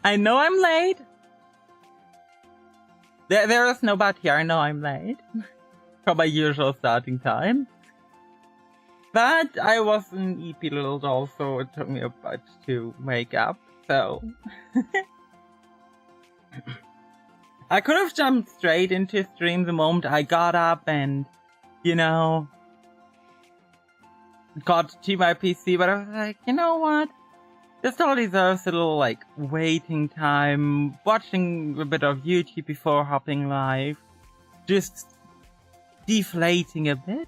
I know I'm late. There is no but here. I know I'm late. For my usual starting time. But I was an EP little doll, so it took me a bit to wake up, so... I could have jumped straight into stream the moment I got up and, you know, got to my PC, but I was like, you know what? This all deserves a little, like, waiting time, watching a bit of YouTube before hopping live, just deflating a bit.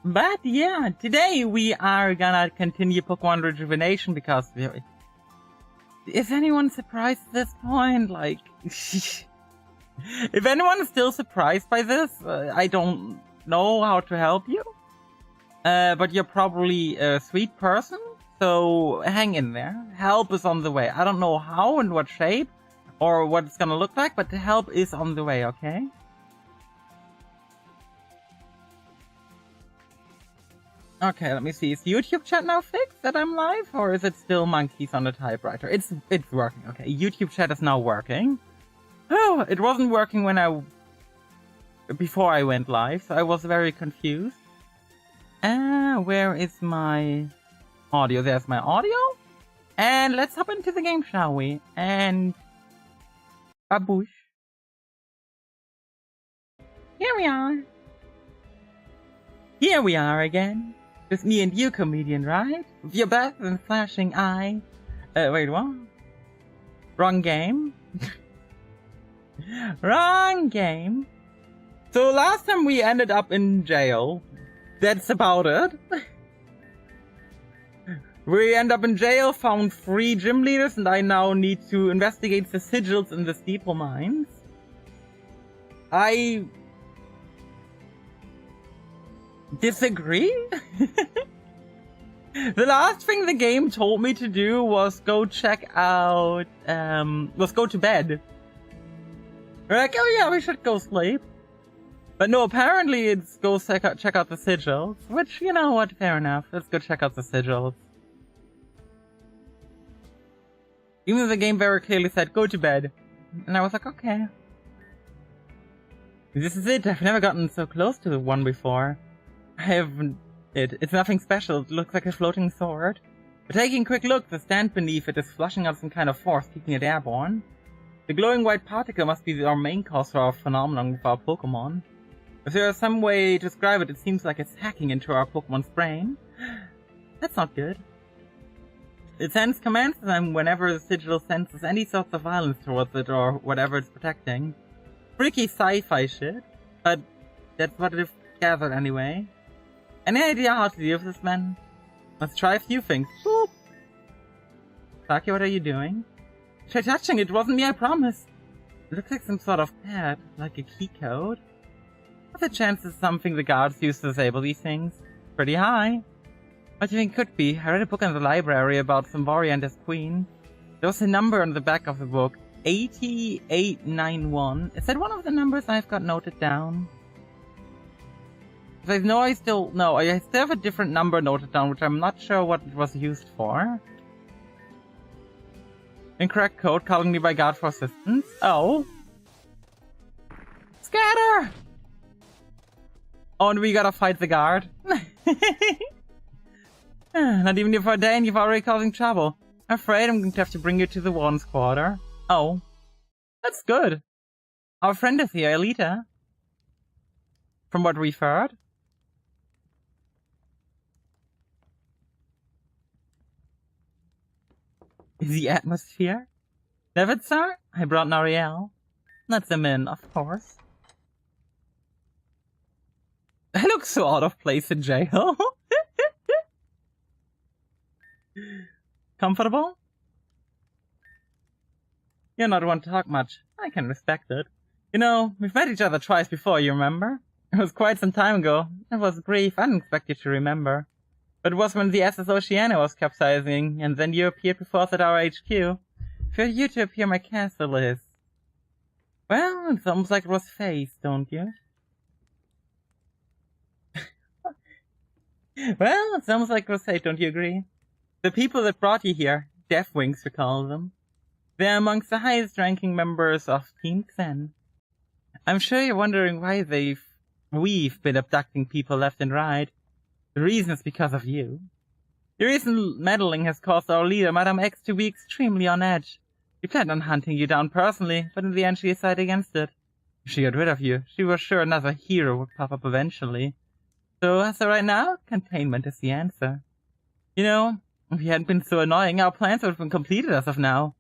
But yeah, today we are gonna continue Pokemon Rejuvenation because is anyone surprised at this point? Like, if anyone is still surprised by this, I don't know how to help you. But you're probably a sweet person, so hang in there. Help is on the way. I don't know how and what shape or what it's gonna look like, but the help is on the way, okay? Okay, let me see. Is YouTube chat now fixed that I'm live? Or is it still monkeys on the typewriter? It's working. Okay, YouTube chat is now working. Oh, it wasn't working before I went live, so I was very confused. Where is my audio? There's my audio. And let's hop into the game, shall we? And... baboosh. Here we are. Here we are again. Just me and you, comedian, right? With your best and flashing eye. Wait, what? Wrong game. Wrong game. So last time we ended up in jail. That's about it. We end up in jail, found 3 gym leaders, and I now need to investigate the sigils in the steeple mines. I... disagree? The last thing the game told me to do was go check out, was go to bed. We're like, oh yeah, we should go sleep. But no, apparently it's go check out the sigils, which, you know what, fair enough. Let's go check out the sigils. Even though the game very clearly said, go to bed. And I was like, okay. This is it, I've never gotten so close to the one before. I haven't... It's nothing special, it looks like a floating sword. But taking a quick look, the stand beneath it is flushing out some kind of force, keeping it airborne. The glowing white particle must be our main cause for our phenomenon with our Pokemon. If there is some way to describe it, it seems like it's hacking into our Pokemon's brain. That's not good. It sends commands to them whenever the sigil senses any sorts of violence towards it or whatever it's protecting. Freaky sci-fi shit, but that's what it gathered anyway. Any idea how to deal with this, man? Let's try a few things. Boop! Saki, what are you doing? Try touching it, wasn't me, I promise. It looks like some sort of pad, like a key code. What's the chances something the guards use to disable these things? Pretty high. What do you think it could be? I read a book in the library about Symboria and his queen. There was a number on the back of the book. 8891. Is that one of the numbers I've got noted down? I know I still have a different number noted down, which I'm not sure what it was used for. Incorrect code, calling me by guard for assistance. Oh. Scatter! Oh, and we gotta fight the guard. Not even for a day and you've already causing trouble. I'm afraid I'm going to have to bring you to the warden's quarter. Oh. That's good. Our friend is here, Alita. From what we've heard. The atmosphere? David, sir? I brought Nariel. Let them in, of course. I look so out of place in jail. Comfortable? You're not one to talk much. I can respect it. You know, we've met each other twice before, you remember? It was quite some time ago. It was brief, I didn't expect you to remember. But it was when the SS Oceania was capsizing, and then you appeared before us at our HQ. For you to appear my castle is... well, it's almost like it was fate, don't you? Well, it's almost like it was fate, don't you agree? The people that brought you here, Deathwings we call them, they're amongst the highest ranking members of Team Xen. I'm sure you're wondering why we've been abducting people left and right. The reason is because of you. Your recent meddling has caused our leader, Madame X, to be extremely on edge. She planned on hunting you down personally, but in the end she decided against it. If she got rid of you, she was sure another hero would pop up eventually. So as of right now, containment is the answer. You know, if you hadn't been so annoying, our plans would have been completed as of now.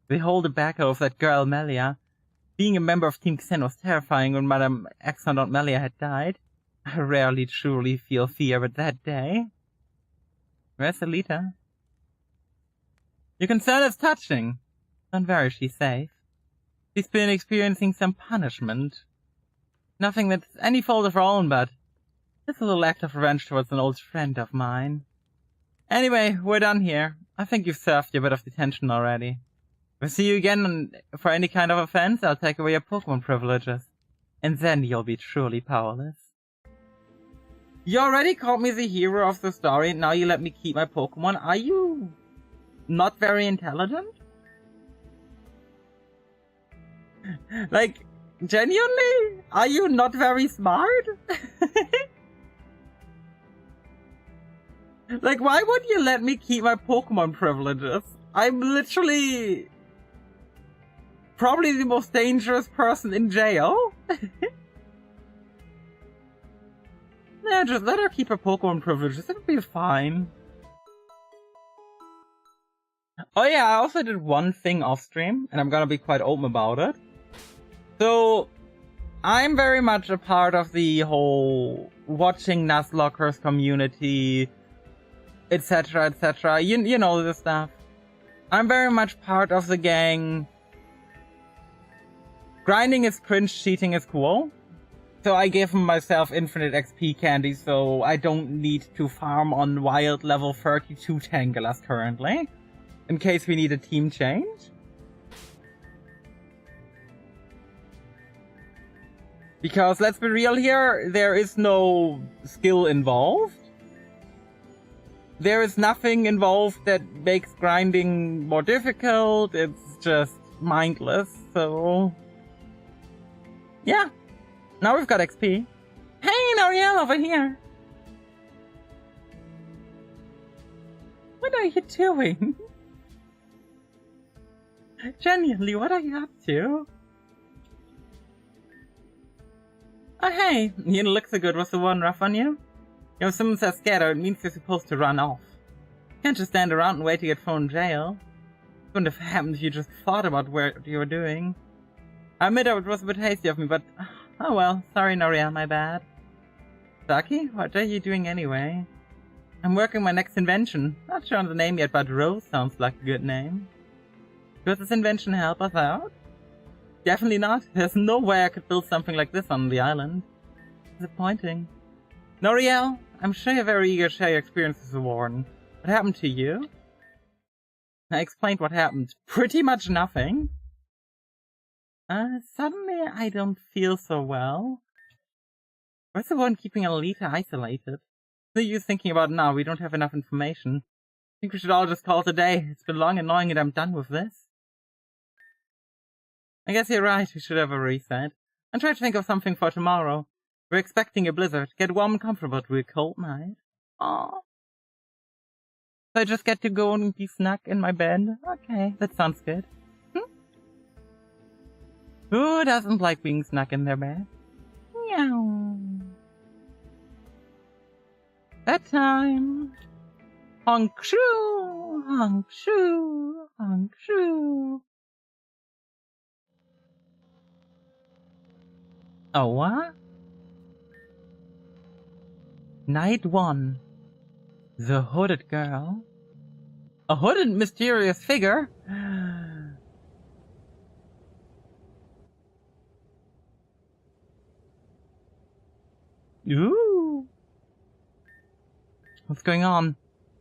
The whole debacle of that girl, Melia. Being a member of Team Xen was terrifying when Madame X and Melia had died. I rarely truly feel fear, but that day... Where's Alita? Your concern is touching. Don't worry, she's safe. She's been experiencing some punishment. Nothing that's any fault of her own, but this is a little act of revenge towards an old friend of mine. Anyway, we're done here. I think you've served your bit of detention already. If I see you again for any kind of offense, I'll take away your Pokemon privileges. And then you'll be truly powerless. You already called me the hero of the story, now you let me keep my Pokemon. Are you not very intelligent? Like, genuinely? Are you not very smart? Like, why would you let me keep my Pokemon privileges? I'm literally... probably the most dangerous person in jail. Yeah, just let her keep her Pokemon privileges, it'll be fine. Oh yeah, I also did one thing off stream, and I'm gonna be quite open about it. So, I'm very much a part of the whole watching Nuzlocker's community, etc, etc. You know this stuff. I'm very much part of the gang. Grinding is cringe, cheating is cool. So I give myself infinite XP candy, so I don't need to farm on wild level 32 Tangulas currently. In case we need a team change. Because let's be real here, there is no skill involved. There is nothing involved that makes grinding more difficult, it's just mindless, so... yeah. Now we've got XP. Hey, Noriel, over here! What are you doing? Genuinely, what are you up to? Oh hey, you didn't look so good. Was the one rough on you? You know, if someone says scatter, it means you're supposed to run off. You can't just stand around and wait to get thrown in jail. It wouldn't have happened if you just thought about what you were doing. I admit it was a bit hasty of me, but... oh well, sorry Noriel, my bad. Saki, what are you doing anyway? I'm working my next invention. Not sure on the name yet, but Rose sounds like a good name. Does this invention help us out? Definitely not. There's no way I could build something like this on the island. Disappointing. Noriel, I'm sure you're very eager to share your experiences with Warden. What happened to you? I explained what happened. Pretty much nothing. Suddenly I don't feel so well. Where's the one keeping Alita isolated? No use thinking about it now, we don't have enough information. I think we should all just call it a day. It's been long and annoying and I'm done with this. I guess you're right, we should have a reset. And try to think of something for tomorrow. We're expecting a blizzard. Get warm and comfortable to a cold night. Aww. So I just get to go and be snug in my bed? Okay, that sounds good. Who doesn't like being snug in their bed? Meow. Bedtime. Honk shoo, honk shoo, honk shoo. Oh, what? Night 1. The hooded girl. A hooded mysterious figure? Ooh. What's going on?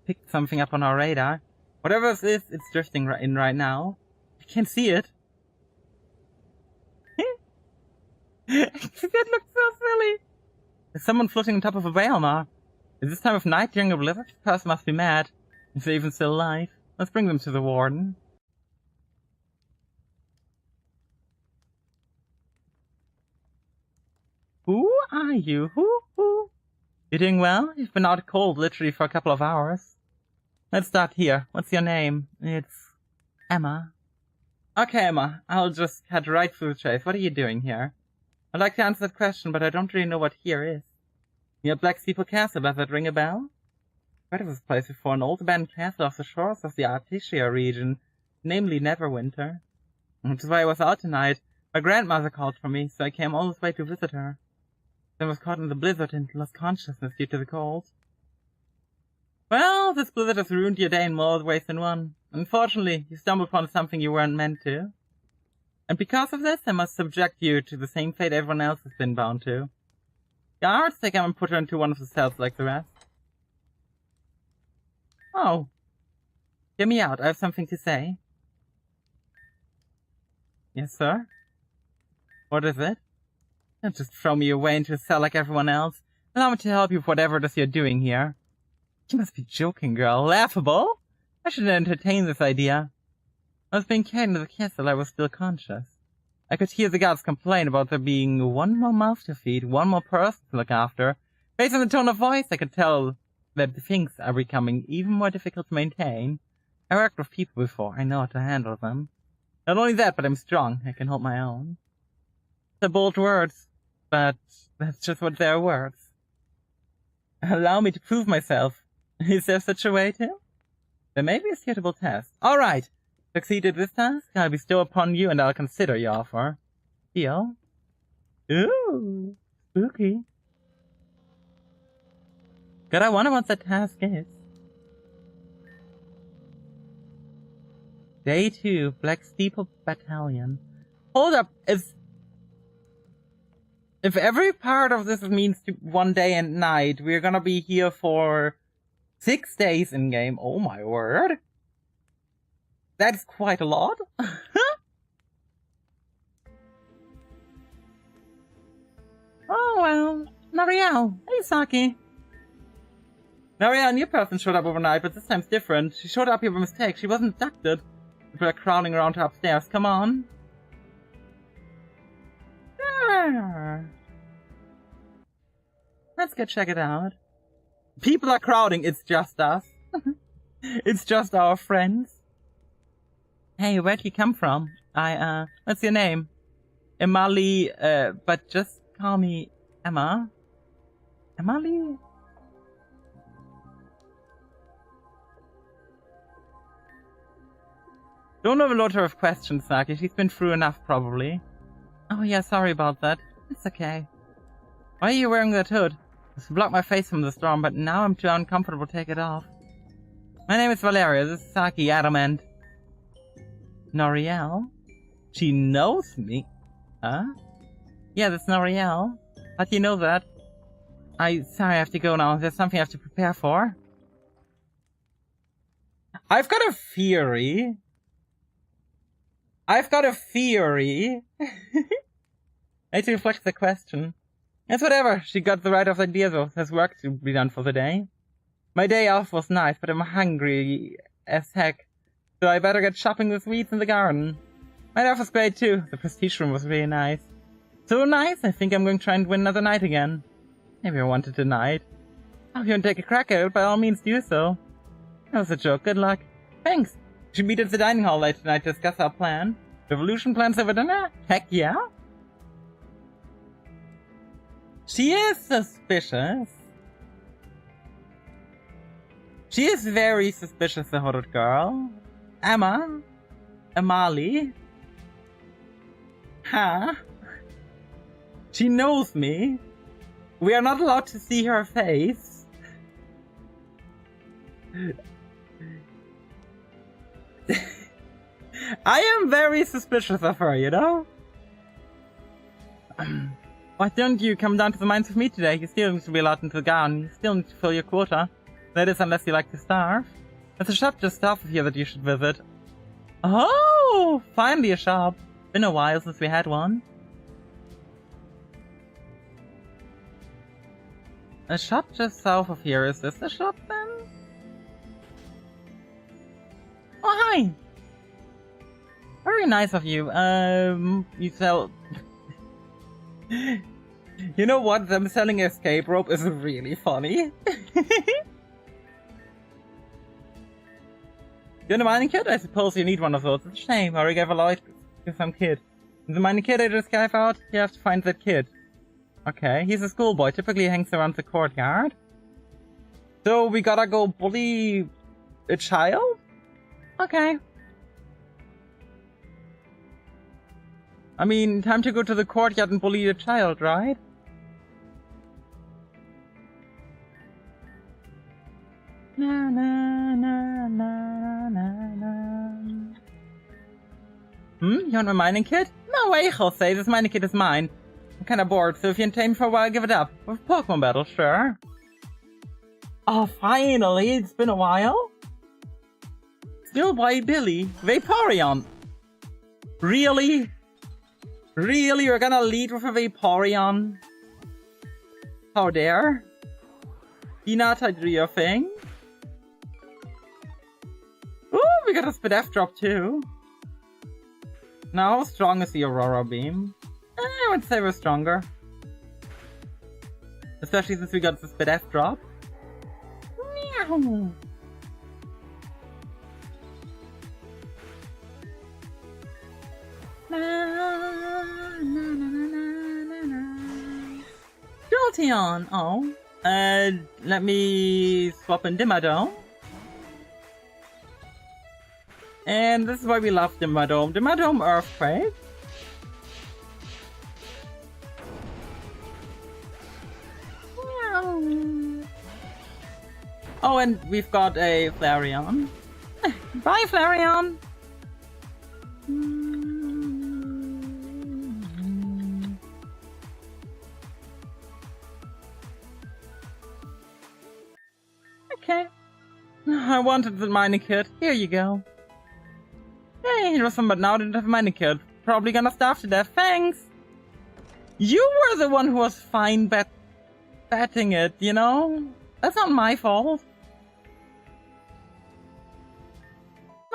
Picked something up on our radar. Whatever this is, it's drifting in right now. I can't see it. That looks so silly. There's someone floating on top of a Baelmar. Is this time of night during a blizzard? This person must be mad. If they're even still alive, let's bring them to the warden. Who are you? Who? You doing well? You've been out cold literally for a couple of hours. Let's start here. What's your name? It's Emma. Okay, Emma. I'll just cut right through the chase. What are you doing here? I'd like to answer that question, but I don't really know what here is. Near Black Steeple Castle, does that ring a bell? I've heard of this place before, an old abandoned castle off the shores of the Artesia region, namely Neverwinter. Which is why I was out tonight. My grandmother called for me, so I came all this way to visit her. Then was caught in the blizzard and lost consciousness due to the cold. Well, this blizzard has ruined your day in more ways than one. Unfortunately, you stumbled upon something you weren't meant to. And because of this, I must subject you to the same fate everyone else has been bound to. Guards, take him and put her into one of the cells like the rest. Oh. Hear me out, I have something to say. Yes, sir? What is it? Don't just throw me away into a cell like everyone else. Allow me to help you with whatever it is you're doing here. You must be joking, girl. Laughable? I shouldn't entertain this idea. I was being carried into the castle, I was still conscious. I could hear the guards complain about there being one more mouth to feed, one more person to look after. Based on the tone of voice, I could tell that things are becoming even more difficult to maintain. I worked with people before, I know how to handle them. Not only that, but I'm strong, I can hold my own. They're bold words, but that's just what they're words. Allow me to prove myself. Is there such a way to? There may be a suitable test. Alright! Succeeded this task, I'll bestow upon you and I'll consider your offer. Deal? Ooh, spooky. God, I wonder what that task is. Day 2, Black Steeple Battalion. Hold up, if every part of this means one day and night, we're gonna be here for 6 days in-game. Oh my word. That's quite a lot. Oh well. Nariel. Hey, Saki. Nariel, a new person showed up overnight, but this time's different. She showed up here by mistake. She wasn't abducted. People are crowding around her upstairs. Come on. Let's go check it out. People are crowding. It's just us. It's just our friends. Hey, where'd you come from? What's your name? Emily, but just call me Emma. Emily? Don't overload her with questions, Saki. She's been through enough, probably. Oh yeah, sorry about that. It's okay. Why are you wearing that hood? It's to block my face from the storm, but now I'm too uncomfortable to take it off. My name is Valeria. This is Saki Adamant. Noriel? She knows me? Huh? Yeah, that's Noriel. How do you know that? Sorry, I have to go now. There's something I have to prepare for. I've got a theory. I need to reflect the question. It's whatever. She got the right of idea though. There's work to be done for the day. My day off was nice, but I'm hungry as heck. So I better get shopping with weeds in the garden. My life was great too. The prestige room was really nice. So nice, I think I'm going to try and win another night again. Maybe I wanted tonight. Oh, if you want to take a crack at it, by all means do so. That was a joke, good luck. Thanks. We should meet at the dining hall later tonight to discuss our plan. Revolution plans over dinner? Heck yeah. She is suspicious. She is very suspicious, the hooded girl. Emma? Emali? Huh? She knows me. We are not allowed to see her face. I am very suspicious of her, you know? Why don't you come down to the mines with me today? You still need to be allowed into the garden. You still need to fill your quota. That is, unless you like to starve. There's a shop just south of here that you should visit. Oh! Finally a shop. Been a while since we had one. A shop just south of here. Is this the shop then? Oh, hi! Very nice of you. You sell... You know what? Them selling escape rope is really funny. You're the mining kid? I suppose you need one of those. It's a shame. Or you gave a light to some kid. The mining kid I just gave out? You have to find that kid. Okay, he's a schoolboy. Typically hangs around the courtyard. So we gotta go bully a child? Okay. I mean, time to go to the courtyard and bully a child, right? Na na na na na na. You want my mining kit? No way, Jose. This mining kit is mine. I'm kinda bored, so if you entertain me for a while, give it up. With Pokemon battle, sure. Oh, finally! It's been a while. Schoolboy Billy. Vaporeon. Really? Really? You're gonna lead with a Vaporeon? How dare? Peanut, I do your thing. Ooh, we got a Speed F drop too. Now, how strong is the Aurora Beam? I would say we're stronger. Especially since we got the Speed F drop. Meow. Jolteon! Oh. Let me swap in Dimmadome. And this is why we love Dimmadome. Dimmadome Earthquake. Oh, and we've got a Flareon. Bye, Flareon! Okay. I wanted the mining kit. Here you go. Hey, it was fun, but now I didn't have a mining kit. Probably gonna starve to death. Thanks! You were the one who was fine betting it, you know? That's not my fault.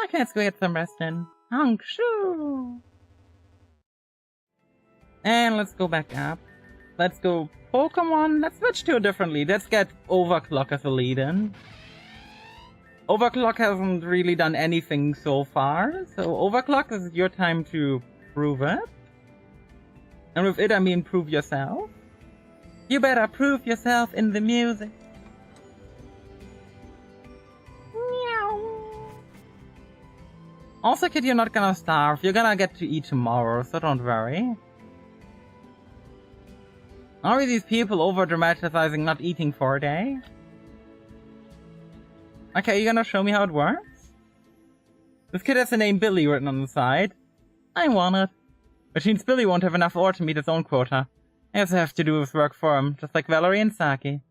Okay, let's go get some rest in. Honk shoo! And let's go back up. Let's go Pokemon. Let's switch to a different lead. Let's get Overclock as a lead in. Overclock hasn't really done anything so far, so Overclock, this is your time to prove it. And with it I mean prove yourself. You better prove yourself in the music. Meow. Also, kid, you're not gonna starve. You're gonna get to eat tomorrow, so don't worry. Are these people over-dramatizing not eating for a day? Okay, you gonna show me how it works? This kid has the name Billy written on the side. I want it. Which means Billy won't have enough ore to meet his own quota. He also have to do his work for him, just like Valerie and Saki.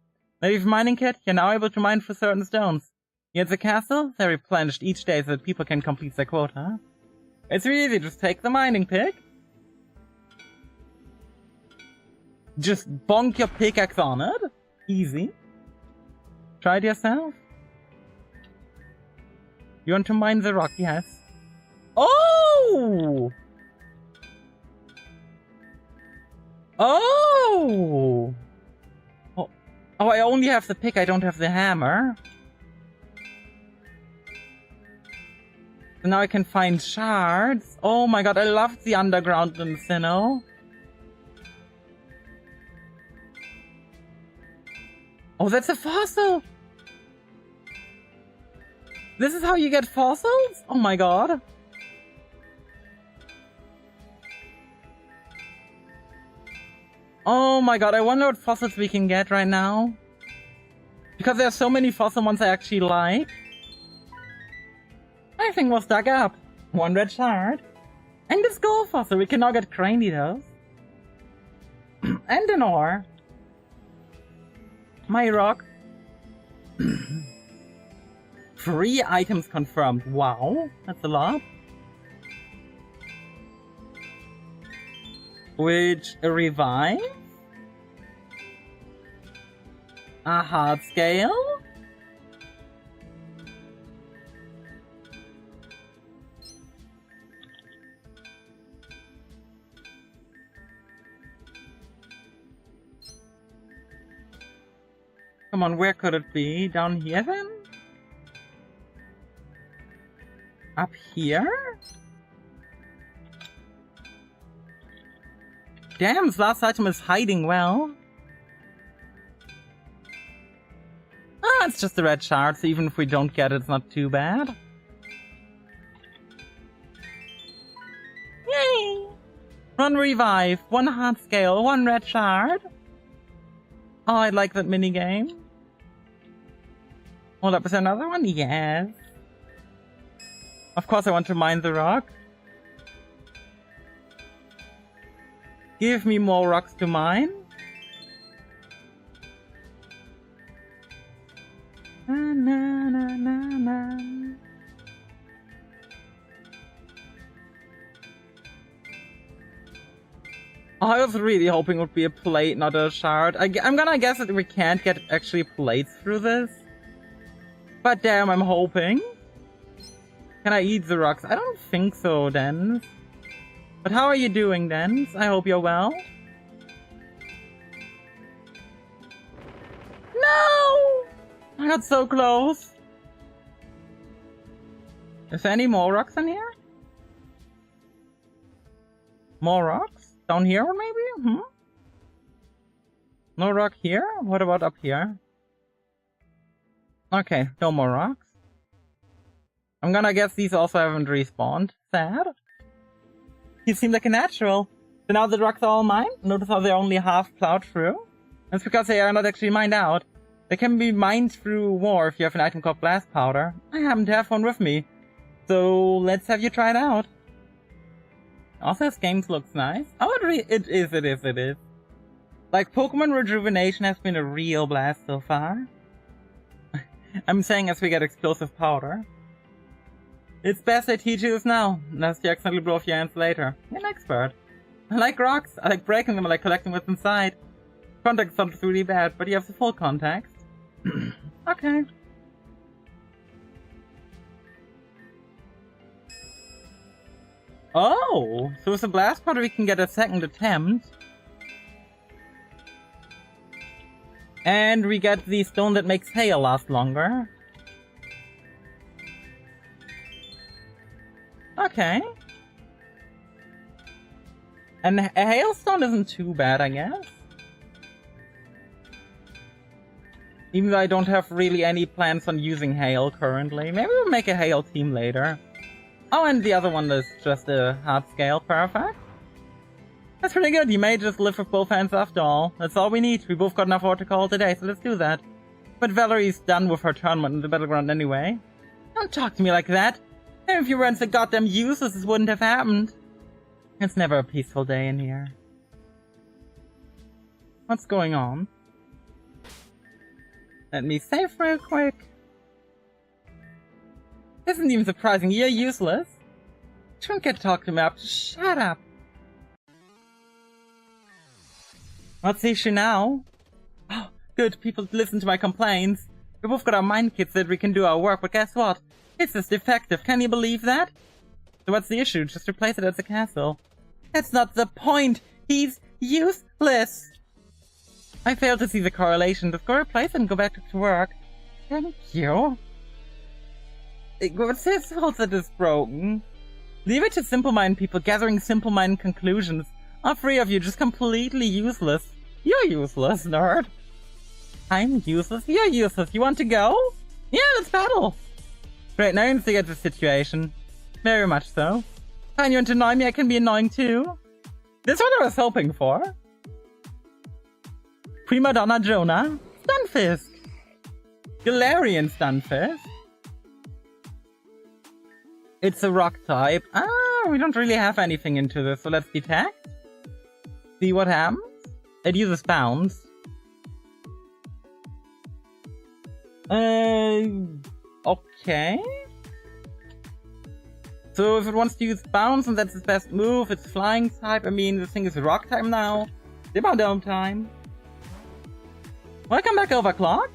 Maybe for mining kit, you're now able to mine for certain stones. Here at the castle, they're replenished each day so that people can complete their quota. It's really easy, just take the mining pick. Just bonk your pickaxe on it. Easy. Try it yourself. You want to mine the rock? Yes. Oh! Oh! Oh, I only have the pick, I don't have the hammer. So now I can find shards. Oh my god, I love the underground in Sinnoh. Oh, that's a fossil! This is how you get fossils? Oh my god. Oh my god, I wonder what fossils we can get right now. Because there are so many fossil ones I actually like. I think we'll stack up. One red shard. And this gold fossil. We can now get crane eaters. And an ore. My rock. 3 items confirmed. Wow, that's a lot. Which a revive, a hard scale, Come on, where could it be? Down here then? Up here? Damn, this last item is hiding well. Ah, it's just a red shard, so even if we don't get it, it's not too bad. Yay! Run revive, 1 heart scale, 1 red shard. Oh, I like that minigame. Hold up, is there another one? Yes. Of course I want to mine the rock. Give me more rocks to mine. Na, na, na, na, na. I was really hoping it would be a plate, not a shard. I'm gonna guess that we can't get actually plates through this. But damn, I'm hoping. Can I eat the rocks? I don't think so, Dens. But how are you doing, Dens? I hope you're well. No! I got so close. Is there any more rocks in here? More rocks? Down here, maybe? No rock here? What about up here? Okay, no more rocks. I'm gonna guess these also haven't respawned. Sad. You seem like a natural. So now the rocks are all mine? Notice how they're only half plowed through? That's because they are not actually mined out. They can be mined through war if you have an item called blast powder. I happen to have one with me. So let's have you try it out. Also, this game looks nice. Oh, it is. Like, Pokemon Rejuvenation has been a real blast so far. I'm saying as we get explosive powder. It's best I teach you this now, lest you accidentally blow off your hands later. You're an expert. I like rocks. I like breaking them. I like collecting what's inside. Context sounds really bad, but you have the full context. Okay. Oh, so with the blast powder we can get a second attempt. And we get the stone that makes hail last longer. Okay. And a hailstone isn't too bad, I guess. Even though I don't have really any plans on using hail currently. Maybe we'll make a hail team later. Oh, and the other one is just a hard scale. Perfect. That's pretty good. You may just live with both hands after all. That's all we need. We both got enough water call today, so let's do that. But Valerie's done with her tournament in the battleground anyway. Don't talk to me like that. And if you weren't so goddamn useless, this wouldn't have happened. It's never a peaceful day in here. What's going on? Let me save real quick. Isn't even surprising. You're useless. You don't get to talk to me up. Shut up. What's the issue now? Oh, good. People listen to my complaints. We both got our mind kits that we can do our work, but guess what? It's just defective. Can you believe that? So what's the issue? Just replace it as a castle. That's not the point. He's useless. I failed to see the correlation. Just go replace it and go back to work. Thank you. What's his fault that is broken? Leave it to simple mind people gathering simple mind conclusions. All three of you just completely useless. You're useless, nerd. I'm useless. You're useless. You want to go? Yeah, let's battle. Great, now you investigate the situation. Very much so. Fine, you want to annoy me? I can be annoying too. This is what I was hoping for. Prima Donna Jonah. Stunfisk. Galarian Stunfisk. It's a rock type. Ah, we don't really have anything into this, so let's detect. See what happens. It uses bounce. Okay. So if it wants to use bounce and that's its best move, it's flying type. I mean, this thing is rock type now. Dimmadome time. Welcome back, Overclock.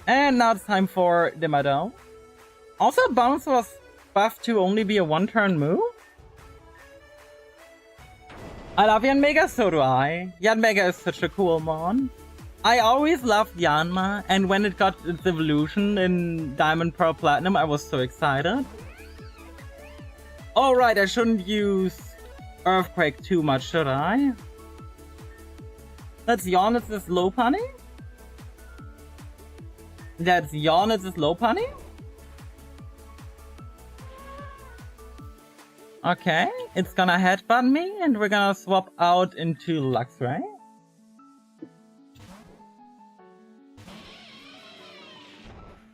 And now it's time for Dimmadome. Also, bounce was buffed to only be a one-turn move. I love Yanmega, so do I. Yanmega is such a cool mon. I always loved Yanma, and when it got its evolution in Diamond, Pearl, Platinum, I was so excited. Oh right, I shouldn't use Earthquake too much, should I? That's Yonit's low punny? That's Yonit's low punny? Okay, it's gonna headbutt me, and we're gonna swap out into Luxray.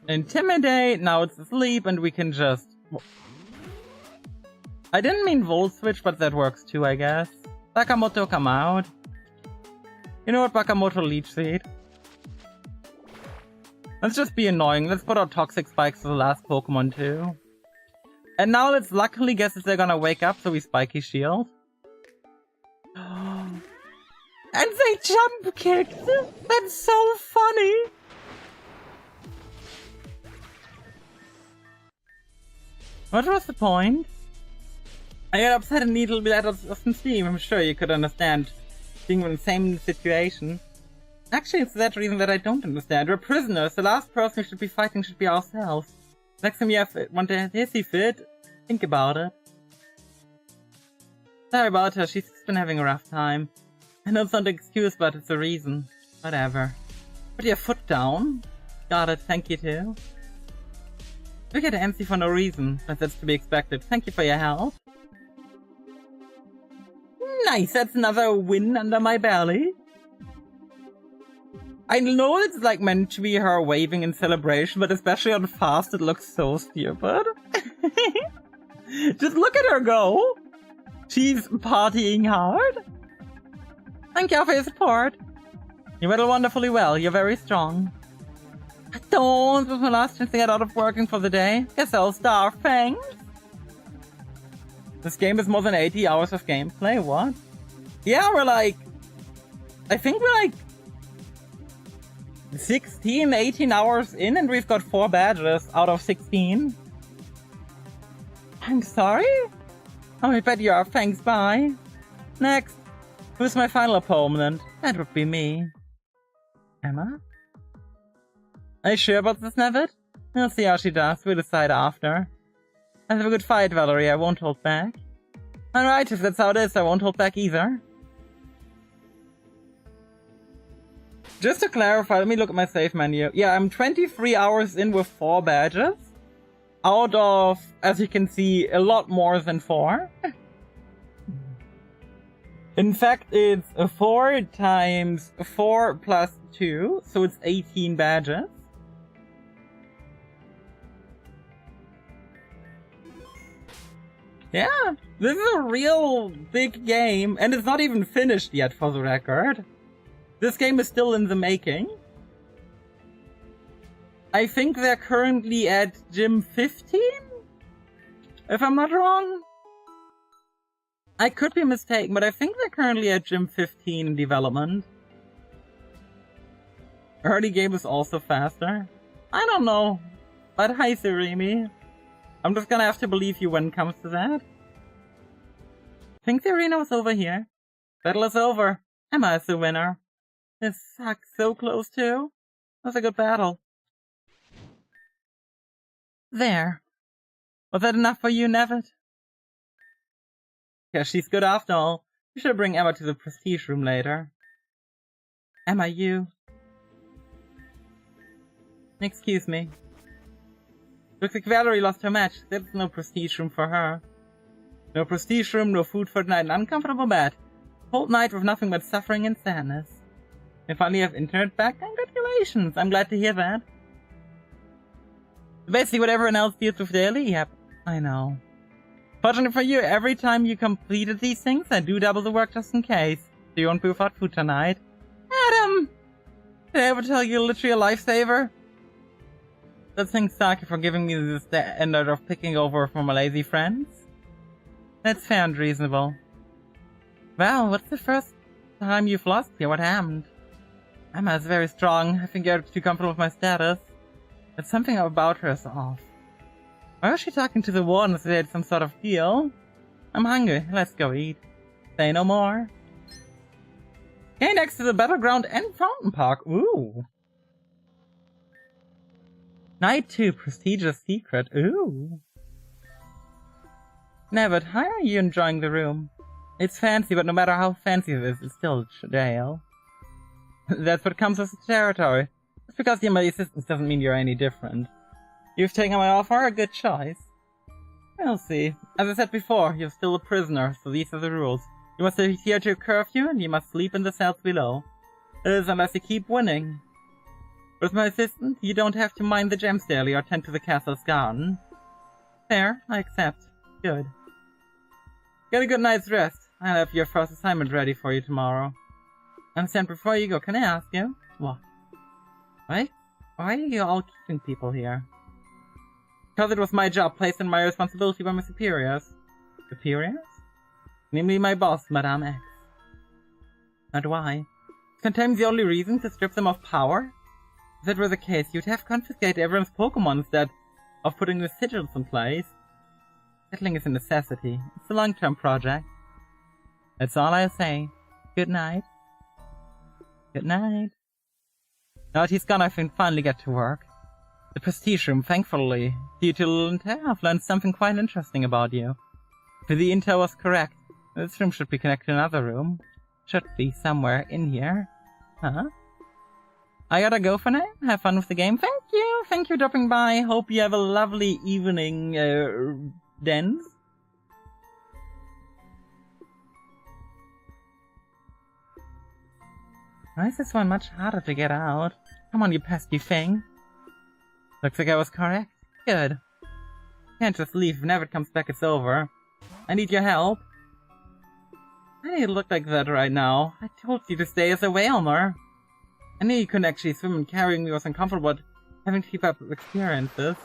Intimidate, now it's asleep, and we can just... I didn't mean Volt Switch, but that works too, I guess. Bakamoto, come out. You know what, Bakamoto, Leech Seed. Let's just be annoying. Let's put our Toxic Spikes to the last Pokemon too. And now let's luckily guess if they're gonna wake up, so we Spiky Shield. And they jump kicked! That's so funny! What was the point? I got upset and needed to be let off some steam. I'm sure you could understand being in the same situation. Actually, it's that reason that I don't understand. We're prisoners. The last person we should be fighting should be ourselves. Next time you want a hissy fit, think about it. Sorry about her. She's been having a rough time. I know it's not an excuse, but it's a reason. Whatever. Put your foot down. Got it. Thank you too. We get antsy for no reason, but that's to be expected. Thank you for your help. Nice, that's another win under my belly. I know it's like meant to be her waving in celebration, but especially on fast it looks so stupid. Just look at her go. She's partying hard. Thank you for your support. You battle wonderfully well, you're very strong. Don't, this was my last chance to get out of working for the day. Guess I'll starve, thanks. This game is more than 80 hours of gameplay, what? Yeah, we're like... I think we're like... 16, 18 hours in and we've got 4 badges out of 16. I'm sorry? Oh, I bet you are, thanks, bye. Next. Who's my final opponent? That would be me. Emma? Are you sure about this, Nevid? We'll see how she does, we'll decide after. Have a good fight, Valerie, I won't hold back. Alright, if that's how it is, I won't hold back either. Just to clarify, let me look at my save menu. Yeah, I'm 23 hours in with 4 badges. Out of, as you can see, a lot more than 4. In fact, it's 4 times 4 plus 2, so it's 18 badges. Yeah, this is a real big game, and it's not even finished yet for the record. This game is still in the making. I think they're currently at Gym 15? If I'm not wrong? I could be mistaken, but I think they're currently at Gym 15 in development. Early game is also faster. I don't know. But hi, Surimi. I'm just gonna have to believe you when it comes to that. I think the arena was over here. Battle is over. Emma is the winner. This sucks, so close too. That was a good battle. There. Was that enough for you, Nevid? Yeah, she's good after all. You should bring Emma to the prestige room later. Emma, you... Excuse me. Looks like Valerie lost her match. There's no prestige room for her. No prestige room, no food for tonight, an uncomfortable bed. Whole night with nothing but suffering and sadness. You finally have internet back? Congratulations! I'm glad to hear that. Basically what everyone else deals with daily? Yep, I know. Fortunately for you, every time you completed these things, I do double the work just in case. So you won't be without food tonight. Adam! Did I ever tell you you're literally a lifesaver? That thing suck for giving me the standard of picking over from my lazy friends. That's fair and reasonable. Well, what's the first time you've lost here? What happened? Emma is very strong. I think you're too comfortable with my status. But something about her is off. Why was she talking to the warden as they had some sort of deal? I'm hungry. Let's go eat. Say no more. Okay, next to the battleground and fountain park. Ooh. Night 2, prestigious secret. Ooh. Never, how are you enjoying the room? It's fancy, but no matter how fancy it is, it's still jail. That's what comes with the territory. Just because you're my assistant doesn't mean you're any different. You've taken my offer, a good choice. We'll see. As I said before, you're still a prisoner, so these are the rules. You must adhere to your curfew, and you must sleep in the cells below. It is unless you keep winning. With my assistant, you don't have to mind the gems daily or tend to the castle's garden. Fair, I accept. Good. Get a good night's rest. I'll have your first assignment ready for you tomorrow. And before you go, can I ask you? What? Why are you all keeping people here? Because it was my job, placed in my responsibility by my superiors. Superiors? Namely my boss, Madame X. And why? Is containment the only reason to strip them of power? If that were the case, you'd have confiscated everyone's Pokemon instead of putting the sigils in place. Settling is a necessity. It's a long-term project. That's all I'll say. Good night. Good night. Now that he's gone, I can finally get to work. The prestige room, thankfully, due to I've learned something quite interesting about you. If the intel was correct, this room should be connected to another room. Should be somewhere in here. Huh? I gotta go for now. Have fun with the game. Thank you for dropping by. Hope you have a lovely evening, Dens. Why is this one much harder to get out? Come on, you pesky thing. Looks like I was correct. Good. Can't just leave. If Never comes back, it's over. I need your help. Why do you look like that right now? I told you to stay as a whaler. I knew you couldn't actually swim, and carrying me was uncomfortable, but having to keep up with experiences.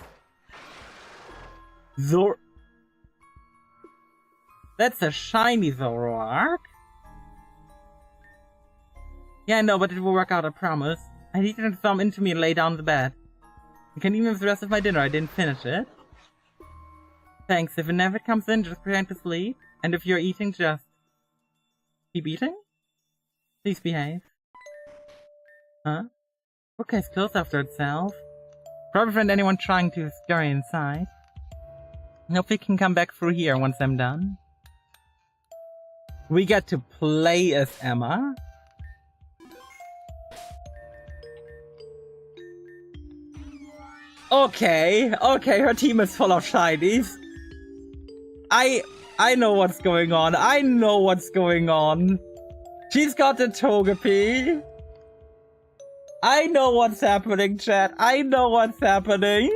That's a shiny Zoroark. Yeah, I know, but it will work out, I promise. I need you to thumb into me and lay down the bed. I can even have the rest of my dinner, I didn't finish it. Thanks, if it never comes in, just pretend to sleep. And if you're eating, just... keep eating? Please behave. Huh? Bookcase closed after itself. Probably prevent anyone trying to scurry inside. Hope we can come back through here once I'm done. We get to play as Emma. Okay, her team is full of shinies. I know what's going on. She's got the Togepi. I know what's happening, chat. I know what's happening.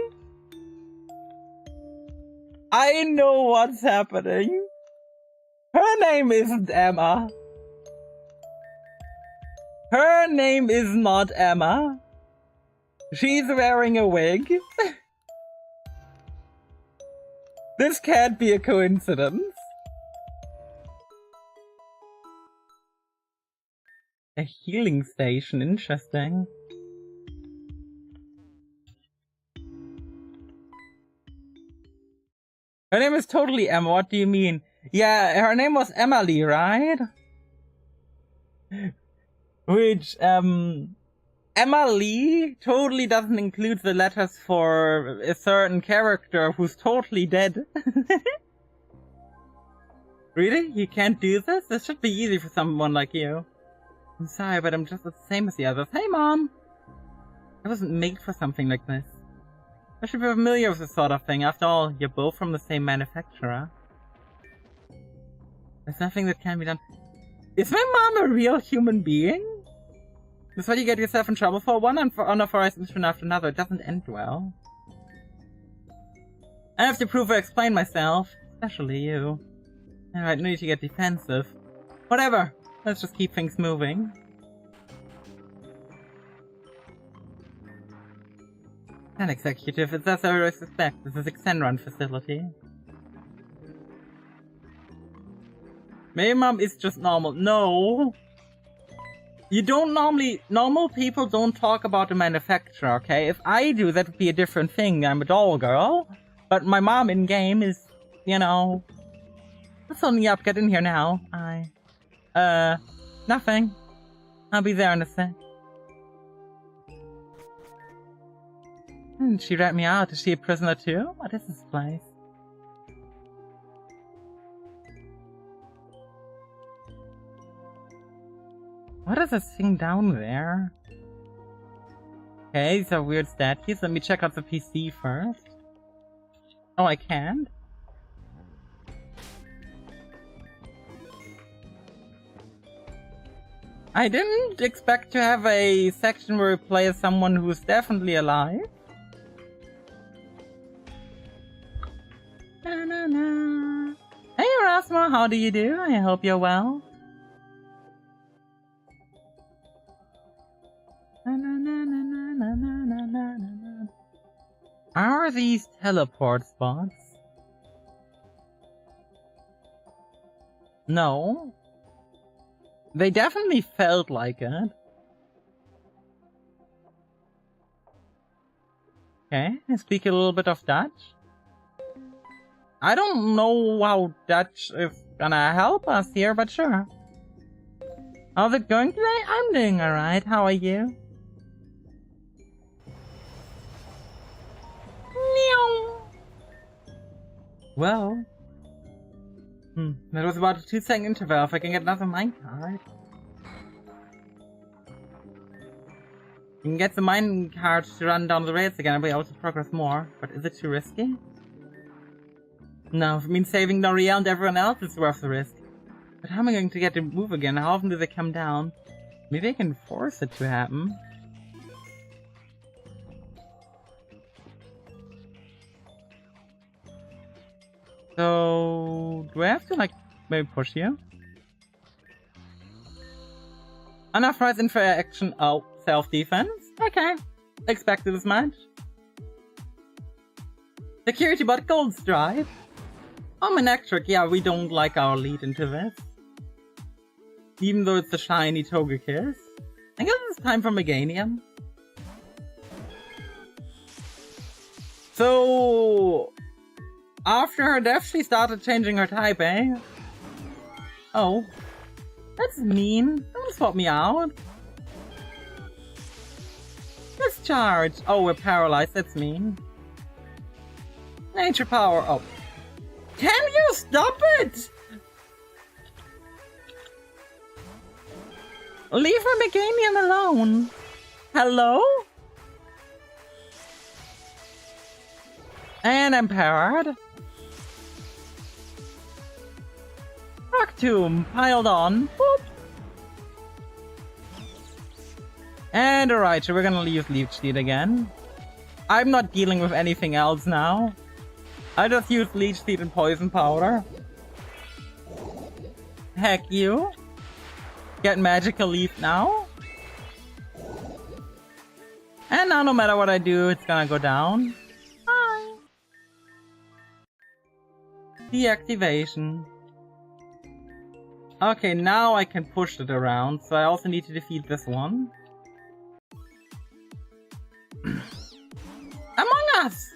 Her name isn't Emma. Her name is not Emma. She's wearing a wig. This can't be a coincidence. A healing station, interesting. Her name is totally Emma, what do you mean? Yeah, her name was Emily, right? Which, Emily totally doesn't include the letters for a certain character who's totally dead. Really? You can't do this? This should be easy for someone like you. I'm sorry, but I'm just the same as the others. Hey, Mom! I wasn't made for something like this. I should be familiar with this sort of thing. After all, you're both from the same manufacturer. There's nothing that can be done. Is my mom a real human being? That's what you get yourself in trouble for. One unauthorized mission after another. It doesn't end well. I have to prove or explain myself. Especially you. Alright, no need to get defensive. Whatever. Let's just keep things moving. An executive, it's as I suspect. This is a Xenron facility. Maybe Mom is just normal. No! You don't normal people don't talk about the manufacturer, okay? If I do, that would be a different thing. I'm a doll girl. But my mom in-game is, you know... What's on the up? Get in here now. Nothing. I'll be there in a sec. She rat me out. Is she a prisoner too? What is this place? What is this thing down there? Okay, these are weird statues. Let me check out the PC first. Oh, I can't? I didn't expect to have a section where we play as someone who's definitely alive. Na, na, na. Hey Erasmo, how do you do? I hope you're well. Na, na, na, na, na, na, na, na, na. Are these teleport spots? No. They definitely felt like it. Okay, I speak a little bit of Dutch. I don't know how Dutch is gonna help us here, but sure. How's it going today? I'm doing alright, how are you? Meow. Well. That was about a 2-second interval. If I can get another minecart. You can get the minecart to run down the rails again and be able to progress more. But is it too risky? No, if it means saving Noriel and everyone else, it's worth the risk. But how am I going to get to move again? How often do they come down? Maybe I can force it to happen. So, do I have to, like, maybe push you? Unauthorized interaction. Oh, self-defense? Okay. Expected as much. Security bot gold stripe. Oh, an extra. Yeah, we don't like our lead into this. Even though it's a shiny Togekiss. I guess it's time for Meganium. So... after her death, she started changing her type, eh? Oh. That's mean. Don't swap me out. Discharge. Oh, we're paralyzed. That's mean. Nature power. Oh. Can you stop it? Leave her Meganium alone. Hello? And I'm powered. Rock tomb piled on. Boop. And alright, so we're gonna use Leech Seed again. I'm not dealing with anything else now. I just use Leech Seed and Poison Powder. Heck you. Get Magical Leaf now. And now no matter what I do, it's gonna go down. Bye. Deactivation. Okay, now I can push it around, so I also need to defeat this one. Among Us!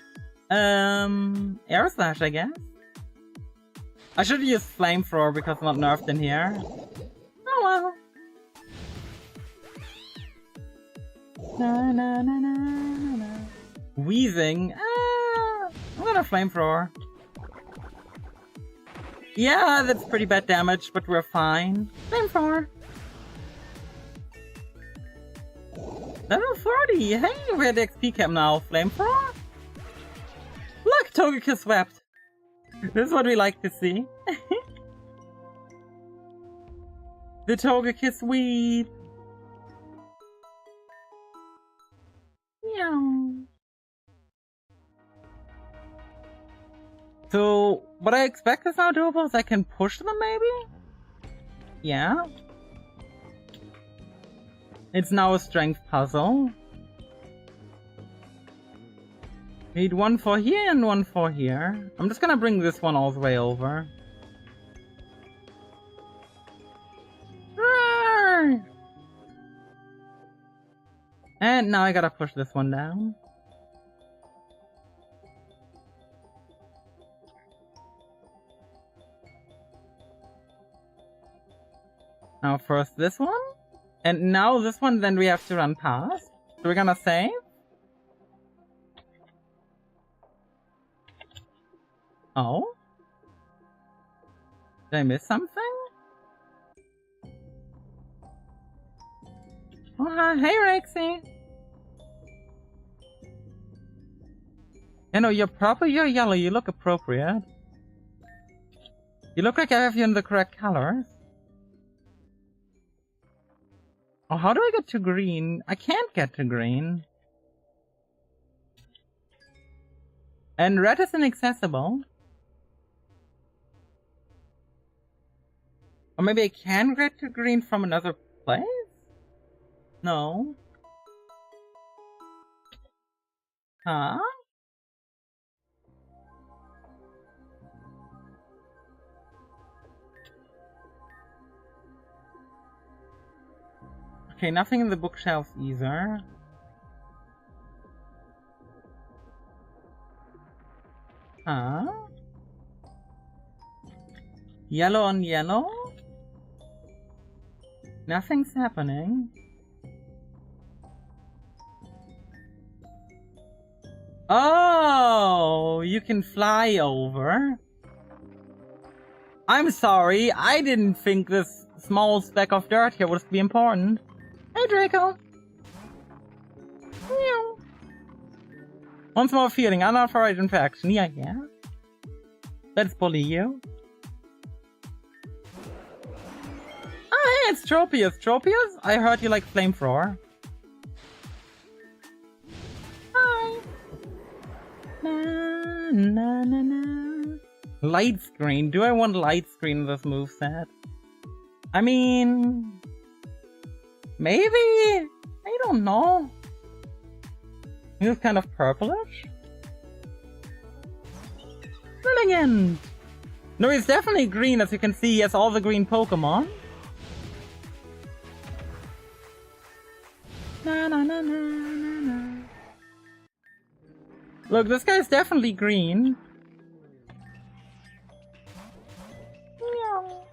Air Slash, I guess? I should use Flamethrower because it's not nerfed in here. Oh well. Na, na, na, na, na. Wheezing? I'm gonna Flamethrower. Yeah, that's pretty bad damage, but we're fine. Flamethrower. Level 30! Hey, we're at the XP cap now. Flamethrower? Look, Togekiss swept. This is what we like to see. The Togekiss weed. Meow. So, what I expect is now doable is I can push them, maybe? Yeah. It's now a strength puzzle. Need one for here and one for here. I'm just gonna bring this one all the way over. Roar! And now I gotta push this one down. Now first this one. And now this one, then we have to run past. So we're gonna save. Oh? Did I miss something? Oh, hi. Hey, Rexy. You know, you're purple, you're yellow, you look appropriate. You look like I have you in the correct colors. Oh, how do I get to green? I can't get to green. And red is inaccessible. Or maybe I can get to green from another place? No. Huh? Okay, nothing in the bookshelves either. Huh? Yellow on yellow? Nothing's happening. Oh, you can fly over. I'm sorry, I didn't think this small speck of dirt here would be important. Hey, Draco. Meow. Once more feeling unauthorized infection. Yeah. Let's bully you. Oh, hey, it's Tropius. Tropius? I heard you like flamethrower. Hi. Na. Light screen. Do I want light screen in this moveset? I mean... maybe? I don't know. He's kind of purplish? Brilliant! No, he's definitely green, as you can see. He has all the green Pokemon. Na. Look, this guy's definitely green. Meow.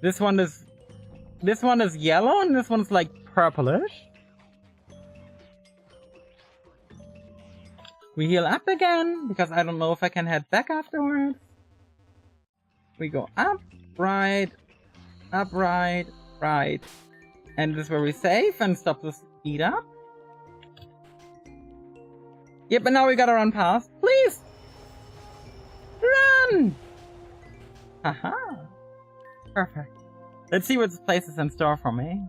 This one is yellow, and this one's like purplish. We heal up again, because I don't know if I can head back afterwards. We go up, right, right. And this is where we save and stop the speed up. Yep, and now we gotta run past. Please! Run! Haha. Perfect. Let's see what this place is in store for me.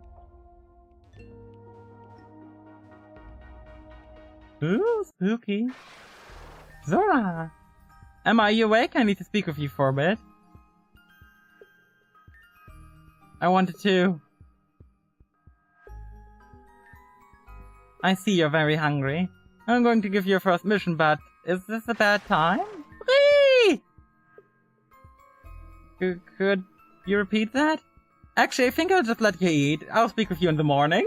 Ooh, spooky. Zora! Emma, are you awake? I need to speak with you for a bit. I wanted to. I see you're very hungry. I'm going to give you your first mission, but is this a bad time? Whee! Could you repeat that? Actually, I think I'll just let you eat. I'll speak with you in the morning.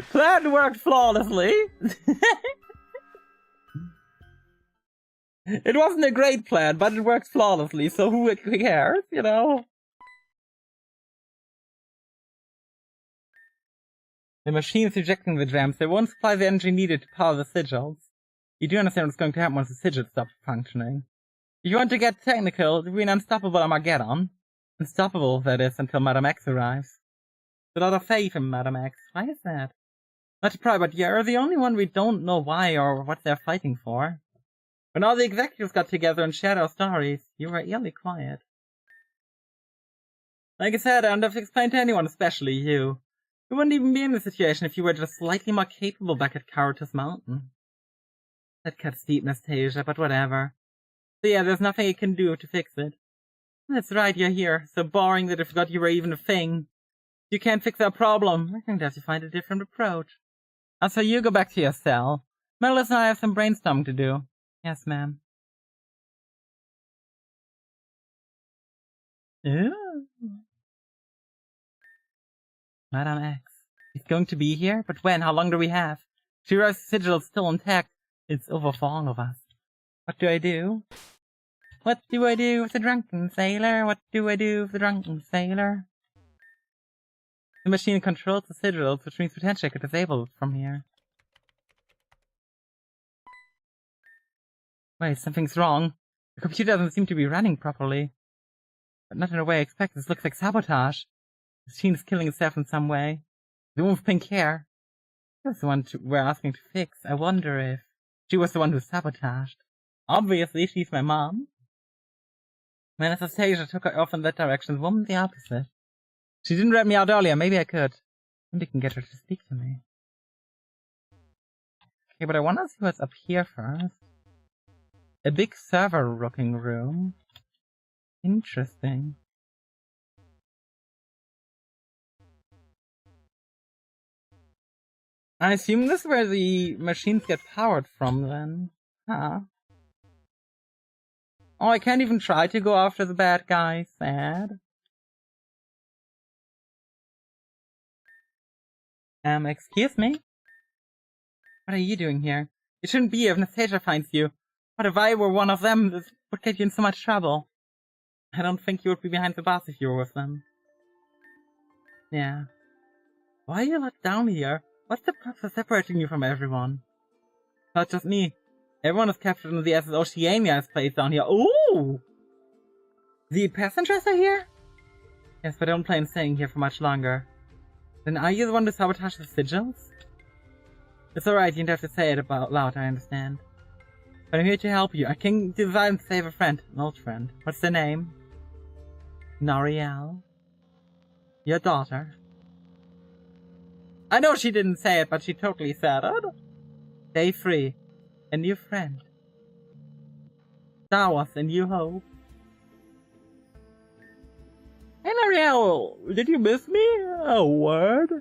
Plan worked flawlessly. It wasn't a great plan, but it worked flawlessly, so who cares, you know? The machine's rejecting the gems. They won't supply the energy needed to power the sigils. You do understand what's going to happen once the sigils stop functioning. If you want to get technical, to be an unstoppable Armageddon. Unstoppable, that is, until Madame X arrives. There's a lot of faith in Madame X. Why is that? Not to pry, but you're the only one we don't know why or what they're fighting for. When all the executives got together and shared our stories, you were eerily quiet. Like I said, I don't have to explain to anyone, especially you. You wouldn't even be in this situation if you were just slightly more capable back at Karatus Mountain. That cuts deep, Nastasia, but whatever. So yeah, there's nothing you can do to fix it. That's right, you're here. So boring that I forgot you were even a thing. You can't fix our problem. We're going to have to find a different approach. So you go back to your cell. Melis and I have some brainstorming to do. Yes, ma'am. Ooh. Madame X. He's going to be here? But when? How long do we have? Shira's sigil is still intact. It's over for all of us. What do I do? What do I do with the drunken sailor? What do I do with the drunken sailor? The machine controls the sigils, which means potentially I could disable it from here. Wait, something's wrong. The computer doesn't seem to be running properly. But not in a way I expect. This looks like sabotage. The machine's killing itself in some way. The woman with pink hair. That's the one we're asking to fix. I wonder if she was the one who sabotaged. Obviously, she's my mom. My Anastasia took her off in that direction. The woman the opposite. She didn't rat me out earlier. Maybe I could. Maybe I can get her to speak to me. Okay, but I want to see what's up here first. A big server-looking room. Interesting. I assume this is where the machines get powered from, then. Huh. Oh, I can't even try to go after the bad guy. Sad. Excuse me? What are you doing here? You shouldn't be here if Anastasia finds you. What if I were one of them? This would get you in so much trouble. I don't think you would be behind the bars if you were with them. Yeah. Why are you locked down here? What's the purpose of separating you from everyone? Not just me. Everyone is captured in the SS Oceania's place down here. Ooh! The passengers are here? Yes, but I don't plan on staying here for much longer. Then are you the one who sabotaged the sigils? It's alright, you don't have to say it out loud, I understand. But I'm here to help you. I came to design to save a friend, an old friend. What's their name? Noriel. Your daughter. I know she didn't say it, but she totally said it. Stay free. A new friend. Star Wars, a new hope. Hey Noriel, did you miss me? A word?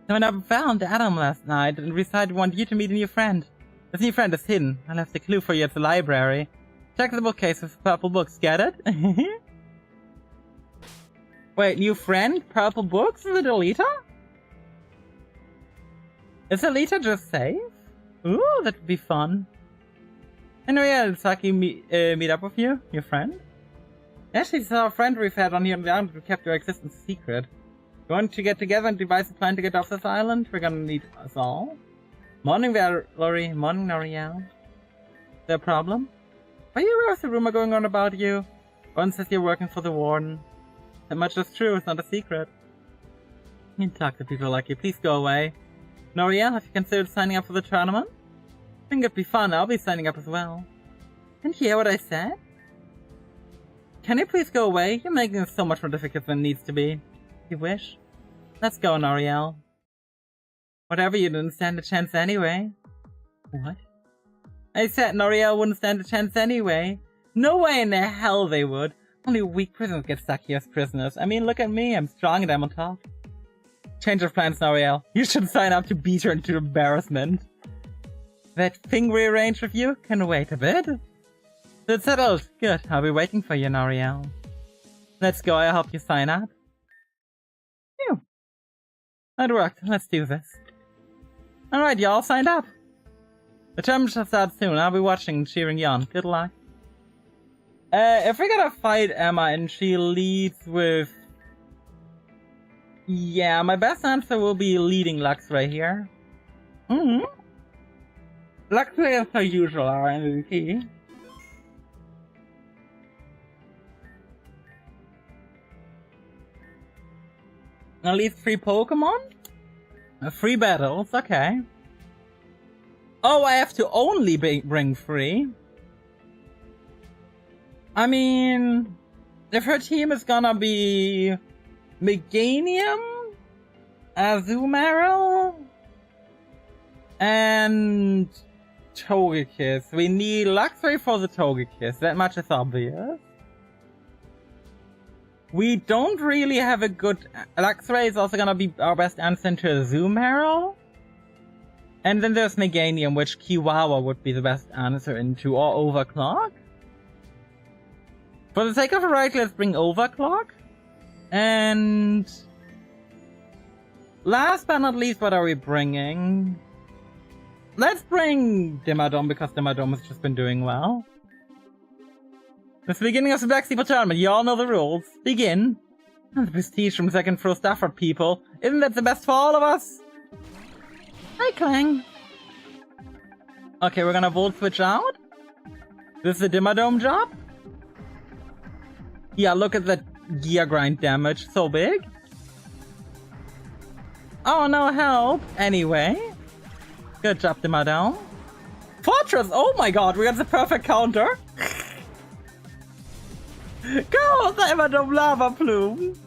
When I found Adam last night and decided I want you to meet a new friend. This new friend is hidden. I left a clue for you at the library. Check the bookcase with purple books, get it? Wait, new friend? Purple books? Is it Alita? Is Alita just safe? Ooh, that would be fun. Anyway, did Saki meet up with you? Your friend? Yeah, she's our friend we've had on here on the island who kept your existence secret. You want to get together and devise a plan to get off this island? We're gonna need us all. Morning, Valerie. Morning, Noriel. Is there a problem? Are you aware of the rumor going on about you? One says you're working for the warden. That much is true, it's not a secret. You talk to people like you, please go away. Noriel, have you considered signing up for the tournament? I think it'd be fun, I'll be signing up as well. Didn't you hear what I said? Can you please go away? You're making it so much more difficult than it needs to be. You wish? Let's go, Noriel. Whatever, you didn't stand a chance anyway. What? I said Noriel wouldn't stand a chance anyway. No way in the hell they would. Only weak prisoners get stuck here as prisoners. I mean, look at me, I'm strong and I'm on top. Change of plans, Noriel. You should sign up to beat her into embarrassment. That thing we arranged with you can wait a bit. It's settled. Good, I'll be waiting for you, Noriel. Let's go, I'll help you sign up. Phew. That worked, let's do this. Alright, you all signed up. The tournament shall start soon, I'll be watching and cheering you on. Good luck. If we're gonna fight Emma and she leads with... Yeah, my best answer will be leading Lux right here. Lux as per usual, our MVP. At least 3 Pokemon? 3 battles, okay. Oh, I have to only bring 3? I mean, if her team is gonna be Meganium, Azumarill, and Togekiss. We need Luxray for the Togekiss, that much is obvious. We don't really have a good... Luxray is also gonna be our best answer into Azumarill. And then there's Meganium, which Kiwawa would be the best answer into, or Overclock. For the sake of variety, let's bring Overclock. And... last but not least, what are we bringing? Let's bring Dimmadome because Dimmadome has just been doing well. It's the beginning of the Black Steeple tournament. You all know the rules. Begin. And the prestige from second pro Stafford people. Isn't that the best for all of us? Hi, Clang. Okay, we're gonna Volt Switch out. This is the Dimmadome job. Yeah, look at that gear grind damage. So big. Oh, no help. Anyway. Good job, Dimmadome. Fortress! Oh my god, we got the perfect counter. Go! The Dimmadome Lava Plume.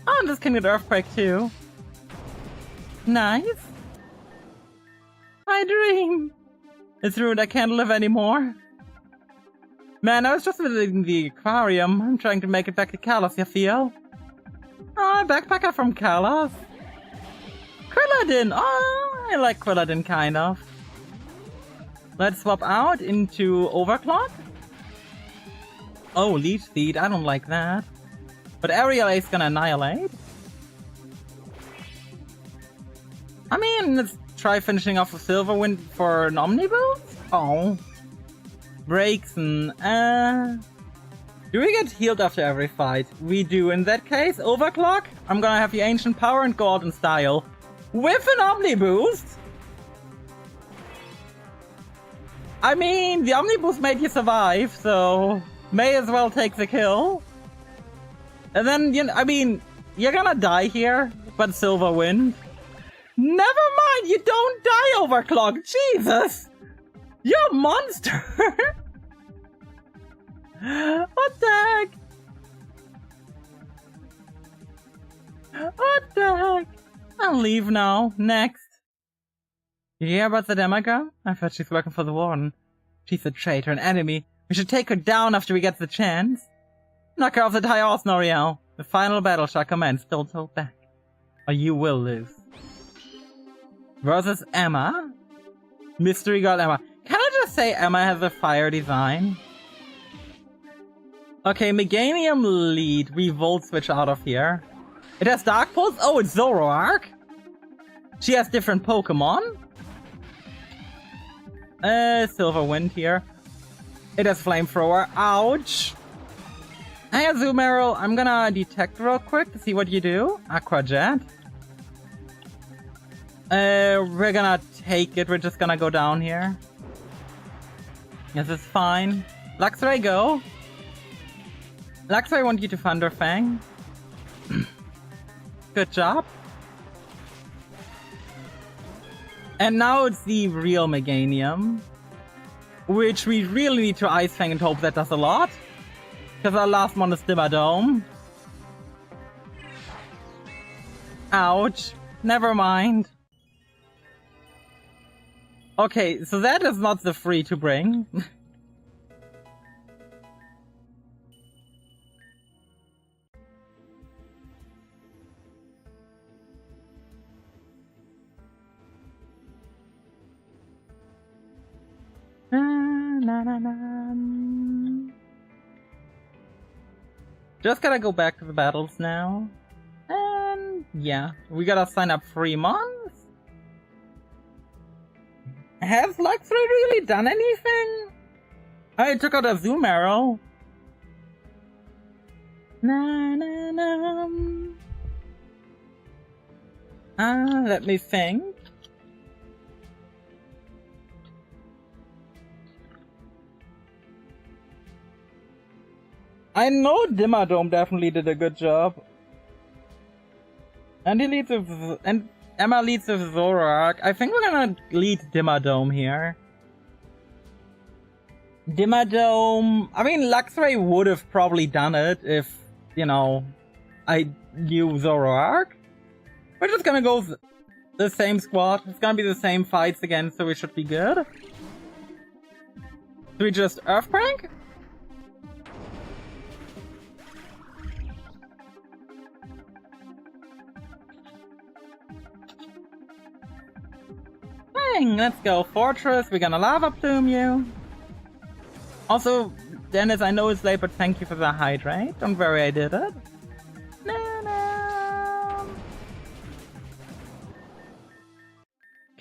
Oh, and this can get Earthquake too. Nice. My dream. It's ruined, I can't live anymore. Man, I was just visiting the aquarium. I'm trying to make it back to Kalos, you feel? Oh, a backpacker from Kalos. Quilladin! Oh, I like Quilladin, kind of. Let's swap out into Overclock. Oh, Leech Seed, I don't like that. But Aerial Ace gonna annihilate. I mean, let's try finishing off a Silver Wind for an Omnibus? Oh. Breaks and do we get healed after every fight? We do. In that case, Overclock. I'm gonna have the Ancient Power and go out in style. With an Omniboost? I mean, the Omniboost made you survive, so may as well take the kill. And then, you know, I mean, you're gonna die here, but Silver Wind. Never mind, you don't die, Overclock. Jesus! You're a monster! What the heck? What the heck? I'll leave now. Next. Did you hear about the Demagogue? I thought she's working for the Warden. She's a traitor, an enemy. We should take her down after we get the chance. Knock her off the high horse, Noriel. The final battle shall commence. Don't hold back, or you will lose. Versus Emma. Mystery Girl Emma. Can I just say Emma has a fire design? Okay, Meganium lead. We Volt Switch out of here. It has Dark Pulse? Oh, it's Zoroark? She has different Pokemon? Silver Wind here. It has Flamethrower. Ouch! Hey, Azumarill, I'm gonna detect real quick to see what you do. Aqua Jet. We're gonna take it. We're just gonna go down here. This is fine. Luxray, go. Luxray, I want you to Thunder Fang. Good job. And now it's the real Meganium, which we really need to Ice Fang and hope that does a lot. Because our last one is Dimmadome. Ouch. Never mind. Okay, so that is not the free to bring. Just gotta go back to the battles now. And yeah, we gotta sign up 3 months. Has Luxray really done anything? I took out a Azumarill. Let me think. I know Dimmadome definitely did a good job. And he leads with, and Emma leads with Zoroark. I think we're gonna lead Dimmadome here. Dimmadome... I mean, Luxray would have probably done it if, you know, I knew Zoroark. We're just gonna go the same squad. It's gonna be the same fights again, so we should be good. Do we just Earthquake? Let's go Fortress, we're gonna Lava Plume you. Also, Dennis, I know it's late, but thank you for the hydrate. Don't worry, I did it.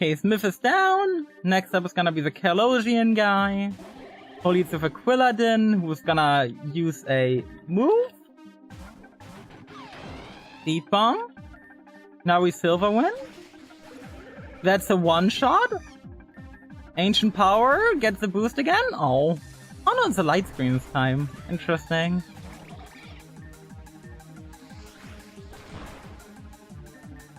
Okay, Smith is down. Next up is gonna be the Kalosian guy. Who leads with Aquiladin, who's gonna use a move. Deep Bomb. Now we Silverwind. That's a one-shot. Ancient Power gets a boost again. Oh. Oh no, it's a light screen this time. Interesting.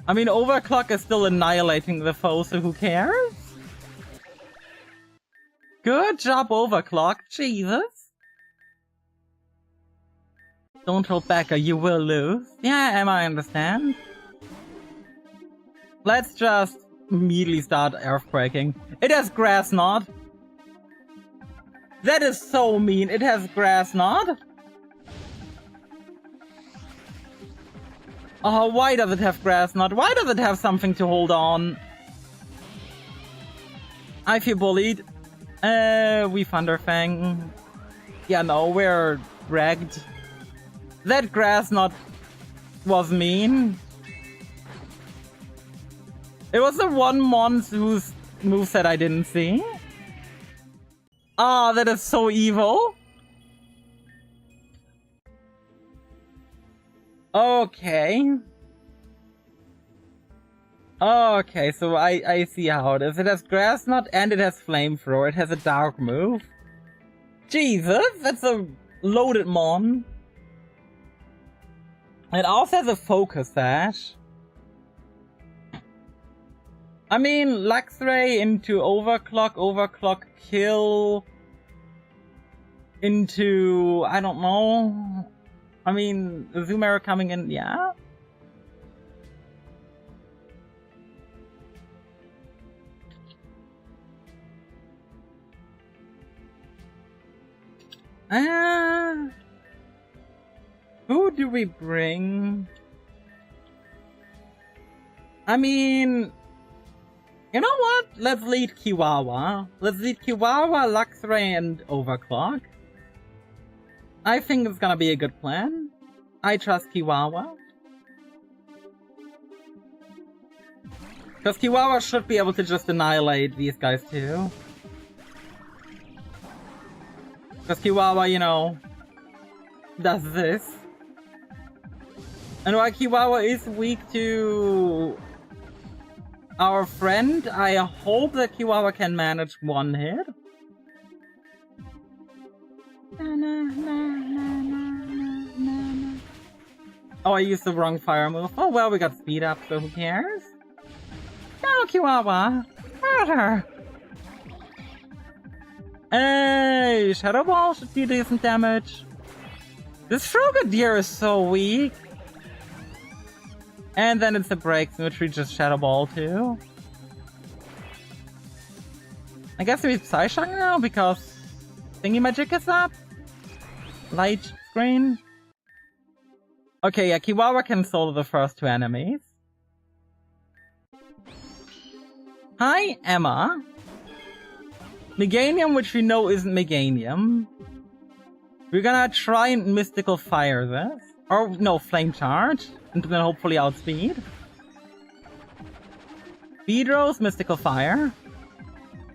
I mean, Overclock is still annihilating the foe, so who cares? Good job, Overclock. Jesus. Don't hold back or you will lose. Yeah, Emma, I understand. Let's just immediately start Earthquaking. It has Grass Knot. That is so mean. It has Grass Knot. Oh, why does it have Grass Knot? Why does it have something to hold on? I feel bullied. We Thunderfang. Yeah, no, we're dragged. That Grass Knot was mean. It was the one Mons whose moveset I didn't see. Ah, that is so evil. Okay. Okay, so I see how it is. It has Grass Knot and it has Flamethrower. It has a Dark move. Jesus, that's a loaded Mon. It also has a Focus Sash. I mean, Luxray into Overclock, Overclock kill into, I don't know. I mean, Zoomer coming in, yeah? Who do we bring? I mean, you know what? Let's lead Kiwawa. Let's lead Kiwawa, Luxray, and Overclock. I think it's gonna be a good plan. I trust Kiwawa. Because Kiwawa should be able to just annihilate these guys too. Because Kiwawa, you know, does this. And while Kiwawa is weak to our friend, I hope that Kiwawa can manage one hit. Oh, I used the wrong fire move. Oh well, we got speed up, so who cares? No, Kiwawa! Murder! Hey, Shadow Ball should do decent damage. This Frogadier is so weak. And then it's a break, which we just Shadow Ball too. I guess we Psyshock now because Thingy Magic is up. Light screen. Okay, yeah, Kiwawa can solo the first two enemies. Hi, Emma. Meganium, which we know isn't Meganium. We're gonna try and Mystical Fire this. Or, no, Flame Charge. And then hopefully outspeed. Beedrose, Mystical Fire.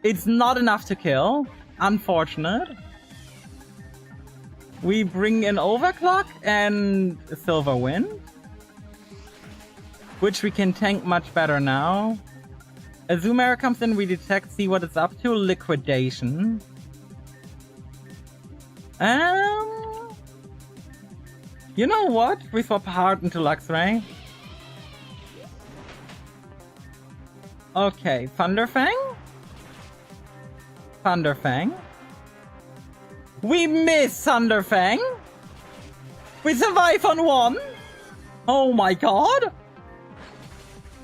It's not enough to kill. Unfortunate. We bring in Overclock and Silverwind. Which we can tank much better now. Azumarill comes in, we detect, see what it's up to. Liquidation. You know what? We swap Heart into Luxray. Okay, Thunderfang? Thunderfang. We miss Thunderfang! We survive on one! Oh my god!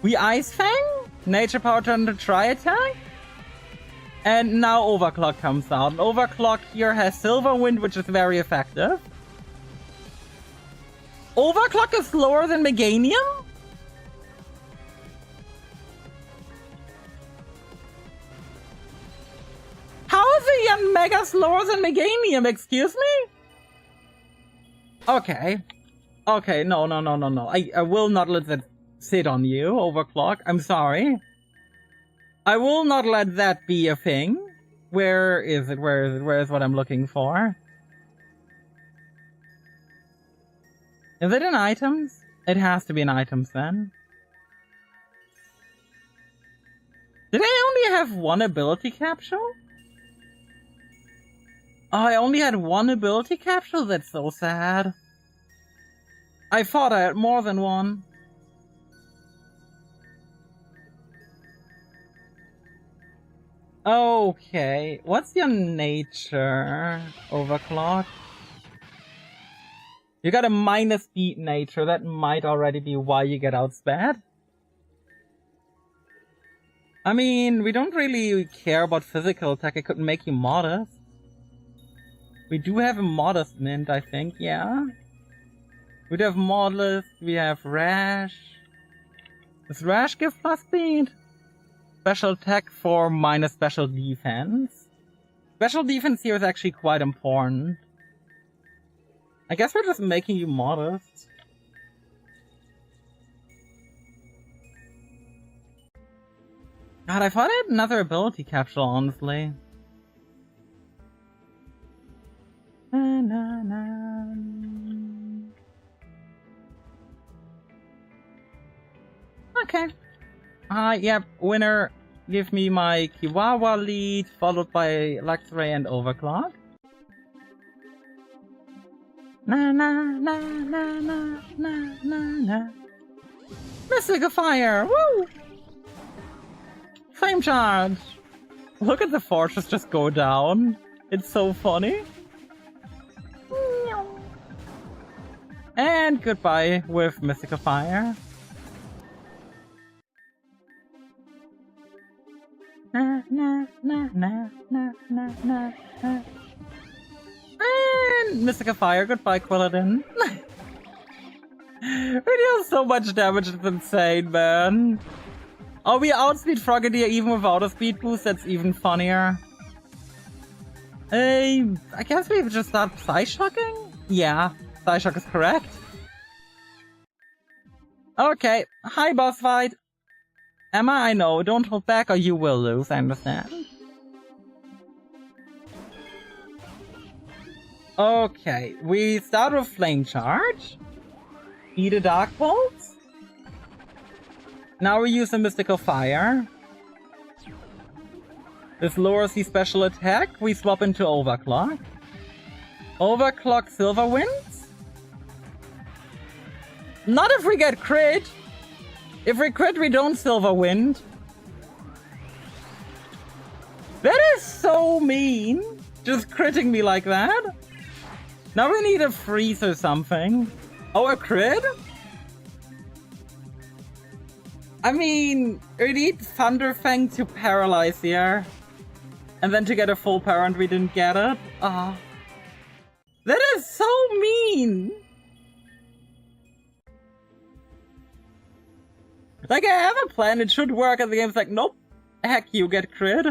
We Ice Fang? Nature Power turn to Tri Attack? And now Overclock comes out. Overclock here has Silverwind, which is very effective. Overclock is slower than Meganium? How is he a mega slower than Meganium? Excuse me? Okay. Okay, no. I will not let that sit on you, Overclock. I'm sorry. I will not let that be a thing. Where is it? Where is it? Where is what I'm looking for? Is it in items? It has to be in items then. Did I only have one ability capsule? Oh, I only had one ability capsule? That's so sad. I thought I had more than one. Okay, what's your nature, Overclock? You got a minus beat nature, that might already be why you get outsped. I mean, we don't really care about physical attack, it could make you modest. We do have a modest mint, I think, yeah? We do have modest, we have rash. Does rash give plus speed? Special attack for minus special defense. Special defense here is actually quite important. I guess we're just making you modest. God, I thought I had another ability capsule, honestly. Na, na, na. Okay. Yep, winner. Give me my Kiwawa lead, followed by Luxray and Overclock. Na na na na na na na na. Mystic Fire! Woo! Flame Charge! Look at the fortress just go down. It's so funny. And goodbye with Mystic Fire. Na na na na na na na na. And Mystic Fire, goodbye Quilladin. We deal so much damage, it's insane, man. Oh, we outspeed Frogadier even without a speed boost, that's even funnier. I guess we just start Psyshocking? Yeah, Psyshock is correct. Okay, hi boss fight. Emma, I know, don't hold back or you will lose, I understand. Okay, we start with Flame Charge. Eat a Dark Bolt. Now we use a Mystical Fire. This lowers the special attack, we swap into Overclock. Overclock Silver Winds? Not if we get crit! If we crit, we don't Silver Wind. That is so mean! Just critting me like that? Now we need a freeze or something. Oh, a crit? I mean, we need Thunderfang to paralyze here. And then to get a full power and we didn't get it. Ah. That is so mean! Like, I have a plan, it should work, and the game's like, nope. Heck, you get crit.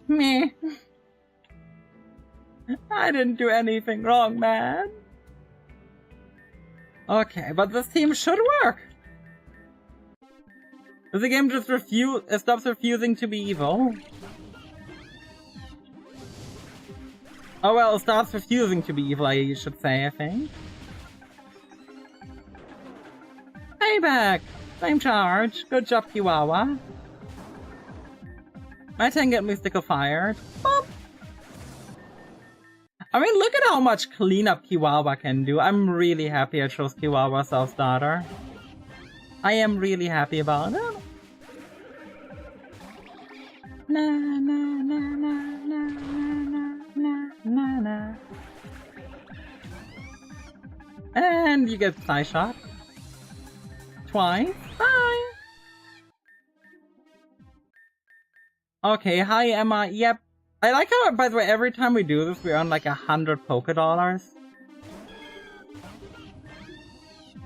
Meh. I didn't do anything wrong, man. Okay, but this team should work. Does the game just stops refusing to be evil? Oh well, it starts refusing to be evil, I should say, I think. Payback! Flame Charge! Good job, Kiwawa. My turn get Mystical Fired. Boop. I mean, look at how much cleanup Kiwawa can do. I'm really happy I chose Kiwawa self-starter. I am really happy about it. Na na na na na na na na na. And you get Psyshock. Twice. Bye! Okay, hi Emma. Yep. I like how, by the way, every time we do this, we earn like 100 Poké-Dollars.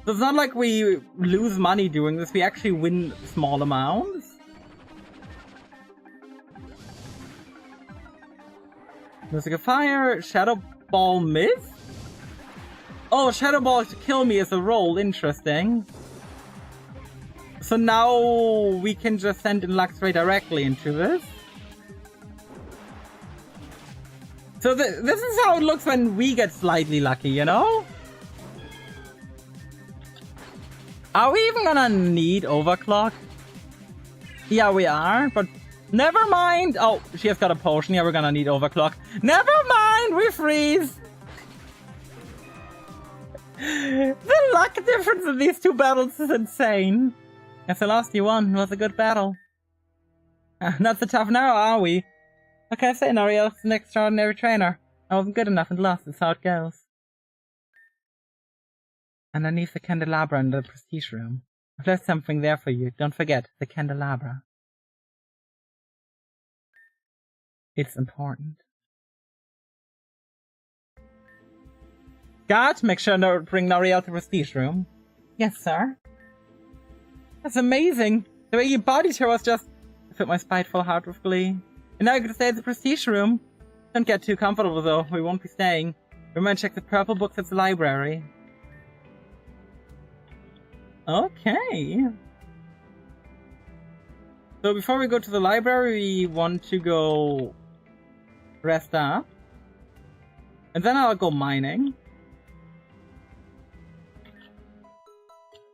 So it's not like we lose money doing this, we actually win small amounts. Music of Fire, Shadow Ball miss? Oh, Shadow Ball to kill me is a roll, interesting. So So now we can just send in Luxray directly into this. So this is how it looks when we get slightly lucky, you know? Are we even gonna need overclock? Yeah, we are, but never mind. Oh, she has got a potion. Yeah, we're gonna need overclock. Never mind, we freeze. The luck difference in these two battles is insane. As the last you won was a good battle. Not so tough now, are we? What can I say, Noriel's an extraordinary trainer. I wasn't good enough and lost, that's how it goes. Underneath the candelabra in the prestige room. I've left something there for you. Don't forget, the candelabra. It's important. Guard, make sure to bring Noriel to the prestige room. Yes, sir. That's amazing. The way you bodied her was just... I filled my spiteful heart with glee. And now you can stay at the prestige room. Don't get too comfortable though, we won't be staying. Remember to check the purple books at the library. Okay. So before we go to the library, we want to go rest up. And then I'll go mining.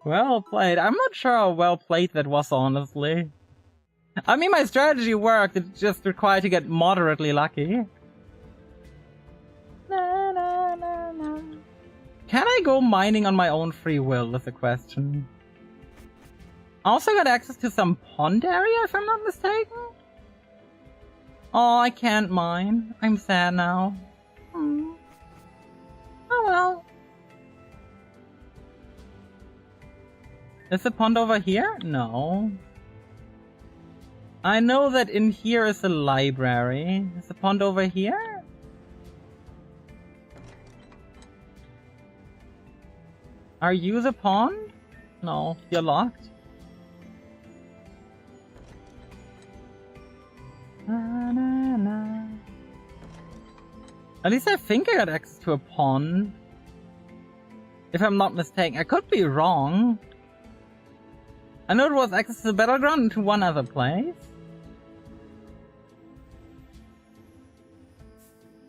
Well played. I'm not sure how well played that was, honestly. I mean, my strategy worked, it just required to get moderately lucky. Na, na, na, na. Can I go mining on my own free will, is the question. I also got access to some pond area, if I'm not mistaken. Oh, I can't mine. I'm sad now. Oh well. Is the pond over here? No. I know that in here is the library. Is the pond over here? Are you the pond? No, you're locked. Na, na, na. At least I think I got access to a pond. If I'm not mistaken. I could be wrong. I know it was access to the battleground and to one other place.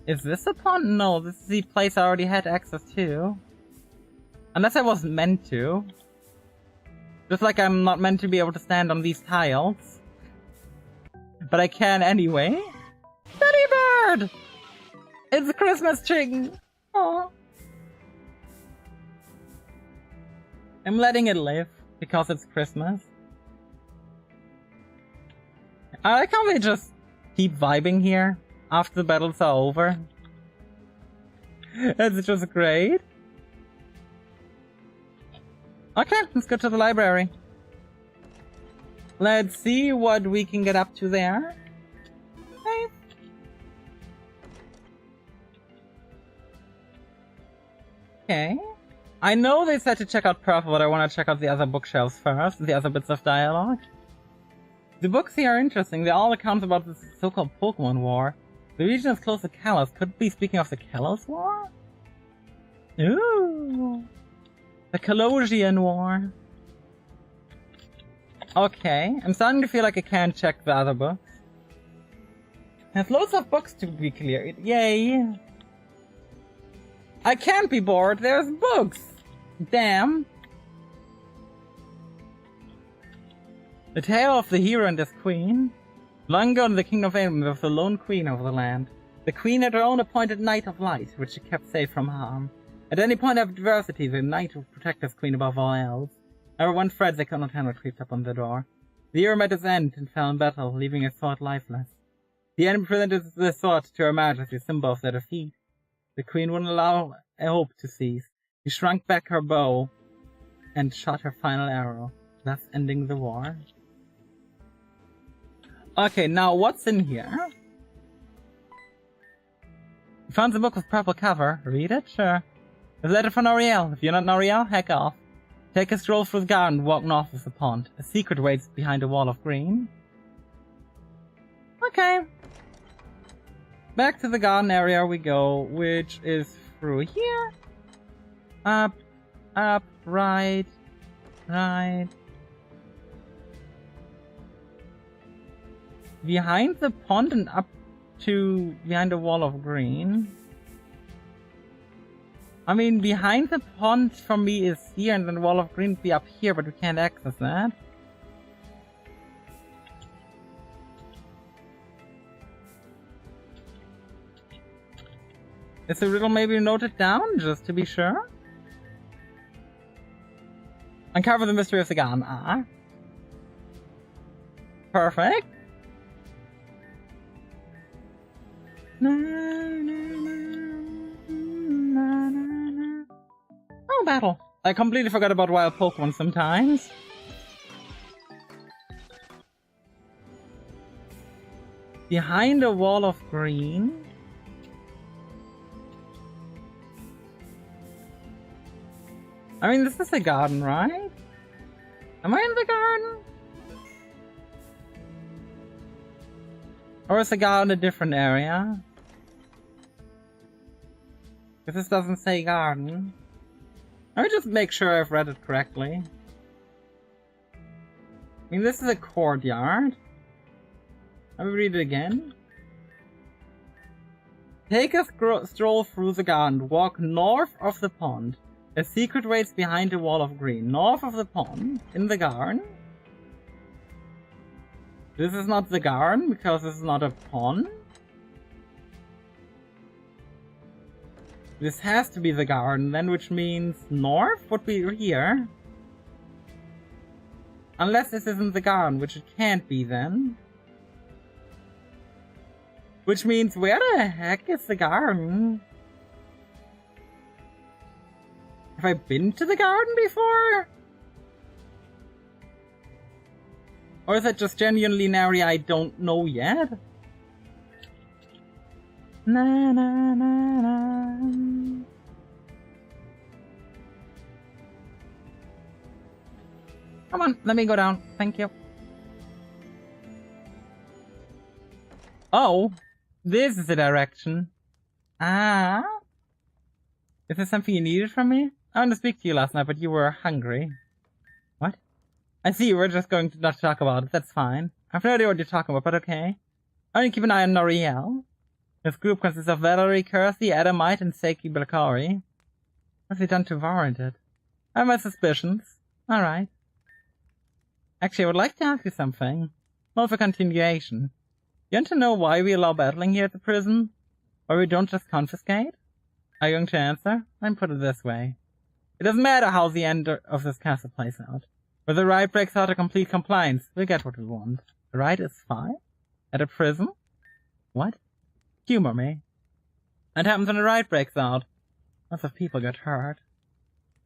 Is this a pond? No, this is the place I already had access to. Unless I wasn't meant to. Just like I'm not meant to be able to stand on these tiles. But I can anyway. Teddy bird! It's a Christmas chicken! Aww. I'm letting it live. Because it's Christmas. I like how they just keep vibing here after the battles are over. It's just great. Okay, let's go to the library. Let's see what we can get up to there. Hey. Okay. I know they said to check out Purple, but I want to check out the other bookshelves first, the other bits of dialogue. The books here are interesting. They're all accounts about the so-called Pokemon War. The region is close to Kalos. Could be speaking of the Kalos War? Ooh. The Kalosian War. Okay, I'm starting to feel like I can't check the other books. There's loads of books to be cleared. Yay! I can't be bored, there's books! Damn! The tale of the hero and his queen. Long ago in the kingdom of Aiden, there was a lone queen over the land. The queen had her own appointed Knight of Light, which she kept safe from harm. At any point of adversity, the knight would protect his queen above all else. However, one thread they could not handle creeped up on the door. The hero met his end and fell in battle, leaving his sword lifeless. The enemy presented the sword to her majesty, symbol of their defeat. The queen wouldn't allow a hope to cease. She shrunk back her bow and shot her final arrow, thus ending the war. Okay, now what's in here? You found the book with purple cover. Read it? Sure. There's a letter for Noriel. If you're not Noriel, heck off. Take a stroll through the garden and walk north of the pond. A secret waits behind a wall of green. Okay. Back to the garden area we go, which is through here. Up, up, right, right. behind the pond and up to behind the wall of green. I mean, behind the pond for me is here, and then the wall of green would be up here, but we can't access that. Is the riddle maybe noted down, just to be sure? Uncover the mystery of the garden. Ah. Perfect. Na, na, na, na, na. Oh, battle. I completely forgot about wild Pokemon sometimes. Behind a wall of green. I mean, this is a garden, right? Am I in the garden? Or is the garden a different area? Because this doesn't say garden. Let me just make sure I've read it correctly. I mean, this is a courtyard. Let me read it again. Take a stroll through the garden. Walk north of the pond. A secret waits behind the wall of green. North of the pond, in the garden. This is not the garden, because this is not a pond. This has to be the garden then, which means north would be here. Unless this isn't the garden, which it can't be then. Which means, where the heck is the garden? Have I been to the garden before? Or is it just genuinely an area I don't know yet? Na na na na. Come on, let me go down. Thank you. Oh, this is the direction. Ah. Is there something you needed from me? I wanted to speak to you last night, but you were hungry. What? I see, we're just going to not talk about it. That's fine. I have no idea what you're talking about, but okay. Only keep an eye on Noriel. This group consists of Valerie, Kersey, Adamite, and Seiki Blakari. What have they done to warrant it? I have my suspicions. Alright. Actually, I would like to ask you something. More of a continuation. You want to know why we allow battling here at the prison? Why we don't just confiscate? Are you going to answer? Let me put it this way. It doesn't matter how the end of this castle plays out. Whether the riot breaks out or complete compliance, we'll get what we want. The riot is fine? At a prison? What? Humor me. What happens when a riot breaks out? Lots of people get hurt.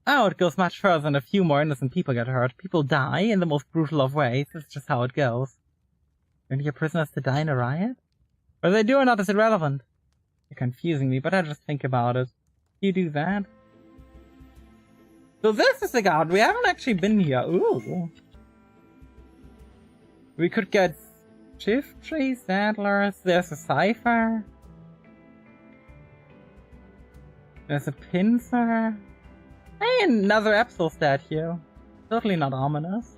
Oh, it goes much further than a few more innocent people get hurt. People die in the most brutal of ways. That's just how it goes. Don't your prisoners to die in a riot? Whether they do or not is irrelevant. You're confusing me, but I just think about it. You do that? So this is the garden. We haven't actually been here. Ooh. We could get shift tree settlers. There's a cipher. There's a pincer. Hey, another Epsil statue. Totally not ominous.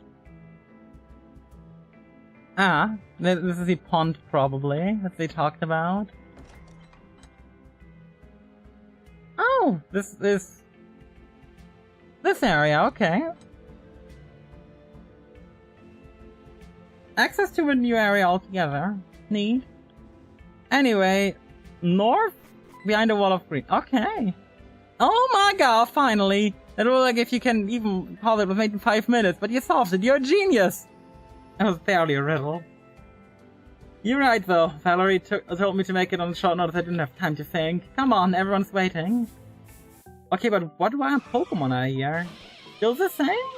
Ah, this is the pond probably, that they talked about. Oh, this is... this area, okay. Access to a new area altogether. Neat. Anyway, north behind the wall of green. Okay. Oh my god, finally! It was like if you can even call it was made in 5 minutes, but you solved it, you're a genius! That was barely a riddle. You're right though, Valerie told me to make it on short notice. I didn't have time to think. Come on, everyone's waiting. Okay, but what wild Pokemon are here? Still the same?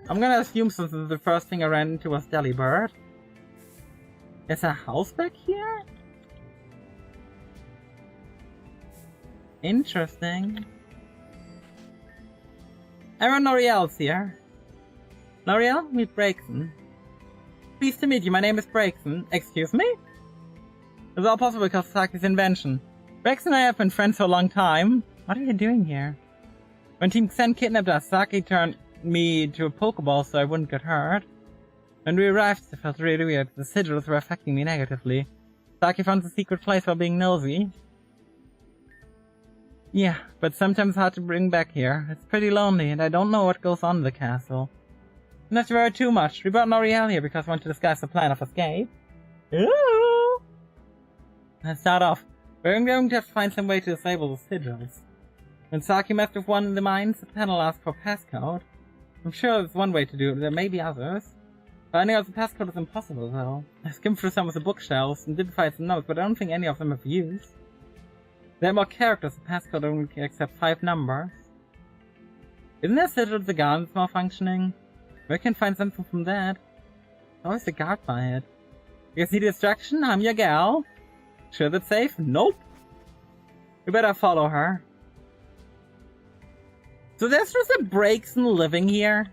I'm gonna assume since the first thing I ran into was Delibird. There's a house back here? Interesting. Aaron Noriel's here. Noriel, meet Braixen. Pleased to meet you, my name is Braixen. Excuse me? It's all possible because of Saki's invention. Braixen and I have been friends for a long time. What are you doing here? When Team Xen kidnapped us, Saki turned me to a Pokeball so I wouldn't get hurt. When we arrived, it felt really weird. The sigils were affecting me negatively. Saki found the secret place while being nosy. Yeah, but sometimes hard to bring back here. It's pretty lonely, and I don't know what goes on in the castle. Not to worry too much. We brought Noriel here because we want to disguise the plan of escape. Ooh! Let's start off. We're going to have to find some way to disable the sigils. When Saki messed with one in the mines, the panel asked for a passcode. I'm sure there's one way to do it, there may be others. Finding out the passcode is impossible, though. I skimmed through some of the bookshelves and did find some notes, but I don't think any of them have use. There are more characters, the passcode only accepts 5 numbers. Isn't there sigil of the gardens malfunctioning? We can find something from that. Always the guard by it. You see the distraction? I'm your gal. Sure that's safe? Nope. We better follow her. So there's just a breaks in living here.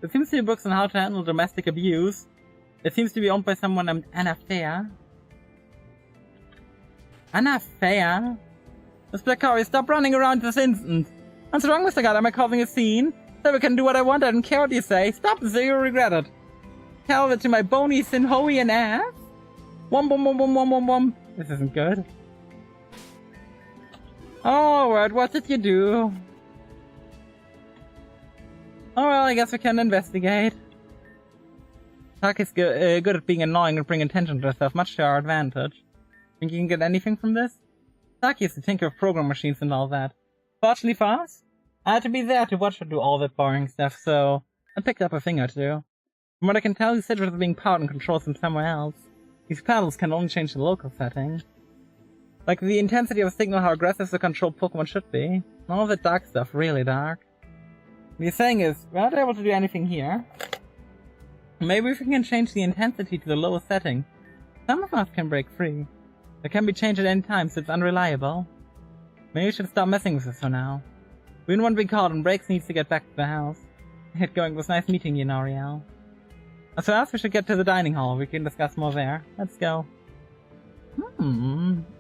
There seems to be books on how to handle domestic abuse. It seems to be owned by someone named Anafea. Anafea? Miss Blackari, stop running around this instant. What's wrong, Mr. God? Am I causing a scene? So we can do what I want, I don't care what you say. Stop so you'll regret it. Tell it to my bony Sinhoian ass. Wom wom wom wom wom wom wom. This isn't good. Oh, Word, what did you do? Oh well, I guess we can investigate. Saki's good at being annoying and bring attention to herself, much to our advantage. Think you can get anything from this? Saki is the tinker of program machines and all that. Fortunately for us, I had to be there to watch her do all that boring stuff, so I picked up a thing or two. From what I can tell, these sigils are being powered and controlled from somewhere else. These panels can only change the local setting. Like the intensity of a signal, how aggressive the controlled Pokemon should be. All that dark stuff, really dark. What you're saying is, we're not able to do anything here. Maybe if we can change the intensity to the lowest setting, some of us can break free. It can be changed at any time, so it's unreliable. Maybe we should stop messing with this for now. We don't want to be caught, and Breaks needs to get back to the house. It was nice meeting you, Noriel. So else we should get to the dining hall. We can discuss more there. Let's go.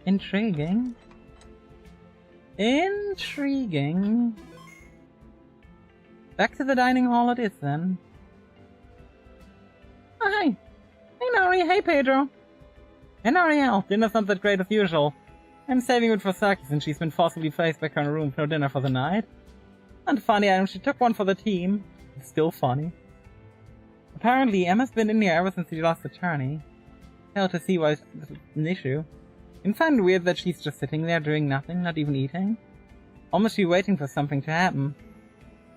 Intriguing. Intriguing. Back to the dining hall it is then. Oh, hi. Hey, Nori. Hey, Pedro. Hey, Noriel. Dinner's not that great as usual. I'm saving it for Saki since she's been forcibly placed back in her room with no dinner for the night. And funny, she took one for the team. It's still funny. Apparently, Emma's been in here ever since she lost the tourney. Hell to see why it's an issue. You find it weird that she's just sitting there doing nothing, not even eating. Almost be waiting for something to happen.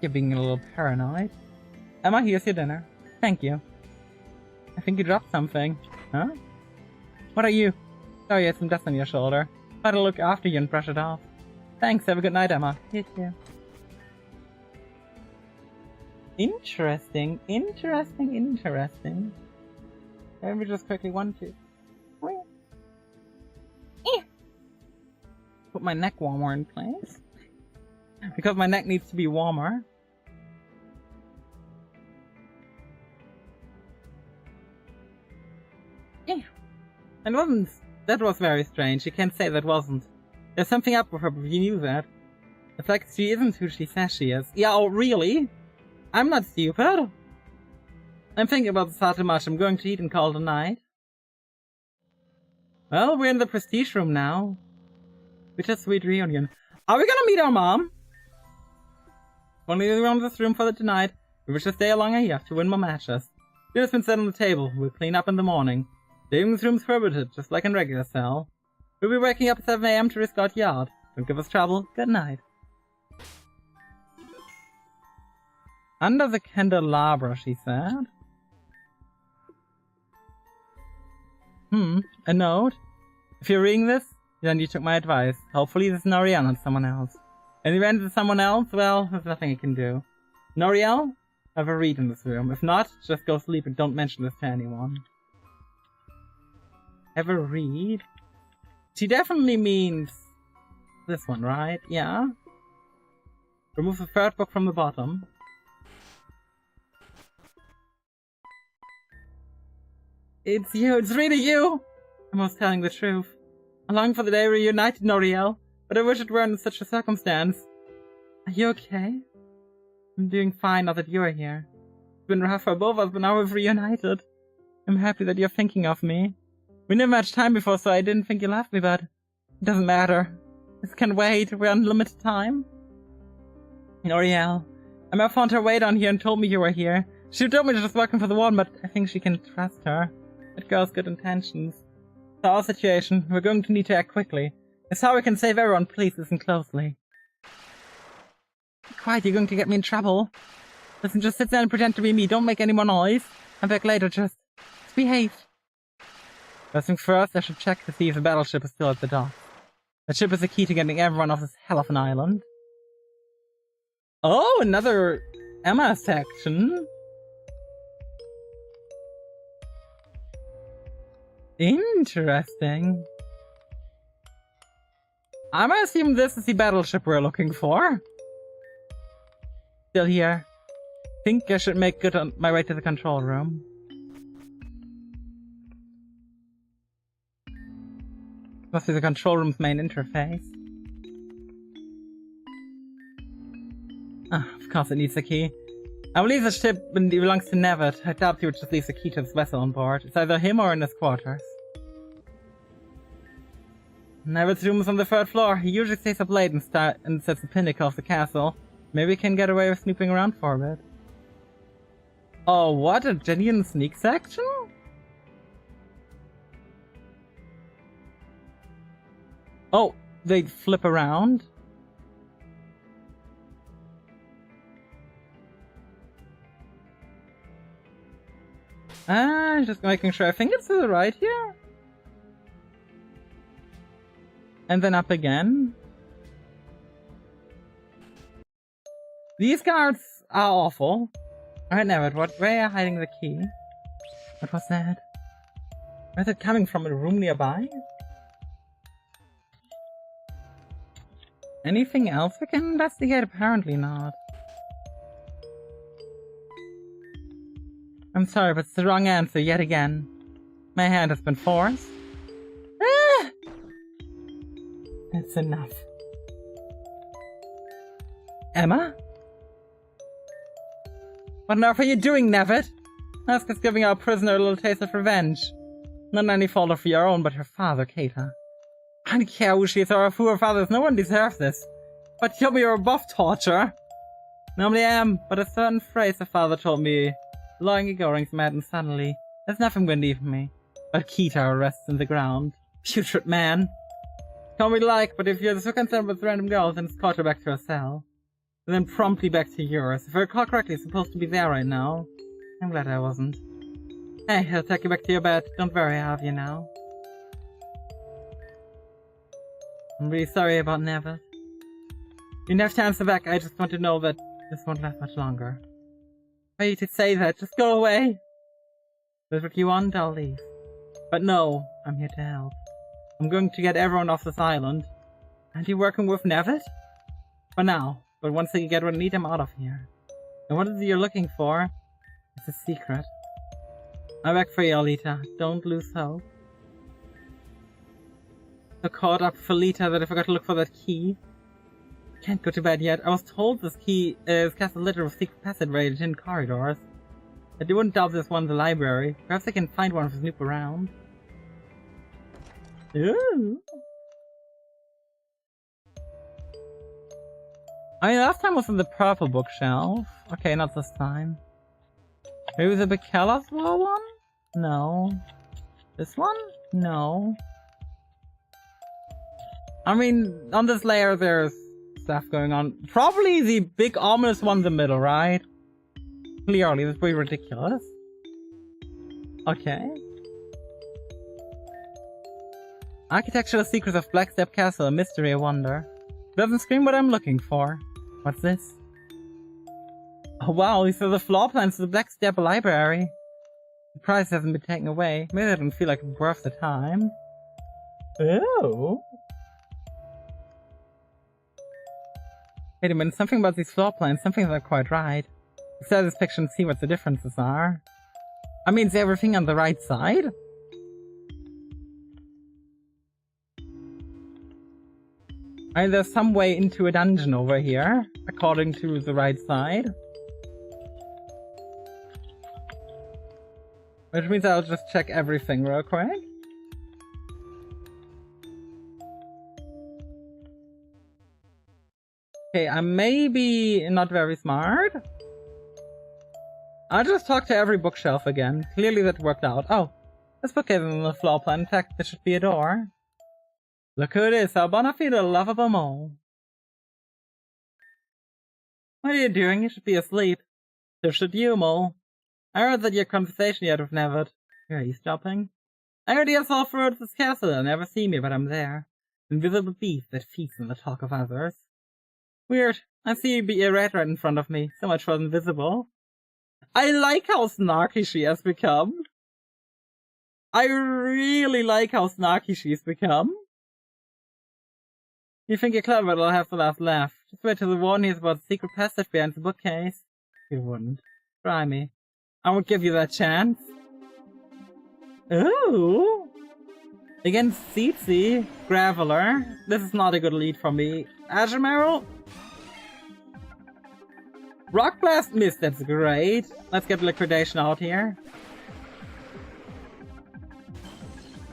You're being a little paranoid. Emma, here's your dinner. Thank you. I think you dropped something. Huh? What are you? Sorry, I had some dust on your shoulder. Try to look after you and brush it off. Thanks, have a good night, Emma. You too. Interesting. Let me just quickly put my neck warmer in place. Because my neck needs to be warmer. And that was very strange. You can't say that wasn't. There's something up with her, but you knew that. It's like she isn't who she says she is. Yeah, oh really? I'm not stupid. I'm thinking about this far too much. I'm going to eat and call it a night. Well, we're in the prestige room now. Bittersweet reunion. Are we gonna meet our mom? Only around this room for the tonight. We wish to stay longer here to win more matches. Dinner's been set on the table. We'll clean up in the morning. Leaving this room's prohibited, just like in regular cell. We'll be waking up at 7 AM to escort you out. Don't give us trouble. Good night. Under the candelabra, she said. A note? If you're reading this, then you took my advice. Hopefully this is Noriel, not someone else. In the event it's someone else, well, there's nothing I can do. Noriel, have a read in this room. If not, just go sleep and don't mention this to anyone. Have a read? She definitely means this one, right? Yeah? Remove the third book from the bottom. It's you, it's really you! I was telling the truth. I long for the day we're reunited, Noriel, but I wish it weren't in such a circumstance. Are you okay? I'm doing fine now that you're here. been rough for both of us, but now we've reunited. I'm happy that you're thinking of me. We never had time before, so I didn't think you loved me, but it doesn't matter. This can wait. We're on limited time. L'Oreal. Emma found her way down here and told me you were here. She told me she was working for the warden, but I think she can trust her. That girl's good intentions. It's our situation. We're going to need to act quickly. It's how we can save everyone. Please listen closely. Be quiet, you're going to get me in trouble. Listen, just sit there and pretend to be me. Don't make any more noise. I'm back later, just behave. First things first, I should check to see if the battleship is still at the dock. The ship is the key to getting everyone off this hell of an island. Oh, another Emma section. Interesting. I'm gonna assume this is the battleship we're looking for. Still here. Think I should make good on my way to the control room. Must be the control room's main interface. Ah, of course it needs a key. I will leave the ship when it belongs to Nevet. I doubt he would just leave the key to this vessel on board. It's either him or in his quarters. Nevet's room is on the 3rd floor. He usually stays up late and sits the pinnacle of the castle. Maybe he can get away with snooping around for a bit. Oh, what? A genuine sneak section? Oh, they flip around? Just making sure. I think it's to the right here. And then up again. These guards are awful. Alright, now, where are you hiding the key? What was that? Where's it coming from? A room nearby? Anything else we can investigate? Apparently not. I'm sorry, but it's the wrong answer yet again. My hand has been forced. Ah! That's enough. Emma? What on earth are you doing, Nevet? Ask is giving our prisoner a little taste of revenge. Not any fault of your own, but her father, Keita. I don't care who she is or who her father is, no one deserves this. But tell me you're above torture. Normally I am, but a certain phrase her father told me long ago rings maddened suddenly. There's nothing beneath me. But Keita rests in the ground. Putrid man. Call me like, but if you're so concerned with random girls, then escort her back to her cell. And then promptly back to yours. If I recall correctly, it's supposed to be there right now. I'm glad I wasn't. Hey, I'll take you back to your bed. Don't worry, I have you now. I'm really sorry about Nevet. You didn't have to answer back, I just want to know that this won't last much longer. Why you to say that? Just go away! If that's what you want, I'll leave. But no, I'm here to help. I'm going to get everyone off this island. Aren't you working with Nevet? For now, but once I get what I need, I'm out of here. And what is it you're looking for? It's a secret. I'm back for you, Alita. Don't lose hope. So caught up with Alita that I forgot to look for that key. Can't go to bed yet. I was told this key is castle littered with secret passageways and corridors. I wouldn't doubt this one's the library. Perhaps I can find one if I snoop around. Ooh. I mean, last time was in the purple bookshelf. Okay, not this time. Maybe the Bikelas one? No. This one? No. I mean, on this layer there's stuff going on. Probably the big ominous one in the middle, right? Clearly, that's pretty ridiculous. Okay. Architectural secrets of Blackstep Castle, a mystery, a wonder. Doesn't scream what I'm looking for. What's this? Oh wow, these are the floor plans to the Blackstep Library. The prize hasn't been taken away. Maybe I don't feel like it's worth the time. Oh. Wait a minute, something about these floor plans, something's not quite right. Let's start this picture and see what the differences are. I mean, is everything on the right side? I mean, there's some way into a dungeon over here, according to the right side. Which means I'll just check everything real quick. Okay, I'm maybe not very smart. I'll just talk to every bookshelf again. Clearly that worked out. Oh, this book isn't on the floor plan. In fact, there should be a door. Look who it is, our bona fide lovable mole. What are you doing? You should be asleep. So should you, mole. I heard that your conversation you had with Nevet. You're eavesdropping. I heard you have all throughout this castle and never see me, but I'm there. Invisible beast that feasts on the talk of others. Weird. I see you be a rat right in front of me. So much for invisible. I like how snarky she has become. I really like how snarky she's become. You think you're clever, but I'll have the last laugh. Just wait till the warn is about the secret passage behind the bookcase. You wouldn't. Try me. I won't give you that chance. Ooh! Against Tsitsi, Graveler. This is not a good lead for me. Azumarill? Rock Blast missed, that's great. Let's get Liquidation out here.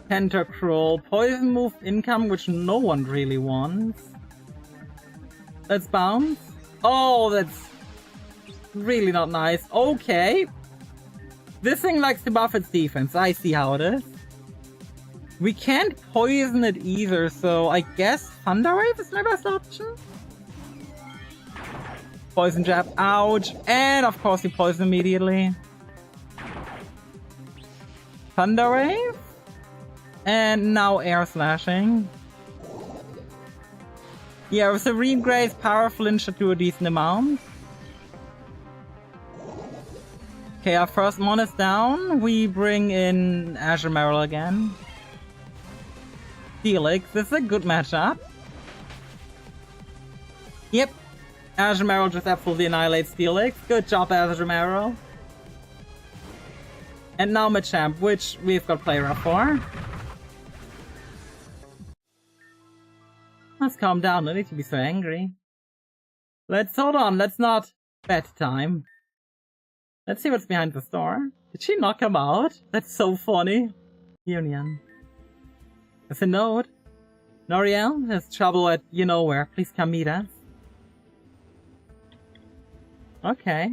Tentacruel, Poison move income, which no one really wants. Let's bounce. Oh, that's really not nice. Okay. This thing likes to buff its defense. I see how it is. We can't poison it either, so I guess Thunder Wave is my best option. Poison Jab, ouch. And of course you poison immediately. Thunder Wave. And now Air Slashing. Yeah, with Serene Grace, Power Flinch should do a decent amount. Okay, our first mon is down. We bring in Azumarill again. Steelix, this is a good matchup. Yep. Azumarill just absolutely annihilates Steelix. Good job, Azumarill. And now Machamp, which we've got play rough for. Let's calm down, no need to be so angry. Let's hold on, let's not bet time. Let's see what's behind the store. Did she knock him out? That's so funny. Union. There's a note. Noriel, there's trouble at you-know-where. Please come meet us. Okay.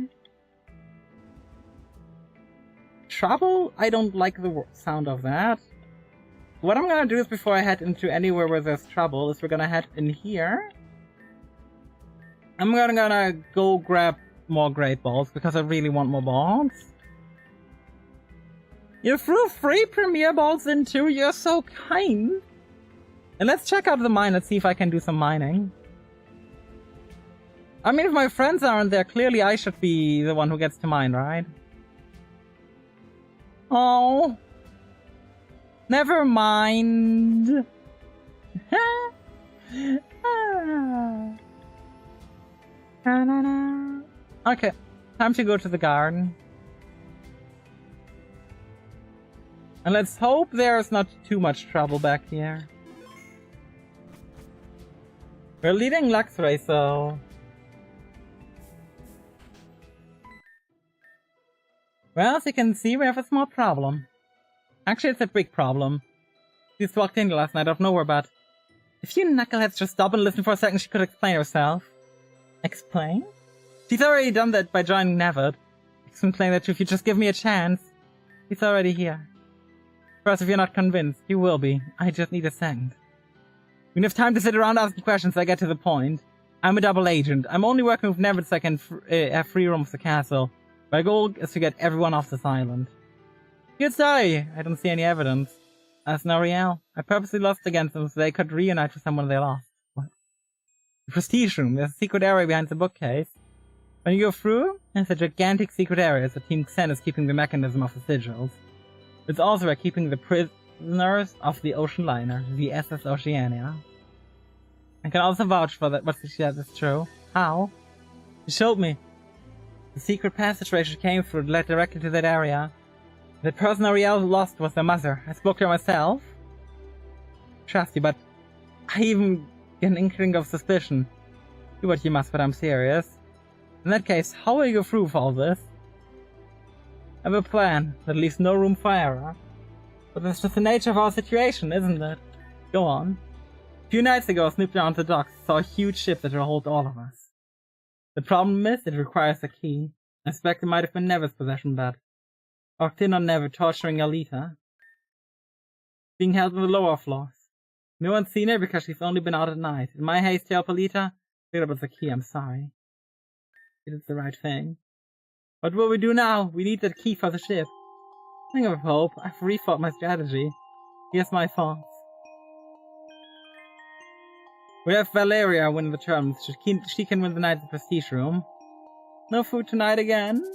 Trouble? I don't like the sound of that. What I'm gonna do is before I head into anywhere where there's trouble is we're gonna head in here. I'm gonna go grab more Great Balls because I really want more balls. You threw 3 Premier Balls in too? You're so kind! And let's check out the mine, let's see if I can do some mining. I mean, if my friends aren't there, clearly I should be the one who gets to mine, right? Oh. Never mind. Okay, time to go to the garden. And let's hope there's not too much trouble back here. We're leading Luxray, so... Well, as you can see, we have a small problem. Actually, it's a big problem. She just walked in last night out of nowhere, but... If you knuckleheads just stop and listen for a second, she could explain herself. Explain? She's already done that by joining Nevet. Explain that if you just give me a chance. He's already here. First, if you're not convinced, you will be. I just need a second. We don't have time to sit around asking questions, so I get to the point. I'm a double agent. I'm only working with Nevet so I can have free roam of the castle. My goal is to get everyone off this island. Good story! I don't see any evidence. As Noriel, I purposely lost against them so they could reunite with someone they lost. What? The Prestige Room. There's a secret area behind the bookcase. When you go through, there's a gigantic secret area so Team Xen is keeping the mechanism of the sigils. It's also where keeping the prisoners of the ocean liner, the SS Oceania. I can also vouch for that what she said is true. How? She showed me. The secret passageway she came through led directly to that area. The person Ariel lost was her mother. I spoke to her myself. Trust you, but I even get an inkling of suspicion. Do what you must, but I'm serious. In that case, how will you go through with all this? I have a plan that leaves no room for error. But that's just the nature of our situation, isn't it? Go on. A few nights ago, I snooped down to the docks and saw a huge ship that will hold all of us. The problem is, it requires a key. I suspect it might have been Never's possession, but walked in on Never torturing Alita. Being held in the lower floors. No one's seen her because she's only been out at night. In my haste to help Alita, I figured it was the key, I'm sorry. It is the right thing. What will we do now? We need that key for the ship. Nothing of hope. I've rethought my strategy. Here's my thoughts. We have Valeria win the terms. She can win the night in the prestige room. No food tonight again.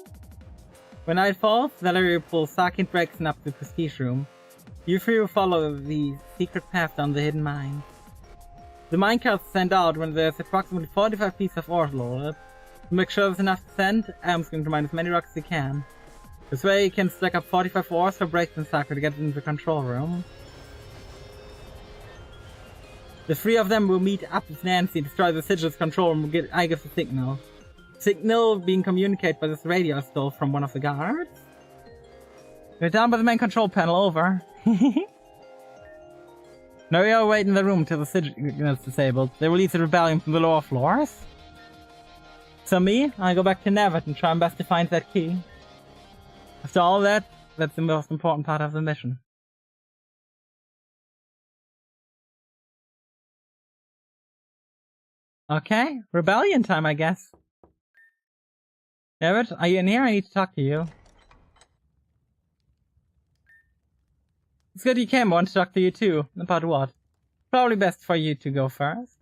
When night falls, Valeria pulls Saki and Braxton up to the prestige room. You three will follow the secret path down the hidden mine. The minecarts send out when there's approximately 45 pieces of ore loaded. To make sure there's enough to send, Adam's going to mine as many rocks as he can. This way he can stack up 45 ores for Braxton and Saki to get into the control room. The three of them will meet up with Nancy and destroy the sigil's control room and I give the signal. Signal being communicated by this radio I stole from one of the guards. We're down by the main control panel, over. Now we are waiting in the room till the sigil is disabled. They release the rebellion from the lower floors. So me, I go back to Nevet and try my best to find that key. After all that, that's the most important part of the mission. Okay, rebellion time, I guess. Nevet, are you in here? I need to talk to you. It's good you came. I want to talk to you too. About what? Probably best for you to go first.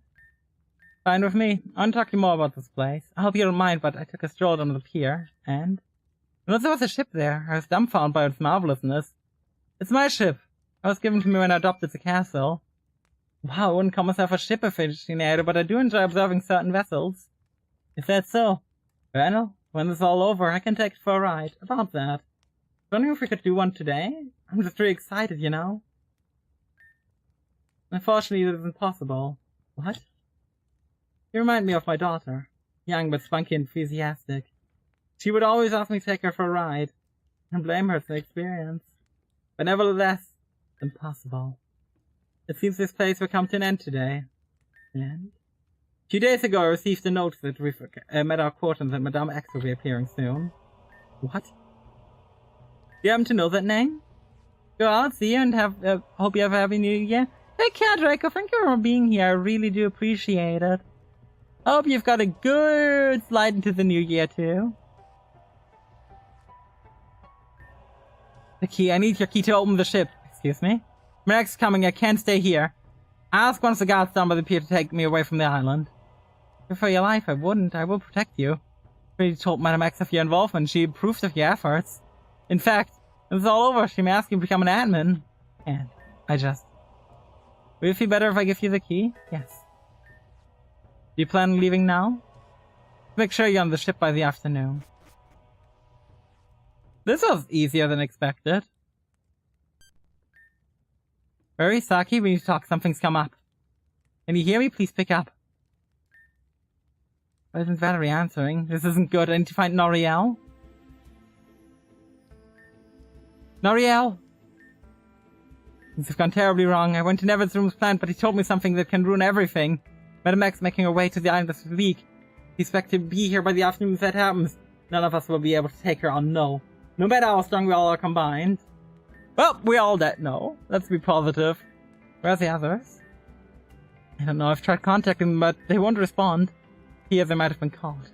Fine with me. I want to talk to you more about this place. I hope you don't mind, but I took a stroll down the pier, and... Notice there was a ship there. I was dumbfounded by its marvelousness. It's my ship. It was given to me when I adopted the castle. Wow, I wouldn't call myself a ship aficionado, but I do enjoy observing certain vessels. Is that so? Well, when this is all over, I can take it for a ride. About that. I was wondering if we could do one today? I'm just really excited, you know? Unfortunately, it isn't possible. What? You remind me of my daughter. Young but spunky and enthusiastic. She would always ask me to take her for a ride. I don't blame her for the experience. But nevertheless, it's impossible. It seems this place will come to an end today. And? A few days ago I received a note that we've met our quarters and Madame X will be appearing soon. What? Do you happen to know that name? Go out, see you, and hope you have a happy new year. Take care, Draco. Thank you for being here. I really do appreciate it. I hope you've got a good slide into the new year, too. The key. I need your key to open the ship. Excuse me? Marek's coming. I can't stay here. Ask one of the guards down by the pier to take me away from the island. For your life, I wouldn't. I will protect you. I already told Madame X of your involvement. She approved of your efforts. In fact, when it's all over, she may ask you to become an admin. And will it feel better if I give you the key? Yes. Do you plan on leaving now? Make sure you're on the ship by the afternoon. This was easier than expected. Hurry, Saki, we need to talk. Something's come up. Can you hear me? Please pick up. Why isn't Valerie answering? This isn't good. I need to find Noriel. Noriel! Things have gone terribly wrong. I went to Never's room's plant, but he told me something that can ruin everything. Madame X making her way to the island this week. We expect to be here by the afternoon if that happens. None of us will be able to take her on, no. No matter how strong we all are combined. Well, we all dead, no. Let's be positive. Where's the others? I don't know, I've tried contacting them, but they won't respond. Here they might have been called.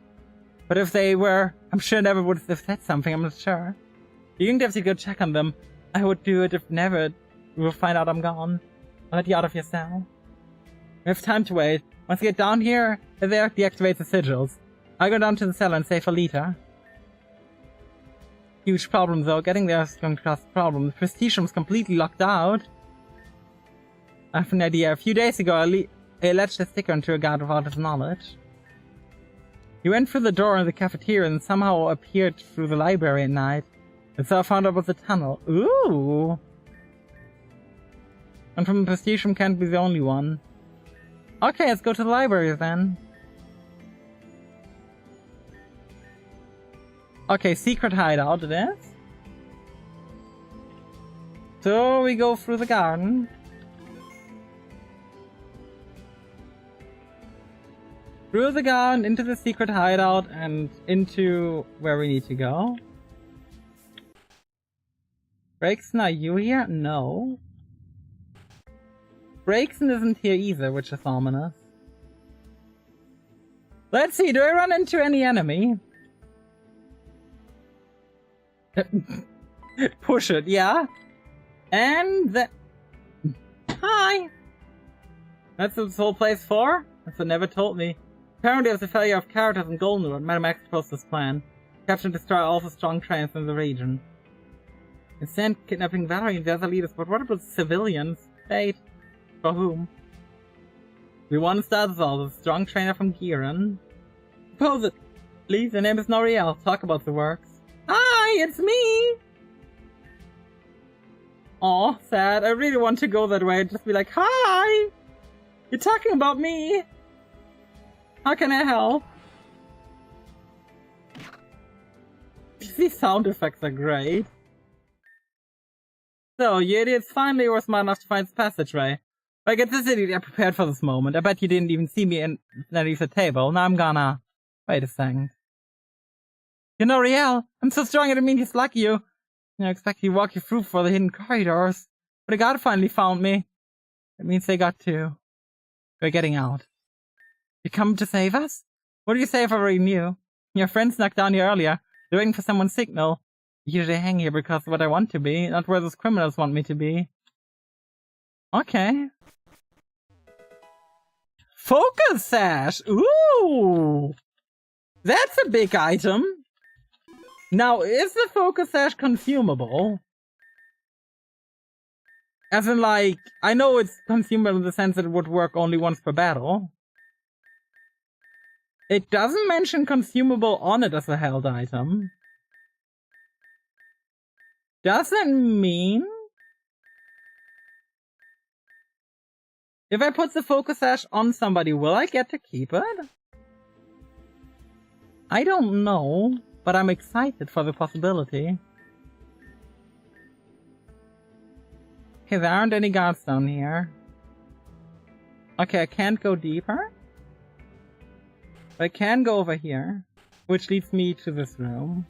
But if they were, I'm sure Never would have said something, I'm not sure. You can definitely go check on them. I would do it if Never will find out I'm gone. I'll let you out of your cell. We have time to wait. Once you get down here, there deactivate the sigils. I'll go down to the cellar and save Alita. Huge problem though, getting there is going to cause a problem. The prestige room is completely locked out. I have an idea. A few days ago, I latched a sticker onto a guard without his knowledge. He went through the door in the cafeteria and somehow appeared through the library at night. And so I found out about the tunnel. Ooh! And from the prestige room can't be the only one. Okay, let's go to the library then. Okay, secret hideout it is. So we go through the garden. Through the garden, into the secret hideout, and into where we need to go. Brakeson, are you here? No. Brakeson isn't here either, which is ominous. Let's see, do I run into any enemy? Push it, yeah. And that... Hi! That's what this whole place for? That's what never told me. Apparently, as a failure of characters in Goldenwood, Madam X proposed this plan. Capture and destroy all the strong trains in the region. Instead, kidnapping Valerie and the other leaders, but what about civilians? Fate. For whom? We want to start this all, the strong trainer from Giran. Propose it. Please, the name is Noriel. Talk about the works. Hi, it's me! Aw, sad. I really want to go that way and just be like, hi! You're talking about me! How can I help? These sound effects are great. So, you idiots finally were smart enough to find this passageway. I get this idiot are prepared for this moment. I bet you didn't even see me underneath the table. Now I'm gonna... Wait a second. You know, Riel, I'm so strong I didn't mean to slug you. I expect you to walk you through for the hidden corridors. But the guard finally found me. That means they got to. We're getting out. You come to save us? What do you say if I already knew? Your friend snuck down here earlier. They're waiting for someone's signal. Usually I hang here because of what I want to be, not where those criminals want me to be. Okay. Focus sash! Ooh! That's a big item! Now, is the focus sash consumable? As in, like, I know it's consumable in the sense that it would work only once per battle. It doesn't mention consumable on it as a held item. Does that mean... If I put the focus sash on somebody, will I get to keep it? I don't know, but I'm excited for the possibility. Okay, there aren't any guards down here. Okay, I can't go deeper. But I can go over here, which leads me to this room.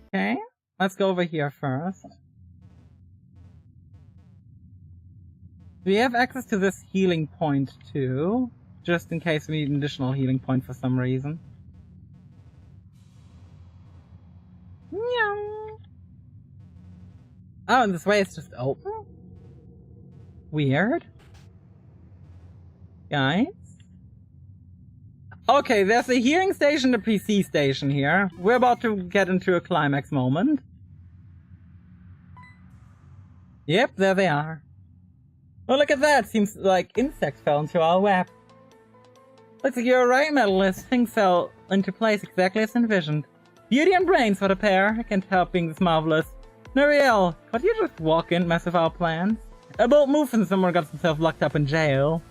Okay, let's go over here first. We have access to this healing point too, just in case we need an additional healing point for some reason. Meow. Oh, and this way it's just open? Weird. Guys? Okay, there's a healing station and a PC station here. We're about to get into a climax moment. Yep, there they are. Oh, look at that! Seems like insects fell into our web. Looks like you're right, Medalist. Things fell into place exactly as envisioned. Beauty and brains, what a pair. I can't help being this marvelous. Noriel, could you just walk in, mess with our plans? A bold move and someone got himself locked up in jail.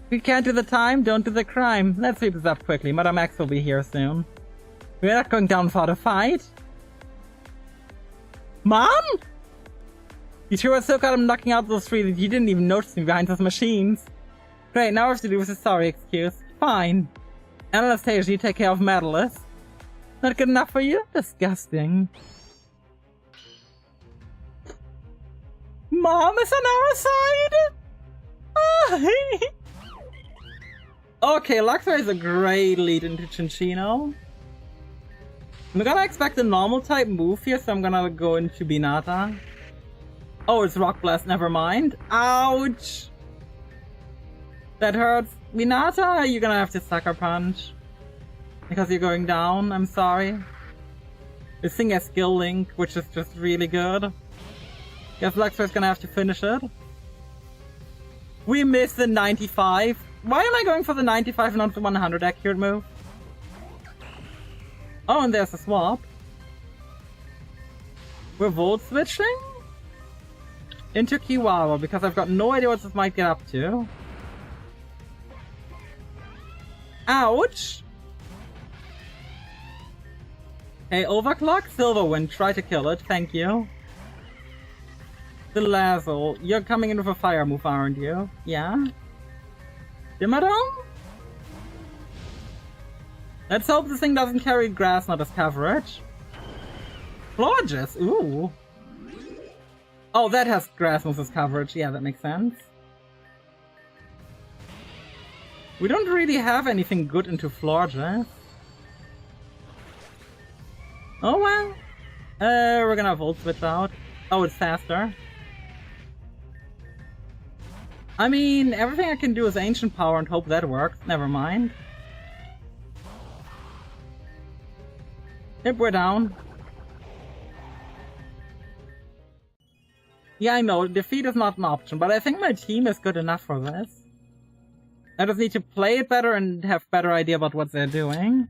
If you can't do the time, don't do the crime. Let's sweep this up quickly. Madam X will be here soon. We're not going down for the fight. Mom? You sure were so caught him knocking out those three that you didn't even notice me behind those machines. Great, now all we have to do is a sorry excuse. Fine. Anastasia, you take care of Medalist. Not good enough for you? Disgusting. Mom is on our side! Okay, Luxor is a great lead into Cinchino. I'm gonna expect a normal type move here, so I'm gonna go into Binata. Oh, it's Rock Blast, never mind. Ouch! That hurts. Binata, you're gonna have to Sucker Punch. Because you're going down, I'm sorry. This thing has Skill Link, which is just really good. Guess Luxor's gonna have to finish it. We missed the 95. Why am I going for the 95 and not the 100 accurate move? Oh, and there's a swap. We're Volt switching? Into Kiwawa, because I've got no idea what this might get up to. Ouch! Hey, Overclock, Silverwind, try to kill it, thank you. The Lazo, you're coming in with a fire move, aren't you? Yeah? Dimmadome? Let's hope this thing doesn't carry grass, not as coverage. Florges, ooh. Oh, that has grass moves as coverage, yeah, that makes sense. We don't really have anything good into Florges. Oh well. We're gonna Volt Switch out. Oh, it's faster. I mean, everything I can do is Ancient Power and hope that works. Never mind. Yep, we're down. Yeah, I know, defeat is not an option, but I think my team is good enough for this. I just need to play it better and have better idea about what they're doing.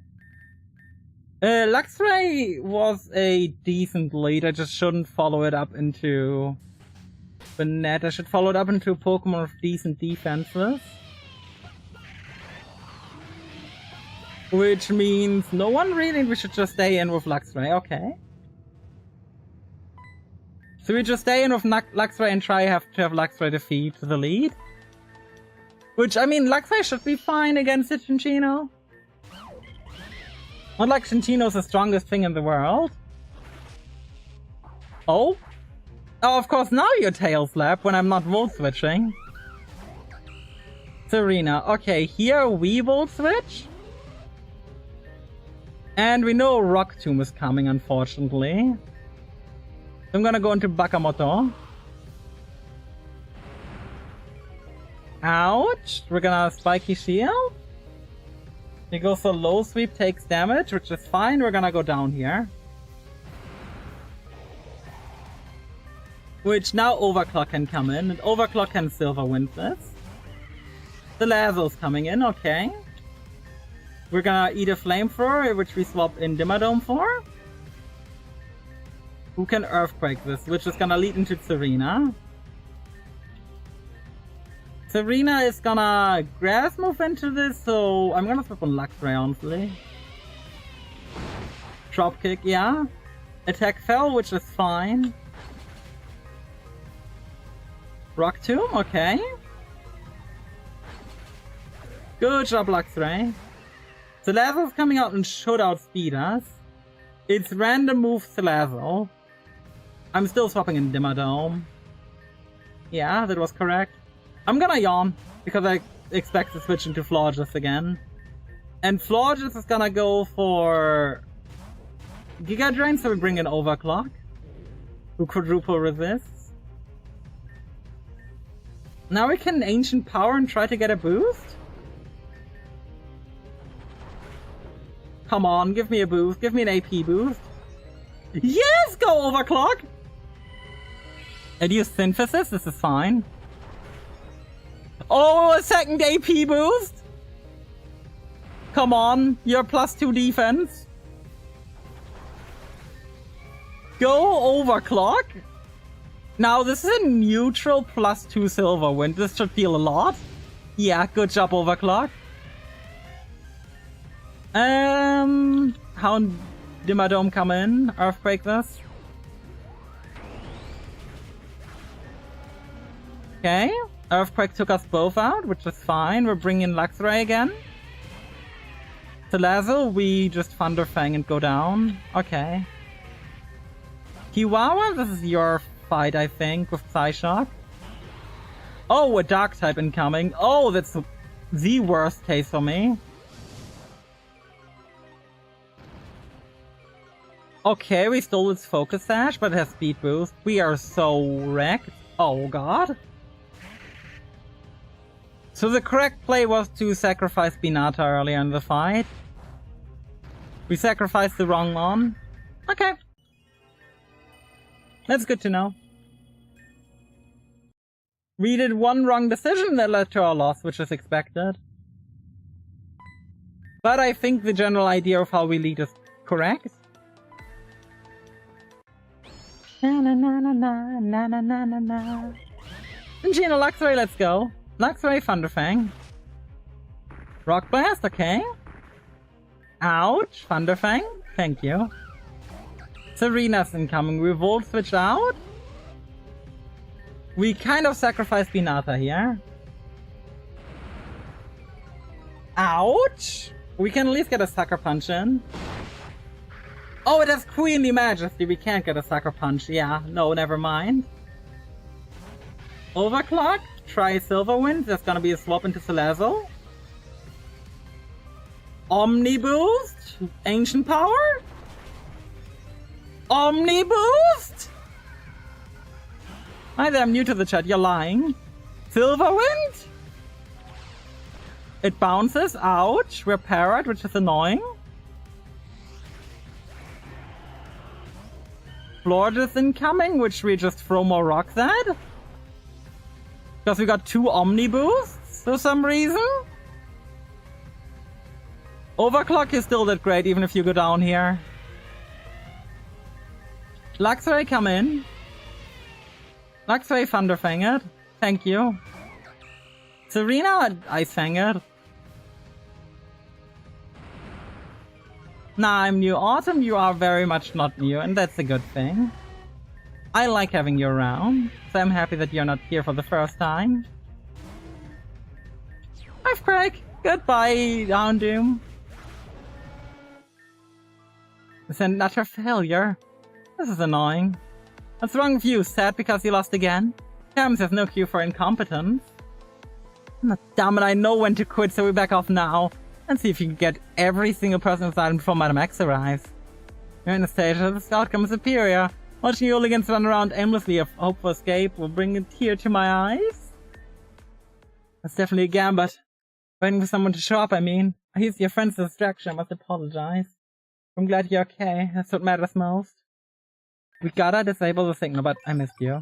Luxray was a decent lead, I just shouldn't follow it up into the net. I should follow it up into a Pokemon with decent defenses. Which means no one really, we should just stay in with Luxray, okay. So we just stay in with Luxray and try to have Luxray defeat the lead. Which, I mean, Luxray should be fine against Cinccino. Not like Cinccino's the strongest thing in the world. Oh? Oh, of course, now you're Tail Slap when I'm not Volt Switching. Serena. Okay, here we Volt Switch. And we know Rock Tomb is coming, unfortunately. So I'm gonna go into Bakamoto. Ouch! We're gonna Spiky Shield. He goes for low sweep, takes damage, which is fine. We're gonna go down here. Which now Overclock can come in, and Overclock can Silver Wind this. The Lazo's coming in, okay. We're gonna eat a Flamethrower, which we swap in Dimmadome for. Who can Earthquake this, which is gonna lead into Serena. Serena is gonna Grass move into this, so I'm gonna swap on Luxray, honestly. Dropkick, yeah. Attack fell, which is fine. Rock Tomb, okay. Good job, Luxray. Salazzle's coming out and should outspeed us. It's random move Salazzle. I'm still swapping in Dimmadome. Yeah, that was correct. I'm gonna yawn, because I expect to switch into Florges again. And Florges is gonna go for Giga Drain, so we bring in Overclock, who quadruple resists. Now we can Ancient Power and try to get a boost? Come on, give me a boost, give me an AP boost. Yes, go Overclock! And use Synthesis, this is fine. Oh, a second AP boost? Come on, you're +2 defense. Go Overclock. Now, this is a neutral +2 Silver Wind. This should feel a lot. Yeah, good job, Overclock. How Dimmadome come in? Earthquake this. Okay. Earthquake took us both out, which is fine. We're bringing Luxray again. Salazzle, we just Thunder Fang and go down. Okay. Kiwawa, this is your fight, I think, with Psyshock. Oh, a Dark type incoming. Oh, that's the worst case for me. Okay, we stole its Focus Sash, but it has Speed Boost. We are so wrecked. Oh god. So the correct play was to sacrifice Binata earlier in the fight. We sacrificed the wrong one. Okay. That's good to know. We did one wrong decision that led to our loss, which is expected. But I think the general idea of how we lead is correct. Na na na na na na na na na na. Gina, Luxray, let's go. Luxray, Thunderfang. Rock Blast, okay. Ouch, Thunderfang, thank you. Serena's incoming, we Volt Switch out. We kind of sacrificed Binata here. Ouch! We can at least get a sucker punch in. Oh, it has Queenly Majesty. We can't get a sucker punch. Yeah, no, never mind. Overclock. Try Silverwind. There's gonna be a swap into Salazzle. Omni Boost. Ancient Power. Omni Boost. Hi there, I'm new to the chat. You're lying. Silverwind. It bounces. Ouch. We're parried, which is annoying. Florges incoming, which we just throw more rocks at. Because we got 2 Omni Boosts for some reason. Overclock is still that great, even if you go down here. Luxray, come in. Luxray, Thunderfang it. Thank you. Serena, Ice Fang it. Nah, I'm new. Autumn, you are very much not new, and that's a good thing. I like having you around, so I'm happy that you're not here for the first time. I've Craig. Goodbye, Houndoom. It's an utter failure. This is annoying. What's wrong with you? Sad because you lost again? Cams has no cue for incompetence. Damn it, I know when to quit, so we back off now. And see if you can get every single person's item before Madam X arrives. You're in Anastasia, this outcome is superior. Watching you hooligans run around aimlessly of hope for escape will bring a tear to my eyes. That's definitely a gambit. Waiting for someone to show up, I mean. I used your friend's distraction, I must apologize. I'm glad you're okay, that's what matters most. We gotta disable the signal, but I missed you.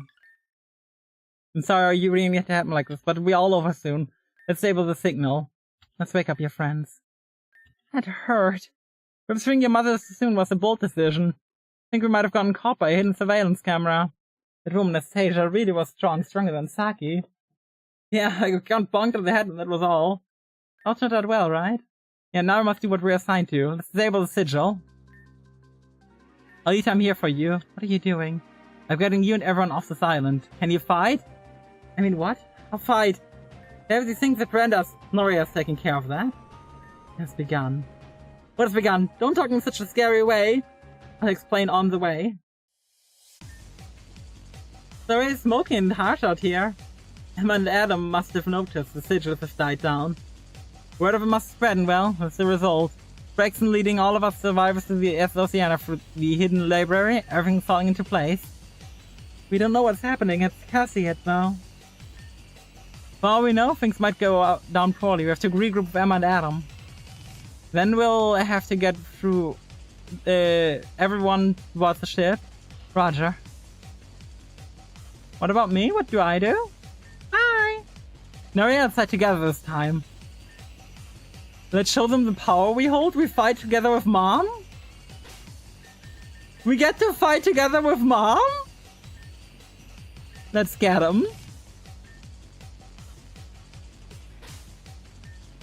I'm sorry you really had to happen like this, but we're all over soon. Let's disable the signal. Let's wake up your friends. That hurt. Registering your mother so soon was a bold decision. I think we might have gotten caught by a hidden surveillance camera. That woman Anastasia really was stronger than Saki. Yeah, I got bonked on the head and that was all. All turned out well, right? Yeah, now we must do what we're assigned to. Let's disable the sigil. Elite, I'm here for you. What are you doing? I'm getting you and everyone off this island. Can you fight? I mean, what? I'll fight. They have these things that prevent us. Noria's taking care of that. It has begun. What has begun? Don't talk in such a scary way. I'll explain on the way. There is smoking and harsh out here. Emma and Adam must have noticed the sigils have died down. Word of it must spread, and well, that's the result. Braxton leading all of us survivors to the Oceana for the hidden library, everything falling into place. We don't know what's happening, it's Cassie yet though. For all we know, things might go down poorly. We have to regroup with Emma and Adam. Then we'll have to get through everyone towards the ship. Roger. What about me? What do I do? Hi! No, we're outside together this time. Let's show them the power we hold. We fight together with Mom? We get to fight together with Mom? Let's get him.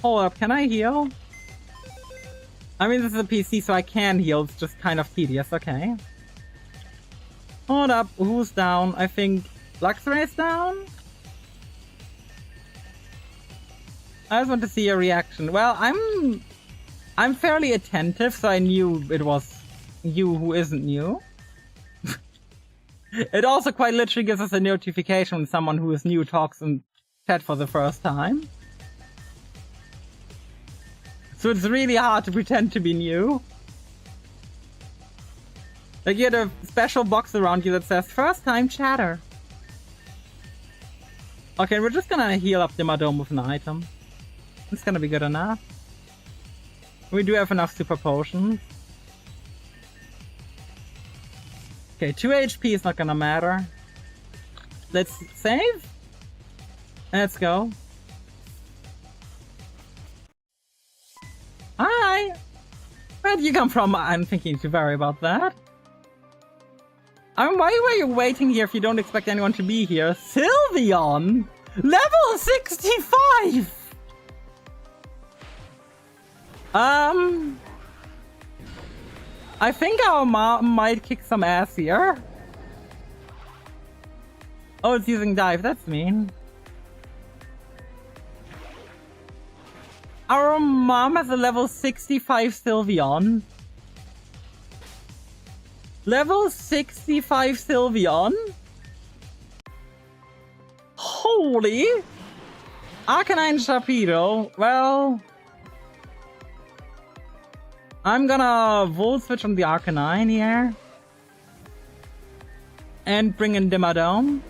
Hold up, can I heal? I mean, this is a PC, so I can heal. It's just kind of tedious, okay. Hold up, who's down? I think Luxray is down? I just want to see your reaction. Well, I'm fairly attentive, so I knew it was you who isn't new. It also quite literally gives us a notification when someone who is new talks in chat for the first time. So it's really hard to pretend to be new. Like, you had a special box around you that says first time chatter. Okay, we're just gonna heal up the Madome with an item. It's gonna be good enough. We do have enough super potions. Okay, 2 HP is not gonna matter. Let's save. Let's go. Hi! Where did you come from? I'm thinking to worry about that. I mean, why were you waiting here if you don't expect anyone to be here? Sylveon! Level 65! I think our mom might kick some ass here. Oh, it's using dive. That's mean. Our mom has a level 65 Sylveon. Level 65 Sylveon? Holy! Arcanine Sharpedo. Well, I'm gonna Volt Switch on the Arcanine here. And bring in Dimmadome.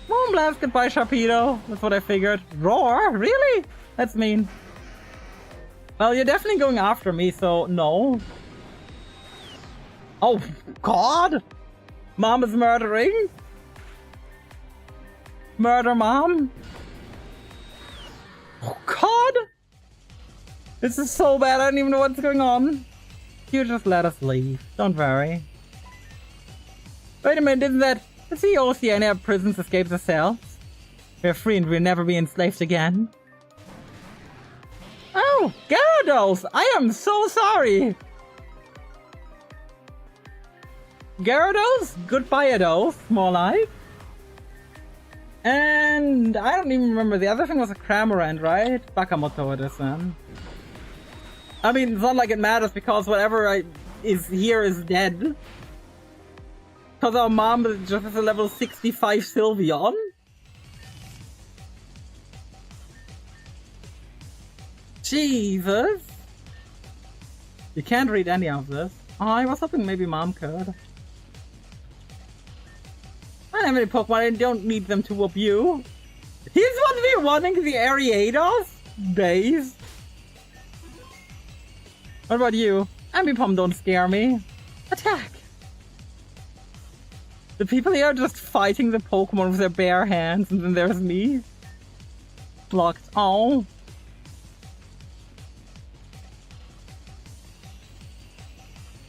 Moonblast, goodbye Sharpedo. That's what I figured. Roar? Really? That's mean. Well, you're definitely going after me, so no. Oh, God! Mom is murdering? Murder Mom? Oh, God! This is so bad, I don't even know what's going on. You just let us leave. Don't worry. Wait a minute, isn't that... Does the Oceania have prisons escape the cells? We're free and we'll never be enslaved again. Oh, Gyarados! I am so sorry! Gyarados? Goodbye-ados, more like. And I don't even remember, the other thing was a Cramorant, right? Bakamoto it is then. I mean, it's not like it matters because whatever is here is dead. Because our mom just has a level 65 Sylveon? Jesus! You can't read any of this. Oh, I was hoping maybe mom could. I don't have any Pokemon, I don't need them to whoop you. He's 1v1ing the Ariados? Days. What about you? Ambipom don't scare me. Attack! The people here are just fighting the Pokemon with their bare hands, and then there's me. Blocked. Oh.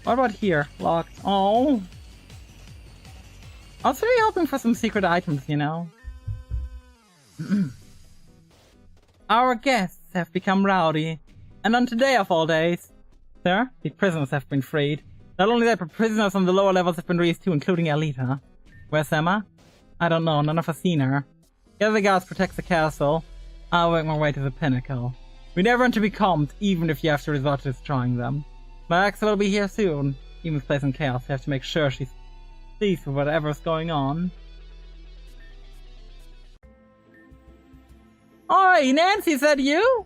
What about here? Locked. Oh. I was really hoping for some secret items, you know. Our guests have become rowdy. And on today of all days, sir, the prisoners have been freed. Not only that, but prisoners on the lower levels have been released too, including Alita. Where's Emma? I don't know, none of us seen her. The other guards protect the castle. I'll work my way to the pinnacle. We never want to be calmed, even if you have to resort to destroying them. My ex will be here soon. Even with place in chaos, we have to make sure she's pleased with whatever's going on. Oi, Nancy, is that you?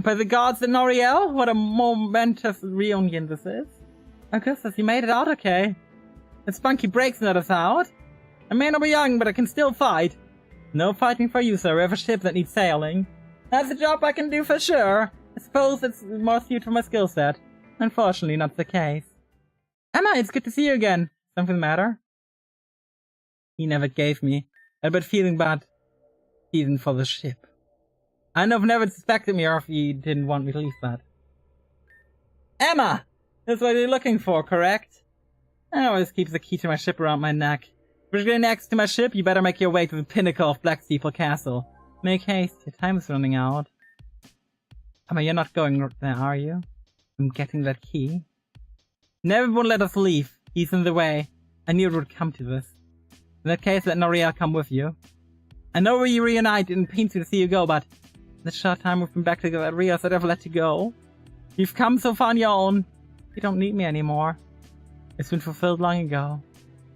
By the gods at Noriel, what a momentous reunion this is. Augustus, you made it out okay. The spunky breaks let us out. I may not be young, but I can still fight. No fighting for you, sir. We have a ship that needs sailing. That's a job I can do for sure. I suppose it's more suited for my skill set. Unfortunately, not the case. Emma, it's good to see you again. Something the matter? He never gave me a bit feeling bad even for the ship. I know I've never suspected me or if he didn't want me to leave that. Emma! That's what you're looking for, correct? I always keep the key to my ship around my neck. If you're getting next to my ship, you better make your way to the pinnacle of Black Steeple Castle. Make haste, your time is running out. Emma, you're not going there, are you? I'm getting that key. Never won't let us leave. He's in the way. I knew it would come to this. In that case, let Noriel come with you. I know we reunite and pains me to see you go, but in the short time we've been back together at Rios, I'd ever let you go. You've come so far on your own. You don't need me anymore. It's been fulfilled long ago.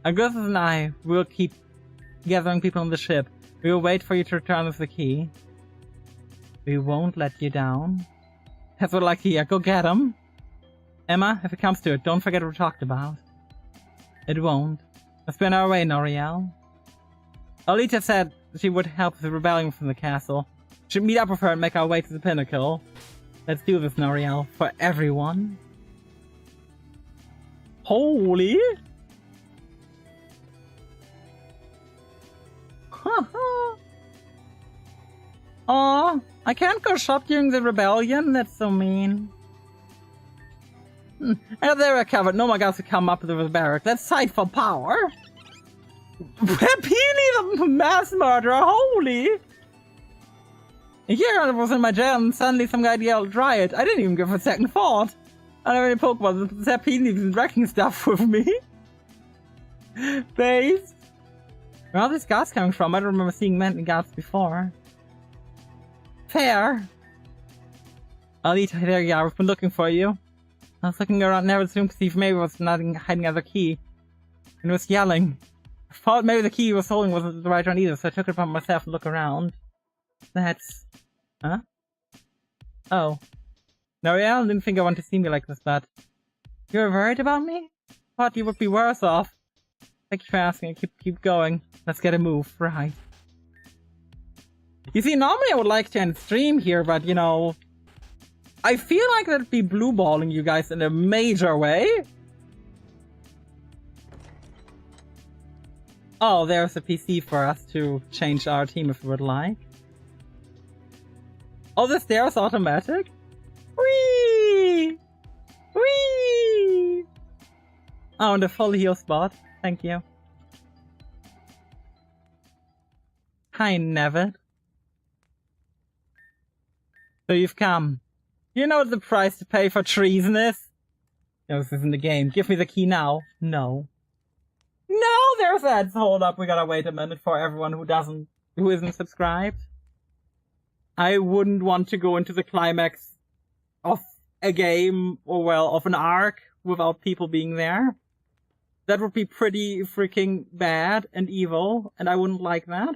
Augustus and I will keep gathering people on the ship. We will wait for you to return with the key. We won't let you down. That's what I like to hear. Go get him. Emma, if it comes to it, don't forget what we talked about. It won't. Let's be on our way, Noriel. Alita said she would help with the rebellion from the castle. We should meet up with her and make our way to the pinnacle. Let's do this, Noriel, for everyone. Holy! Aw, I can't go shop during the rebellion? That's so mean. And there I covered. No more guys to come up to the barrack. Let's fight for power. Peony the mass murderer, holy! Here I was in my jail and suddenly some guy yelled riot. I didn't even give a second thought. I don't have any Pokemon. Zappini's wrecking stuff with me. Base. Where are these guards coming from? I don't remember seeing many guards before. Fair! Alita, there you are. We've been looking for you. I was looking around in every room to see if maybe it was hiding as a key. And it was yelling. I thought maybe the key he was holding wasn't the right one either, so I took it upon myself and look around. That's... Huh? Oh. No, yeah, I didn't think I wanted to see me like this, but... You were worried about me? Thought you would be worse off. Thank you for asking. Keep going. Let's get a move. Right. You see, normally I would like to end stream here, but, you know... I feel like that'd be blue balling you guys in a major way. Oh, there's a PC for us to change our team if we would like. Oh, the stairs automatic? Whee! Whee! Oh, and the full heal spot. Thank you. Hi, Nevet. So you've come. You know what the price to pay for treason is? No, this isn't the game. Give me the key now. No. No, there's ads. Hold up, we gotta wait a minute for everyone who isn't subscribed. I wouldn't want to go into the climax of a game, or well, of an arc, without people being there. That would be pretty freaking bad and evil, and I wouldn't like that.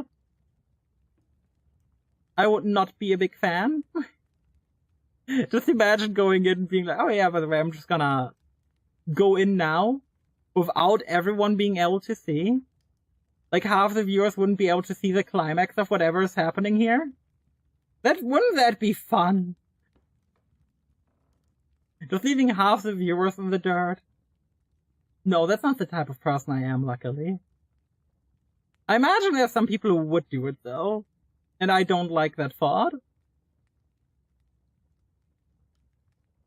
I would not be a big fan. Just imagine going in and being like, oh yeah, by the way, I'm just gonna go in now without everyone being able to see. Like half the viewers wouldn't be able to see the climax of whatever is happening here. Wouldn't that be fun? Just leaving half the viewers in the dirt. No, that's not the type of person I am, luckily. I imagine there's some people who would do it though. And I don't like that thought.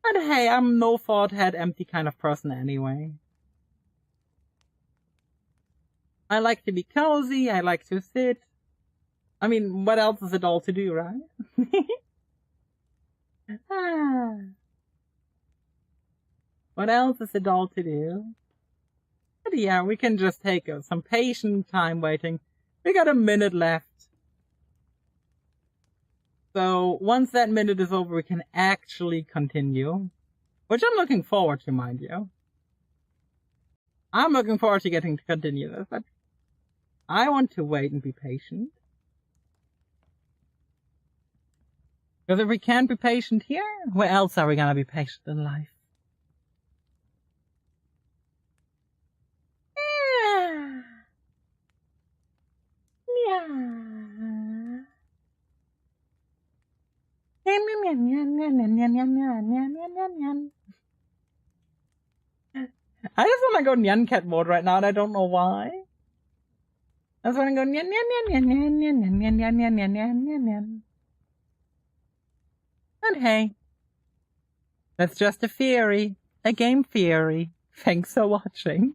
And hey, I'm no thought head empty kind of person anyway. I like to be cozy, I like to sit. I mean, what else is it all to do, right? What else is it all to do? But yeah, we can just take some patient time waiting. We got a minute left. So, once that minute is over, we can actually continue. Which I'm looking forward to, mind you. I'm looking forward to getting to continue this, but I want to wait and be patient. Because if we can't be patient here, where else are we gonna be patient in life? I just want to go Nyan Cat mode right now, and I don't know why. I just want to go Nyan Nyan Nyan Nyan Nyan Nyan Nyan Nyan Nyan Nyan Nyan Nyan Nyan. And hey, that's just a theory, a game theory. Thanks for watching.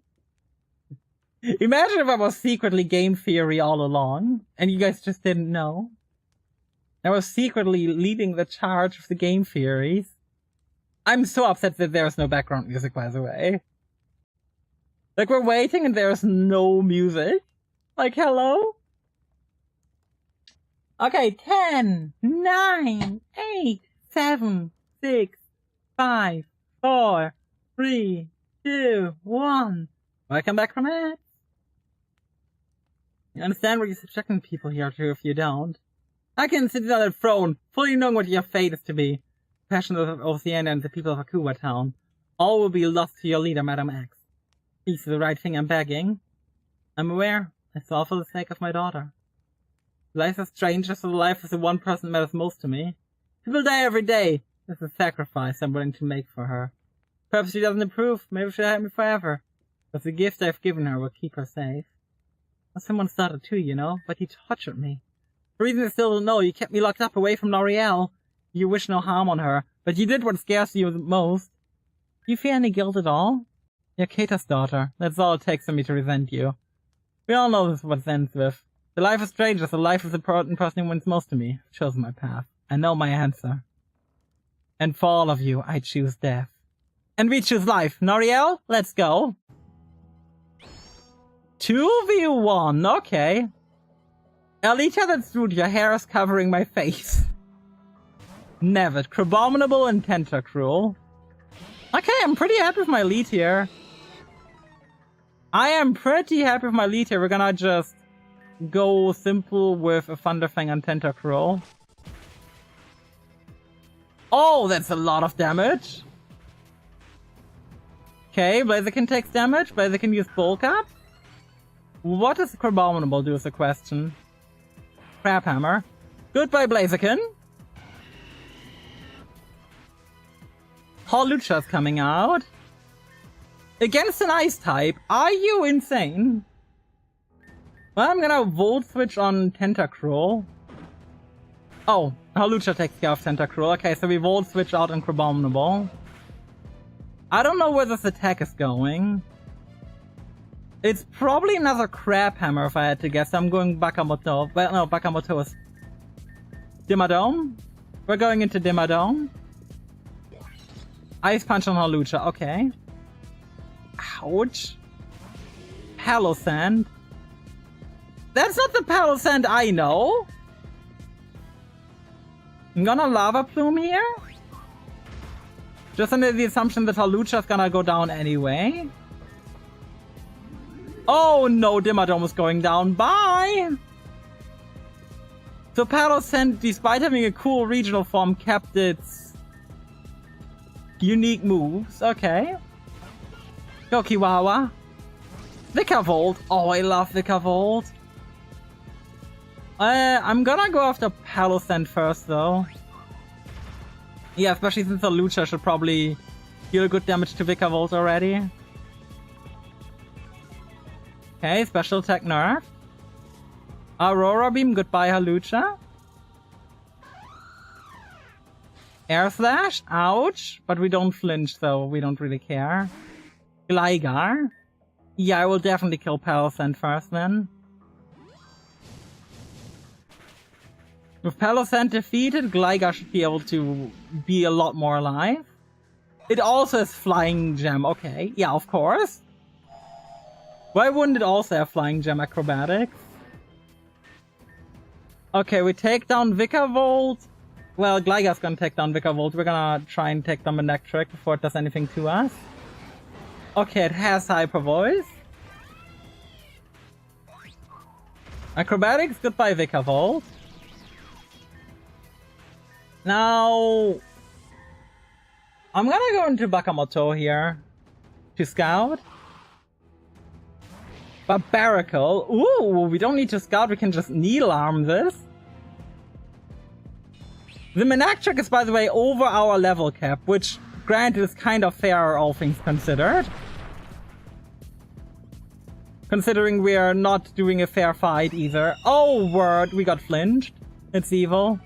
Imagine if I was secretly game theory all along, and you guys just didn't know. I was secretly leading the charge of the game theories. I'm so upset that there's no background music, by the way. Like, we're waiting and there's no music. Like, hello? Okay, 10, 9, 8, 7, 6, 5, 4, 3, 2, 1. Welcome back from it. You understand what you're subjecting people here to if you don't. I can sit on a throne, fully knowing what your fate is to be. The passion of Oceania and the people of Akuba town. All will be lost to your leader, Madam X. Please do the right thing, I'm begging. I'm aware. It's all for the sake of my daughter. Life is strange, so the life of the one person that matters most to me. People die every day. This is a sacrifice I'm willing to make for her. Perhaps she doesn't approve. Maybe she'll have me forever. But the gift I've given her will keep her safe. I'm someone's daughter too, you know, but you tortured me. For reasons I still don't know, you kept me locked up away from L'Oreal. You wish no harm on her, but you did what scares you the most. Do you feel any guilt at all? You're Keita's daughter. That's all it takes for me to resent you. We all know this is what it ends with. The life of strangers, the life of the person who means most to me. I've chosen my path. I know my answer. And for all of you, I choose death. And we choose life. L'Oreal, let's go. 2v1, okay. Alita, that's rude. Your hair is covering my face. Never. Crabominable and Tentacruel. Okay, I'm pretty happy with my lead here. I am pretty happy with my lead here. We're gonna just go simple with a Thunderfang and Tentacruel. Oh, that's a lot of damage. Okay, Blaziken takes damage. Blaziken use Bulk Up. What does Crabominable do is the question. Crab Hammer. Goodbye, Blaziken. Hawlucha's coming out. Against an Ice type? Are you insane? Well, I'm gonna Volt Switch on Tentacruel. Oh, Hawlucha takes care of Tentacruel. Okay, so we Volt Switch out on Crabominable. I don't know where this attack is going. It's probably another Crab Hammer if I had to guess. I'm going Bakamoto. Well, no, Bakamoto is... Dimmadome? We're going into Dimmadome. Ice Punch on Hawlucha, okay. Ouch. Palossand. That's not the Palossand I know. I'm gonna Lava Plume here. Just under the assumption that Hawlucha's gonna go down anyway. Oh no, Dimmadome is going down. Bye! So Palossand, despite having a cool regional form, kept its unique moves. Okay. Go Kiwawa. Vikavolt. Oh, I love Vikavolt. I'm gonna go after Palossand first, though. Yeah, especially since Hawlucha should probably deal good damage to Vikavolt already. Okay, special attack nerf. Aurora Beam, goodbye Hawlucha. Air Slash, ouch. But we don't flinch, so we don't really care. Gligar. Yeah, I will definitely kill Palossand first then. With Palossand defeated, Gligar should be able to be a lot more alive. It also has Flying Gem, okay. Yeah, of course. Why wouldn't it also have Flying Gem Acrobatics? Okay, we take down Vikavolt. Well, Gligar's gonna take down Vikavolt. We're gonna try and take down Manectric before it does anything to us. Okay, it has Hyper Voice. Acrobatics, goodbye Vikavolt. Now, I'm gonna go into Bakamoto here to scout. Barbaracle. Ooh, we don't need to scout, we can just Needle Arm this. The Manectric is, by the way, over our level cap, which, granted, is kind of fair, all things considered. Considering we are not doing a fair fight either. Oh, word, we got flinched. It's evil.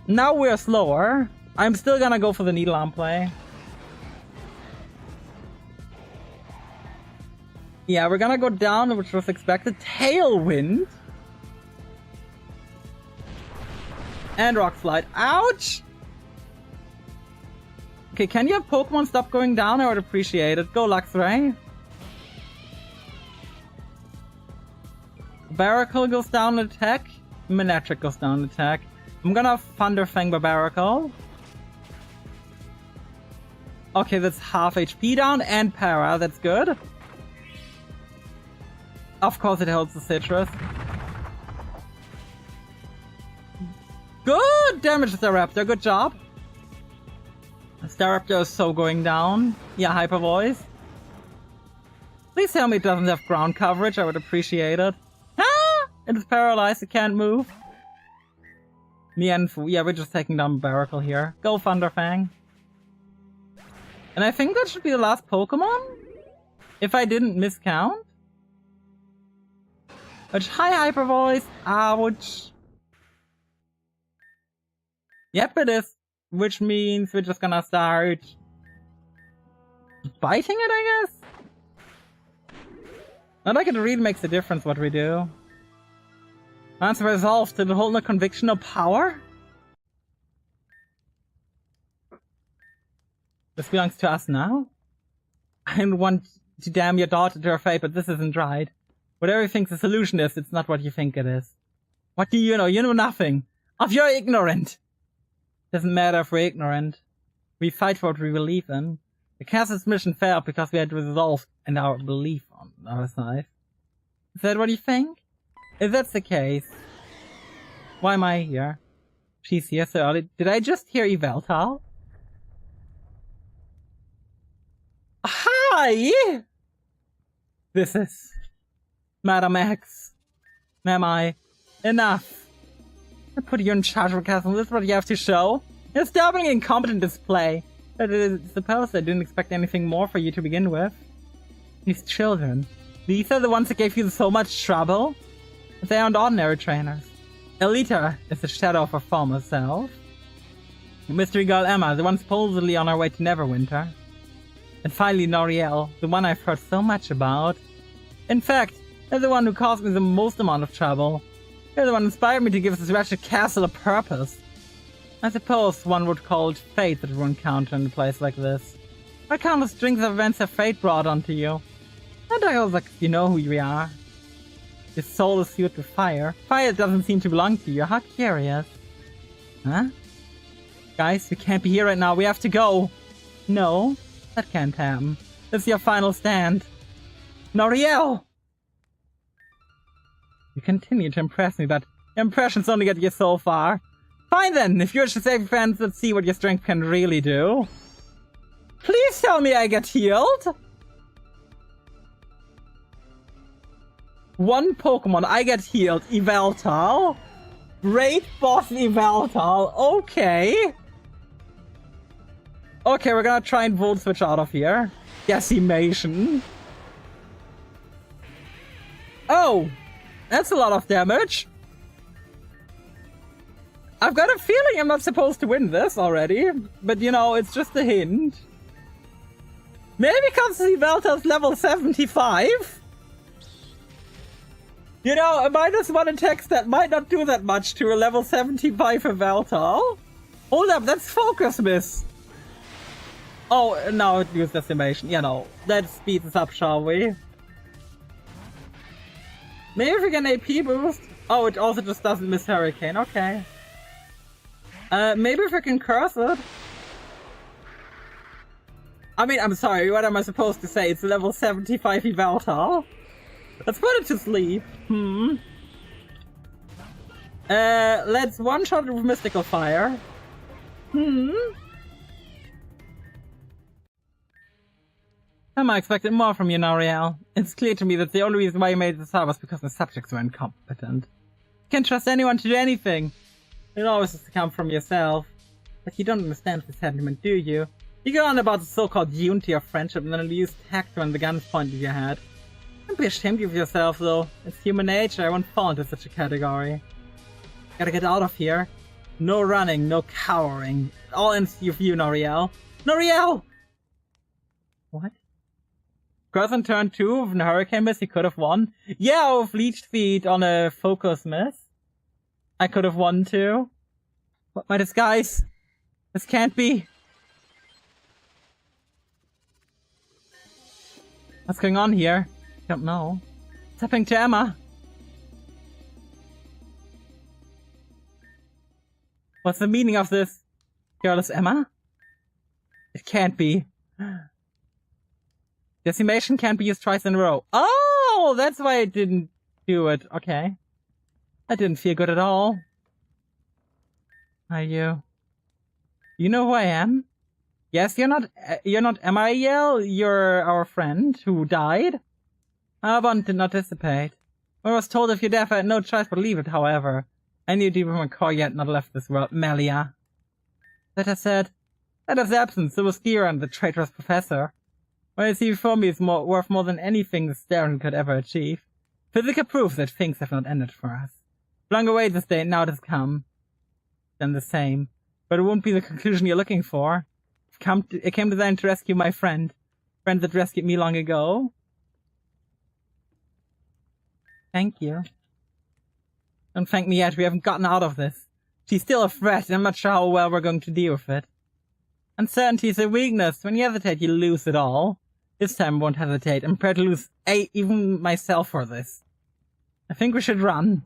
Now we're slower. I'm still gonna go for the Needle Arm play. Yeah, we're gonna go down, which was expected. Tailwind. And Rock Slide. Ouch! Okay, can you have Pokemon stop going down? I would appreciate it. Go Luxray. Barbaracle goes down attack. Manectric goes down attack. I'm gonna Thunderfang Barbaracle. Okay, that's half HP down and Para. That's good. Of course it holds the Citrus. Good damage, Staraptor. Good job. Staraptor is so going down. Yeah, Hyper Voice. Please tell me it doesn't have ground coverage. I would appreciate it. Ah! It is paralyzed. It can't move. Mienfu. Yeah, we're just taking down Barbaracle here. Go Thunderfang. And I think that should be the last Pokemon? If I didn't miscount. Which, hi Hyper Voice. Ouch. Yep, it is. Which means we're just gonna start biting it, I guess? Not like it really makes a difference what we do. Answer resolved. Did it hold no conviction or power? This belongs to us now? I want to damn your daughter to her fate, but this isn't right. Whatever you think the solution is, it's not what you think it is. What do you know? You know nothing. If you're ignorant. Doesn't matter if we're ignorant. We fight for what we believe in. The castle's mission failed because we had resolve and our belief on our side. Is that what you think? If that's the case, why am I here? She's here so early. Did I just hear ENVtuber? Hi! This is Madam X. Am I? Enough. I put you in charge of a castle. This is what you have to show. You're disturbing incompetent display. But I suppose I didn't expect anything more for you to begin with. These children. These are the ones that gave you so much trouble? They aren't ordinary trainers. Elita is the shadow of her former self. The mystery girl Emma, the one supposedly on her way to Neverwinter. And finally Noriel, the one I've heard so much about. In fact, they're the one who caused me the most amount of trouble. They're the one who inspired me to give this wretched castle a purpose. I suppose one would call it fate that we encounter in a place like this. What countless strings of events have fate brought onto you? And I was like, you know who we are. Your soul is filled with fire. Fire doesn't seem to belong to you. How curious. Huh? Guys, we can't be here right now. We have to go. No, that can't happen. This is your final stand. Noriel! You continue to impress me, but impressions only get you so far. Fine then, if you're to save your friends, let's see what your strength can really do. Please tell me I get healed! One Pokemon, I get healed. ENVtuber. Great boss ENVtuber. Okay. Okay, we're gonna try and Volt Switch out of here. Decimation. Oh! That's a lot of damage. I've got a feeling I'm not supposed to win this already. But you know, it's just a hint. Maybe because ENVtuber's level 75? You know, a -1 attack that might not do that much to a level 75 ENVtuber. Hold up, that's Focus Miss. Oh, now it used Decimation. You know, that speeds us up, shall we? Maybe if we get an AP boost. Oh, it also just doesn't miss Hurricane. Okay. Maybe if we can curse it. I mean, I'm sorry, what am I supposed to say? It's level 75 ENVtuber. Let's put it to sleep. Let's one-shot it with Mystical Fire. I expected more from you, Noriel. It's clear to me that the only reason why you made this out was because the subjects were incompetent. You can't trust anyone to do anything. It always has to come from yourself. But you don't understand the sentiment, do you? You go on about the so-called unity of friendship and then use tact when the gun's pointed at your head. Don't be ashamed of yourself, though. It's human nature. I won't fall into such a category. Gotta get out of here. No running, no cowering. It all ends with you, Noriel. Noriel! What? Because on turn 2 with a Hurricane Miss, he could have won. Yeah, with Leech Feet on a Focus Miss. I could have won too. What, my disguise? This can't be. What's going on here? I don't know. What's happening to Emma? What's the meaning of this? Careless Emma? It can't be. Decimation can't be used twice in a row. Oh, that's why I didn't do it. Okay. That didn't feel good at all. Are you? You know who I am? Yes, you're not Emma. You're our friend who died. Arbon did not dissipate. I was told if you're deaf, I had no choice but leave it, however. I knew deep in my core yet not left this world, Melia. That I said, that is absence, it was Kieran, the traitorous professor. What I see before me is worth more than anything the Starin could ever achieve. Physical proof that things have not ended for us. Long awaited this day, now it has come. Then the same. But it won't be the conclusion you're looking for. It came designed to rescue my friend. Friend that rescued me long ago. Thank you. Don't thank me yet, we haven't gotten out of this. She's still a threat, and I'm not sure how well we're going to deal with it. Uncertainty is a weakness. When you hesitate, you lose it all. This time I won't hesitate. I'm prepared to lose even myself for this. I think we should run.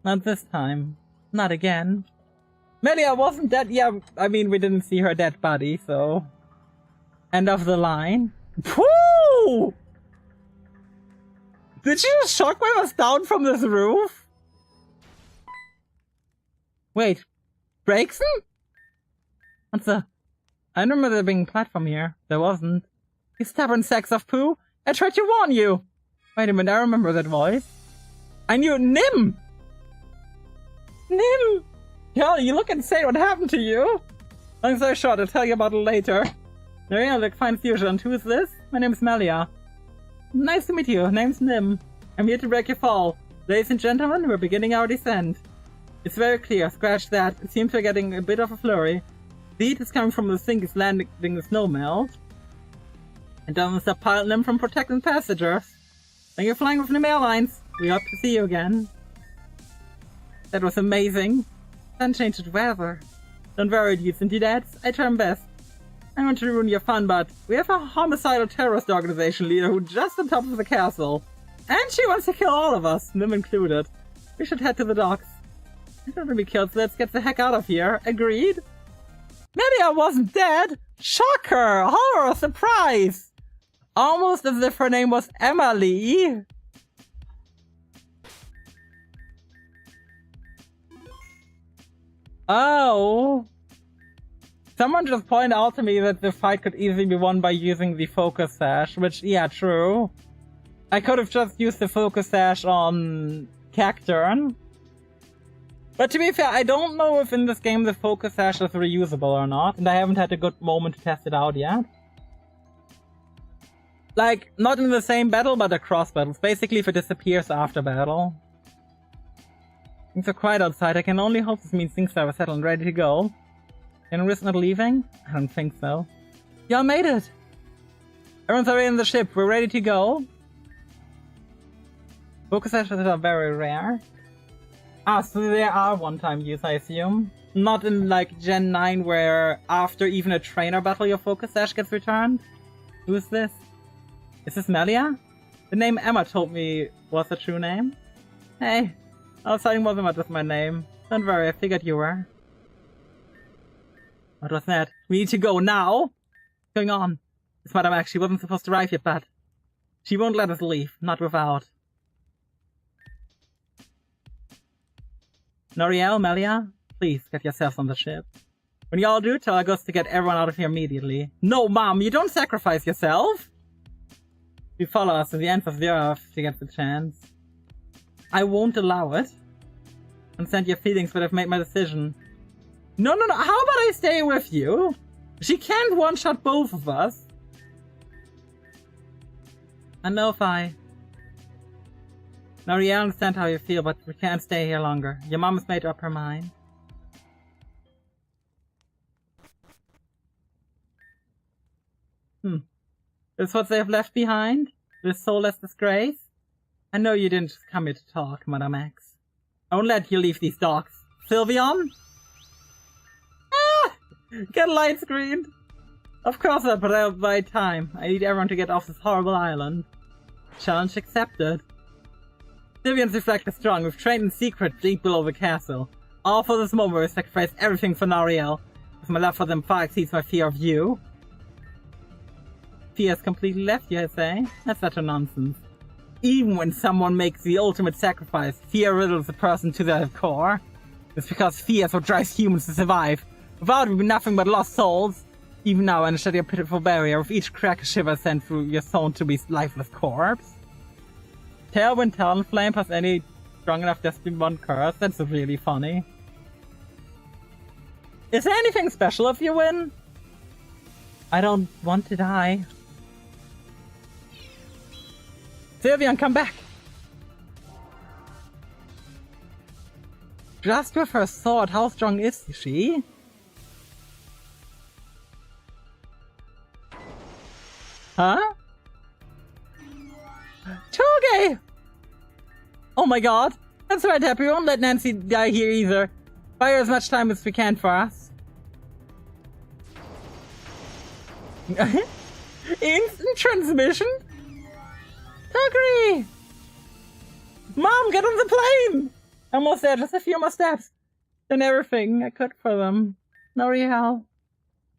Not this time. Not again. Melia wasn't dead. Yeah, I mean, we didn't see her dead body, so... End of the line. Woo! Did she just shockwave us down from this roof? Wait. Breaks him? What's the... I remember there being a platform here. There wasn't. You stubborn sacks of poo! I tried to warn you! Wait a minute, I remember that voice. I knew Nim! Nim! Yo, you look insane, what happened to you? Long story short, I'll tell you about it later. There you look fine fusion. Who is this? My name's Melia. Nice to meet you. Name's Nim. I'm here to break your fall. Ladies and gentlemen, we're beginning our descent. It's very clear, scratch that. It seems we're getting a bit of a flurry. The heat is coming from the sink is landing the snow melt. And doesn't stop piling them from protecting passengers. Thank you for flying with Nim Airlines. We hope to see you again. That was amazing. Unchanged weather. Don't worry, dudes and dudettes. I try my best. I don't want to ruin your fun, but we have a homicidal terrorist organization leader who's just on top of the castle. And she wants to kill all of us, Nim included. We should head to the docks. I don't want to be killed, so let's get the heck out of here. Agreed? Melia wasn't dead! Shocker! Horror! Surprise! Almost as if her name was Emily. Oh. Someone just pointed out to me that the fight could easily be won by using the focus sash, which, yeah, true. I could have just used the focus sash on Cacturn. But to be fair, I don't know if in this game the focus sash is reusable or not, and I haven't had a good moment to test it out yet. Like, not in the same battle, but across battles. Basically, if it disappears after battle. Things are quiet outside. I can only hope this means things are settled and ready to go. Can we risk not leaving? I don't think so. Y'all made it! Everyone's already in the ship. We're ready to go. Focus sashes are very rare. Ah, so they are one-time use, I assume. Not in, like, Gen 9, where after even a trainer battle your focus sash gets returned. Who is this? Is this Melia? The name Emma told me was the true name. Hey, I was talking more than much with my name. Don't worry, I figured you were. What was that? We need to go now! What's going on? This Madame actually wasn't supposed to arrive yet, but... she won't let us leave, not without. Noriel, Melia, please get yourselves on the ship. When y'all do, tell our ghost to get everyone out of here immediately. No, Mom, you don't sacrifice yourself! You follow us to the ends of the earth to get the chance. I won't allow it. Consent your feelings, but I've made my decision. No, how about I stay with you? She can't one-shot both of us. I know if I... Noriel, I understand how you feel, but we can't stay here longer. Your mom has made up her mind. This is what they have left behind? This soulless disgrace? I know you didn't just come here to talk, Madame X. I won't let you leave these docks. Sylveon? Ah! Get light screened! Of course I put out my time. I need everyone to get off this horrible island. Challenge accepted. Sylveon's reflect is strong. We've trained in secret deep below the castle. All for this moment we sacrifice everything for Noriel. Because my love for them far exceeds my fear of you. Fear has completely left you, I say? That's such a nonsense. Even when someone makes the ultimate sacrifice, fear riddles a person to their core. It's because fear is what drives humans to survive. Without it, we'd be nothing but lost souls. Even now, I understand your pitiful barrier, with each crack a shiver sent through your soon-to-be lifeless corpse. Tailwind, Talonflame, plus any strong enough Destiny Bond curse. That's really funny. Is there anything special if you win? I don't want to die. Sylveon, come back! Just with her sword, how strong is she? Huh? Toge! Oh my god! That's right, Happy. We won't let Nancy die here either. Fire as much time as we can for us. Instant transmission? Tuggery! Mom, get on the plane! Almost there, just a few more steps. Done everything I could for them. No real.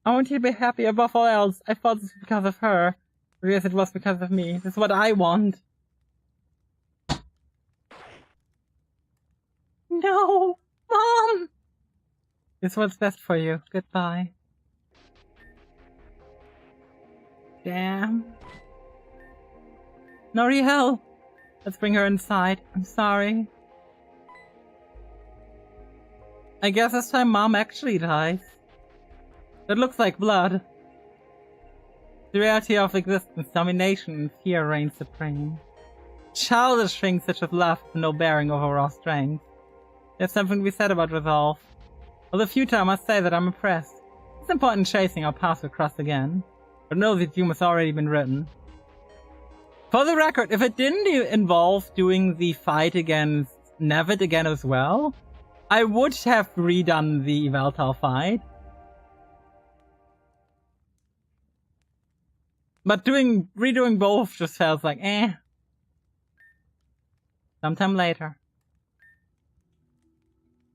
I want you to be happy above all else. I thought this was because of her. I guess it was because of me. This is what I want. No! Mom! This is what's best for you. Goodbye. Damn. Noriel! Let's bring her inside. I'm sorry. I guess this time Mom actually dies. That looks like blood. The reality of existence, domination, and fear reign supreme. Childish things such as love have no bearing over our strength. There's something to be said about resolve. Although future, I must say that I'm impressed. It's important chasing our paths across again. But know that doom has already been written. For the record, if it didn't involve doing the fight against Nevid again as well, I would have redone the Valtal fight. But redoing both just felt like, eh. Sometime later.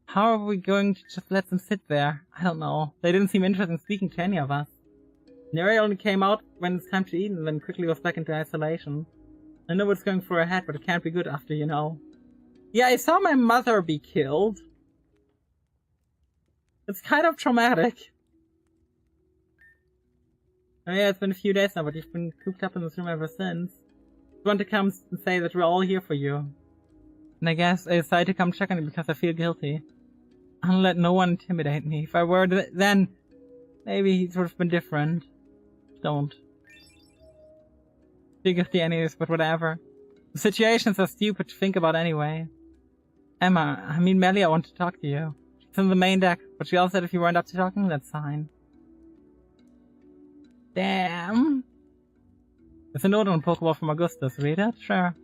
How are we going to just let them sit there? I don't know. They didn't seem interested in speaking to any of us. Neri only came out when it's time to eat and then quickly was back into isolation. I know what's going through her head, but it can't be good after, you know. Yeah, I saw my mother be killed. It's kind of traumatic. Oh yeah, it's been a few days now, but you've been cooped up in this room ever since. I want to come and say that we're all here for you. And I guess I decided to come check on you because I feel guilty. I don't let no one intimidate me. If I were then maybe it would have been different. Don't. Feel guilty anyways, but whatever. The situations are stupid to think about anyway. Emma, I mean Melly, I want to talk to you. She's in the main deck, but she also said if you weren't up to talking, that's fine. Damn. There's a note on a Pokeball from Augustus. Read it? Sure.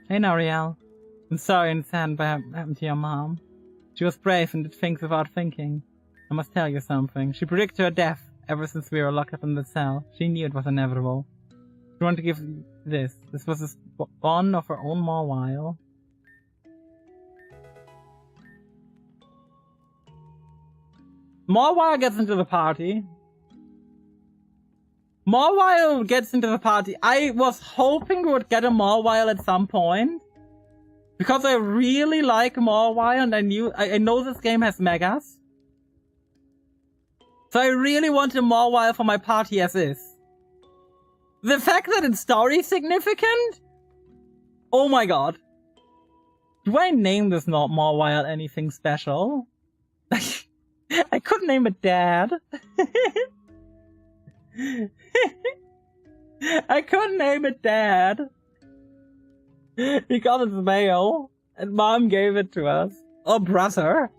Hey Nariel. I'm sorry and sad what happened to your mom. She was brave and did things without thinking. I must tell you something. She predicted her death ever since we were locked up in the cell. She knew it was inevitable. She wanted to give this. This was a bond of her own Mawile. Mawile gets into the party. Mawile gets into the party. I was hoping we would get a Mawile at some point. Because I really like Mawile and I know this game has megas. So I really want a Mawile for my party as is. The fact that it's story significant? Oh my god. Do I name this Mawile anything special? I couldn't name it Dad. I couldn't name it Dad. Because it's male. And Mom gave it to us. Or brother.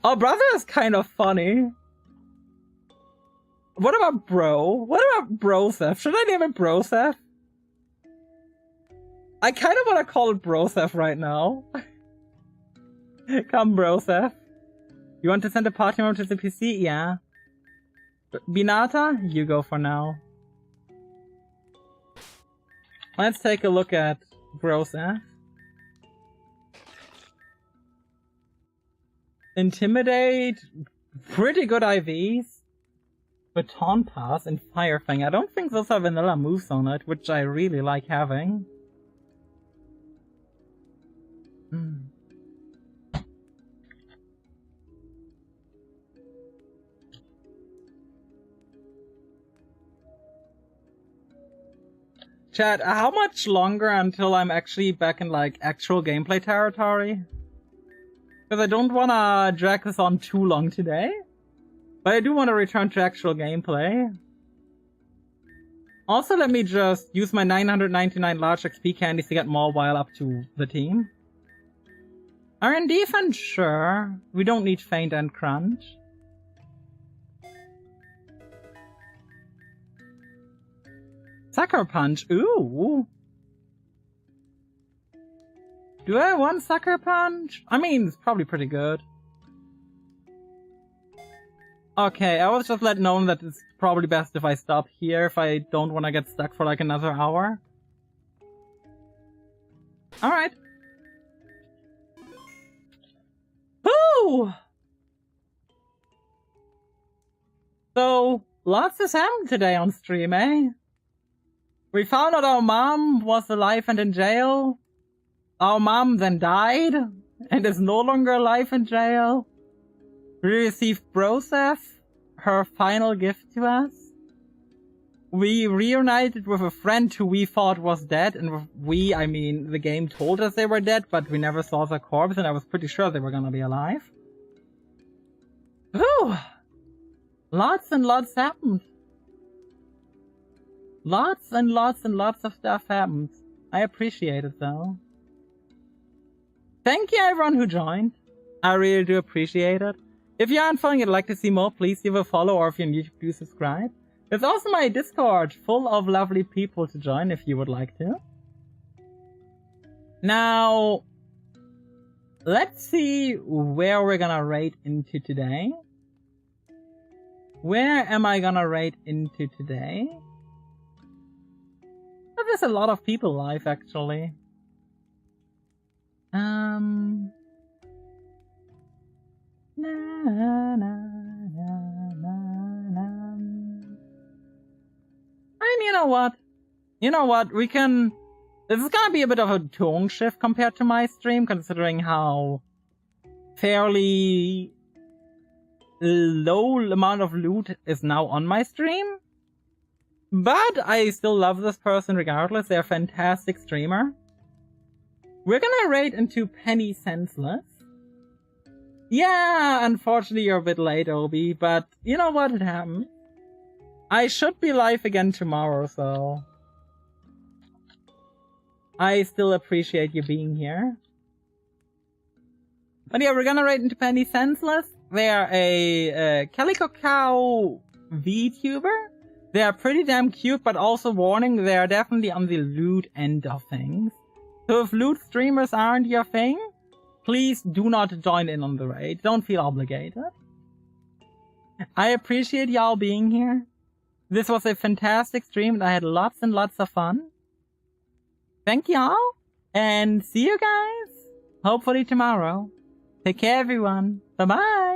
Or brother is kind of funny. What about bro? What about Broseph? Should I name it Broseph? I kind of want to call it Broseph right now. Come, Broseph. You want to send a party member to the PC? Yeah. Binata? You go for now. Let's take a look at Broseph. Intimidate. Pretty good IVs. Baton Pass and Fire Fang. I don't think those have vanilla moves on it, which I really like having. Chat, how much longer until I'm actually back in like actual gameplay territory? Because I don't want to drag this on too long today. But I do want to return to actual gameplay. Also, let me just use my 999 large XP candies to get Mawile up to the team. Are in defense? Sure. We don't need Feint and Crunch. Sucker Punch. Ooh. Do I want Sucker Punch? I mean, it's probably pretty good. Okay, I was just let known that it's probably best if I stop here if I don't want to get stuck for like another hour. Alright. Woo! So, lots has happened today on stream, eh? We found out our mom was alive and in jail. Our mom then died and is no longer alive in jail. We received Broseph, her final gift to us. We reunited with a friend who we thought was dead, and with we, I mean, the game told us they were dead, but we never saw their corpse, and I was pretty sure they were gonna be alive. Whew! Lots and lots happened. Lots and lots and lots of stuff happened. I appreciate it, though. Thank you everyone who joined. I really do appreciate it. If you aren't following and like to see more, please give a follow, or if you're new, do subscribe. There's also my Discord, full of lovely people to join if you would like to. Now, let's see where we're gonna raid into today. Where am I gonna raid into today? Oh, there's a lot of people live, actually. And you know what? You know what? We can... This is gonna be a bit of a tone shift compared to my stream, considering how fairly low amount of loot is now on my stream. But I still love this person regardless. They're a fantastic streamer. We're gonna raid into Penny Senseless. Yeah, unfortunately you're a bit late, Obi, but you know what? It happened. I should be live again tomorrow, so... I still appreciate you being here. But yeah, we're gonna raid into Penny Senseless. They are a Calico Cow Vtuber. They are pretty damn cute, but also warning, they are definitely on the loot end of things. So if loot streamers aren't your thing, please do not join in on the raid. Don't feel obligated. I appreciate y'all being here. This was a fantastic stream and I had lots and lots of fun. Thank y'all, and see you guys, hopefully tomorrow. Take care everyone. Bye bye.